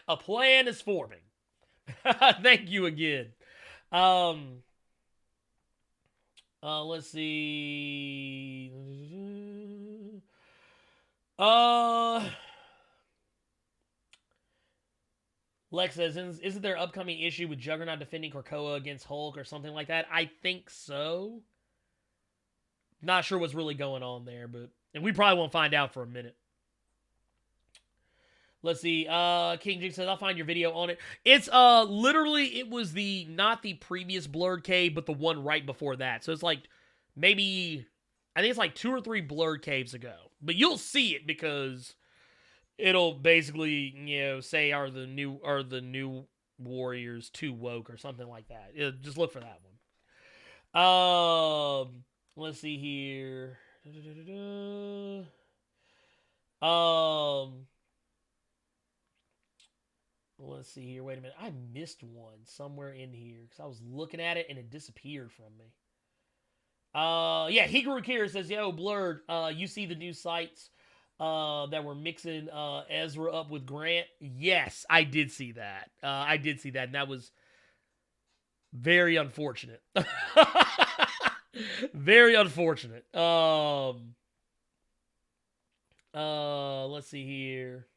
[SPEAKER 2] A plan is forming. Thank you again. Let's see. Lex says, isn't there an upcoming issue with Juggernaut defending Krakoa against Hulk or something like that? I think so. Not sure what's really going on there, and we probably won't find out for a minute. Let's see. King Jig says, I'll find your video on it. It's literally, it was not the previous Blerd cave, but the one right before that. So it's like maybe, I think it's like 2 or 3 Blerd caves ago. But you'll see it because it'll basically, say are the new Warriors too woke or something like that. Just look for that one. Let's see here. Let's see here. Wait a minute. I missed one somewhere in here because I was looking at it and it disappeared from me. Yeah, Hikaru Kira says, yo, Blerd, you see the new sites that were mixing Ezra up with Grant? Yes, I did see that. And that was very unfortunate. Very unfortunate. Let's see here.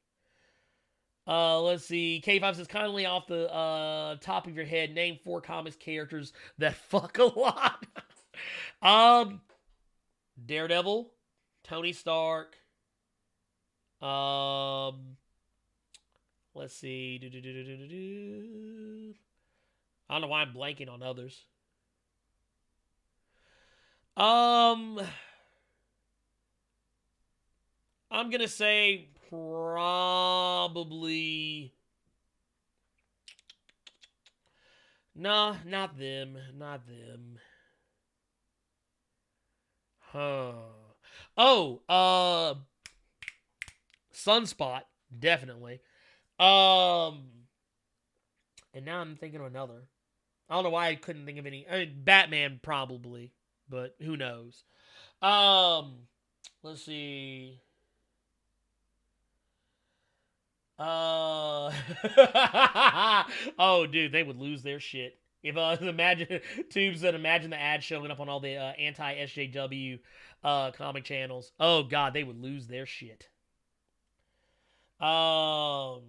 [SPEAKER 2] Let's see. K5 says, kindly off the top of your head, name 4 comics characters that fuck a lot. Daredevil, Tony Stark. Let's see. I don't know why I'm blanking on others. I'm gonna say probably nah, not them. Sunspot, definitely. And now I'm thinking of another. I don't know why I couldn't think of any. I mean, Batman probably, but who knows? Let's see. Oh, dude, they would lose their shit. If imagine Tubes that imagine the ads showing up on all the anti-SJW comic channels. Oh god, they would lose their shit. Let's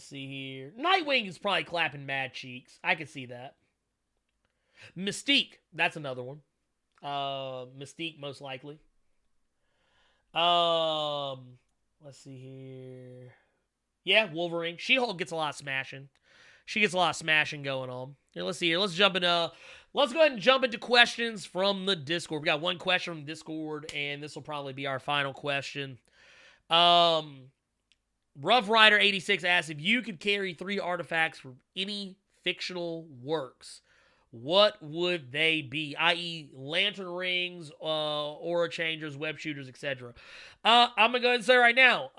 [SPEAKER 2] see here. Nightwing is probably clapping mad cheeks. I could see that. Mystique, that's another one. Mystique most likely. Let's see here. Yeah, Wolverine. She-Hulk gets a lot of smashing. She gets a lot of smashing going on. Here, let's see here. Let's go ahead and jump into questions from the Discord. We got one question from Discord, and this will probably be our final question. Rough Rider 86 asks, if you could carry 3 artifacts from any fictional works, what would they be? I.e., lantern rings, aura changers, web shooters, etc. I'm gonna go ahead and say right now.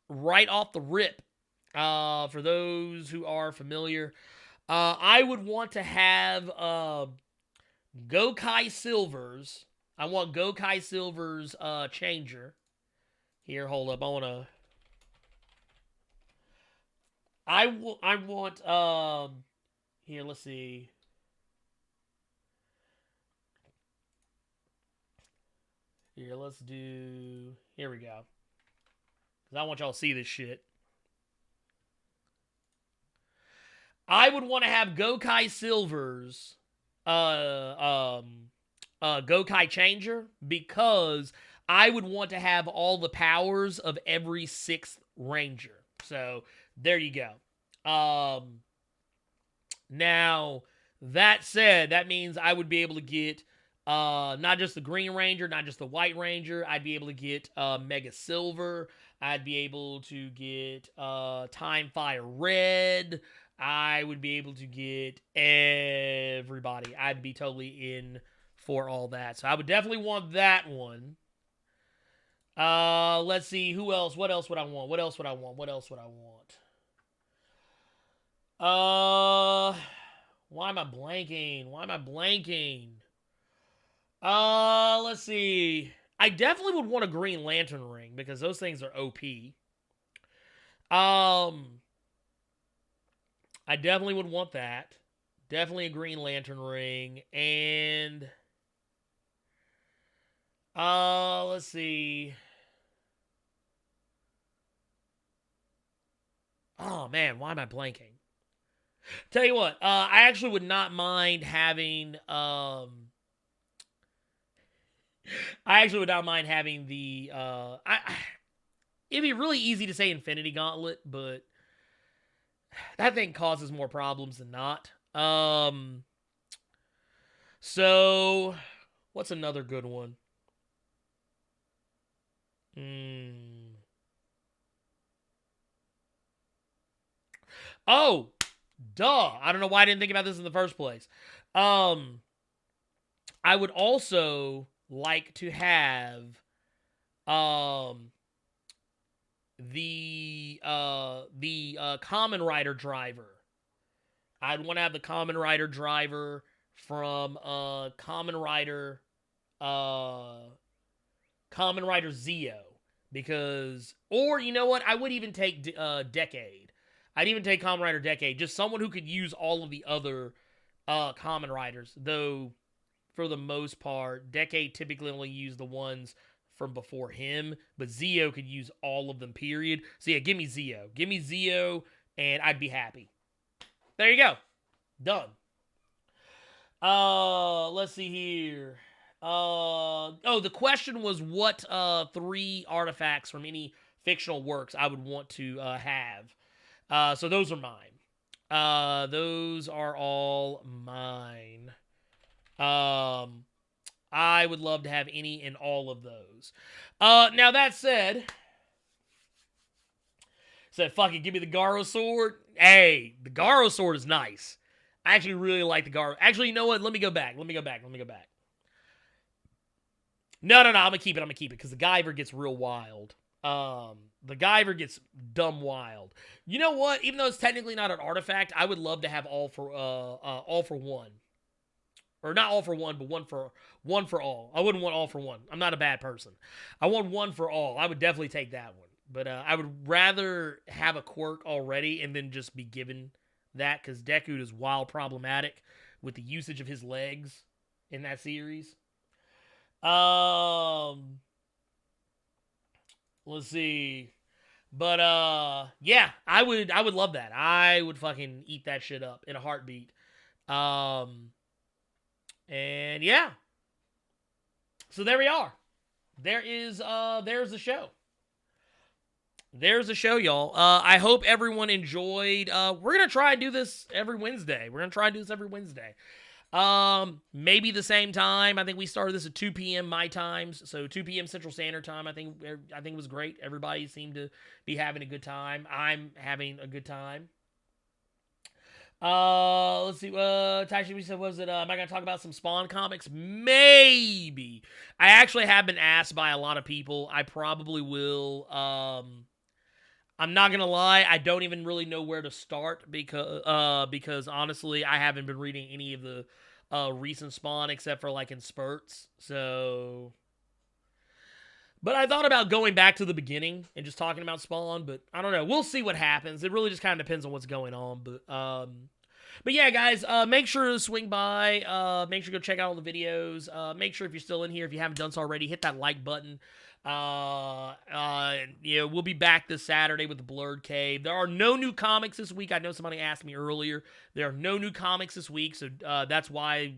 [SPEAKER 2] Right off the rip, for those who are familiar, I would want to have Gokai Silver's. I want Gokai Silver's changer. Here, hold up. I want here, let's see. Here, let's do. Here we go. Because I want y'all to see this shit. I would want to have Gokai Silver's Gokai Changer, because I would want to have all the powers of every 6th Ranger. So, there you go. Now, that said, that means I would be able to get not just the Green Ranger, not just the White Ranger. I'd be able to get Mega Silver. I'd be able to get Time Fire Red. I would be able to get everybody. I'd be totally in for all that. So I would definitely want that one. Let's see. Who else? What else would I want? What else would I want? Why am I blanking? Let's see. I definitely would want a Green Lantern ring because those things are OP. I definitely would want that. Definitely a Green Lantern ring. And let's see. Oh man, why am I blanking? Tell you what, I actually would not mind having the it'd be really easy to say Infinity Gauntlet, but that thing causes more problems than not. So what's another good one? Oh, duh. I don't know why I didn't think about this in the first place. I would also like to have the Kamen Rider driver. I'd want to have the Kamen Rider driver from Kamen Rider Zeo, because, or you know what, I would even take Decade. I'd even take Kamen Rider Decade, just someone who could use all of the other Kamen Riders, though for the most part, Decade typically only used the ones from before him, but Zeo could use all of them, period. So yeah, give me Zeo. Give me Zeo, and I'd be happy. There you go. Done. Let's see here. The question was what 3 artifacts from any fictional works I would want to have. So those are mine. Those are all mine. I would love to have any and all of those. Now that said, fuck it, give me the Garo sword. Hey, the Garo sword is nice. I actually really like the Garo. Actually, you know what? Let me go back. No, I'm gonna keep it, because the Guyver gets real wild. The Guyver gets dumb wild. You know what? Even though it's technically not an artifact, I would love to have all for one. Or not all for one, but one for all. I wouldn't want all for one. I'm not a bad person. I want one for all. I would definitely take that one. But I would rather have a quirk already and then just be given that, because Deku is wild problematic with the usage of his legs in that series. Let's see. But yeah, I would love that. I would fucking eat that shit up in a heartbeat. And yeah. So there we are. There's the show. There's the show, y'all. I hope everyone enjoyed. We're gonna try and do this every Wednesday. Maybe the same time. I think we started this at 2 p.m. my times, so 2 p.m. Central Standard Time. I think it was great. Everybody seemed to be having a good time. I'm having a good time. Let's see. Tashi said, am I gonna talk about some Spawn comics? Maybe. I actually have been asked by a lot of people. I probably will. I'm not gonna lie, I don't even really know where to start because honestly, I haven't been reading any of the recent Spawn except for like in spurts. So, but I thought about going back to the beginning and just talking about Spawn, but I don't know. We'll see what happens. It really just kind of depends on what's going on. But yeah, guys, make sure to swing by. Make sure to go check out all the videos. Make sure if you're still in here, if you haven't done so already, hit that like button. We'll be back this Saturday with the Blerd Cave. There are no new comics this week. I know somebody asked me earlier. There are no new comics this week, so that's why,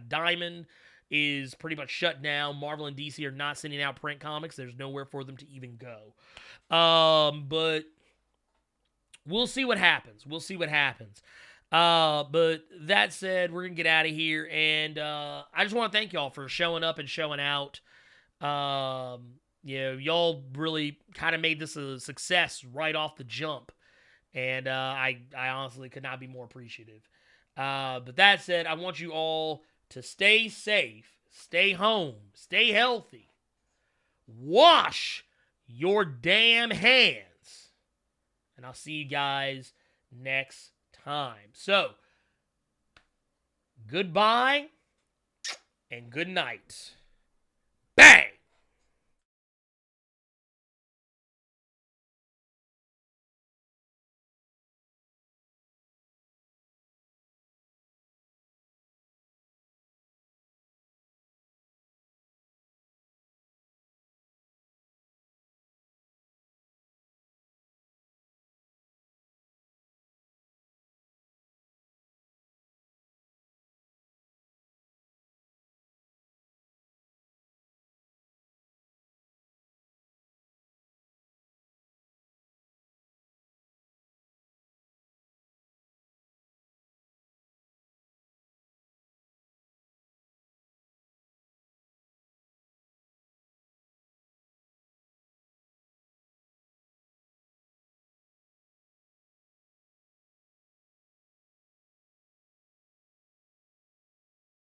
[SPEAKER 2] Diamond is pretty much shut down. Marvel and DC are not sending out print comics. There's nowhere for them to even go. But we'll see what happens. But that said, we're gonna get out of here, and I just want to thank y'all for showing up and showing out. Y'all really kind of made this a success right off the jump, and I honestly could not be more appreciative. But that said, I want you all to stay safe, stay home, stay healthy, wash your damn hands, and I'll see you guys next time. So, goodbye and good night. Bang!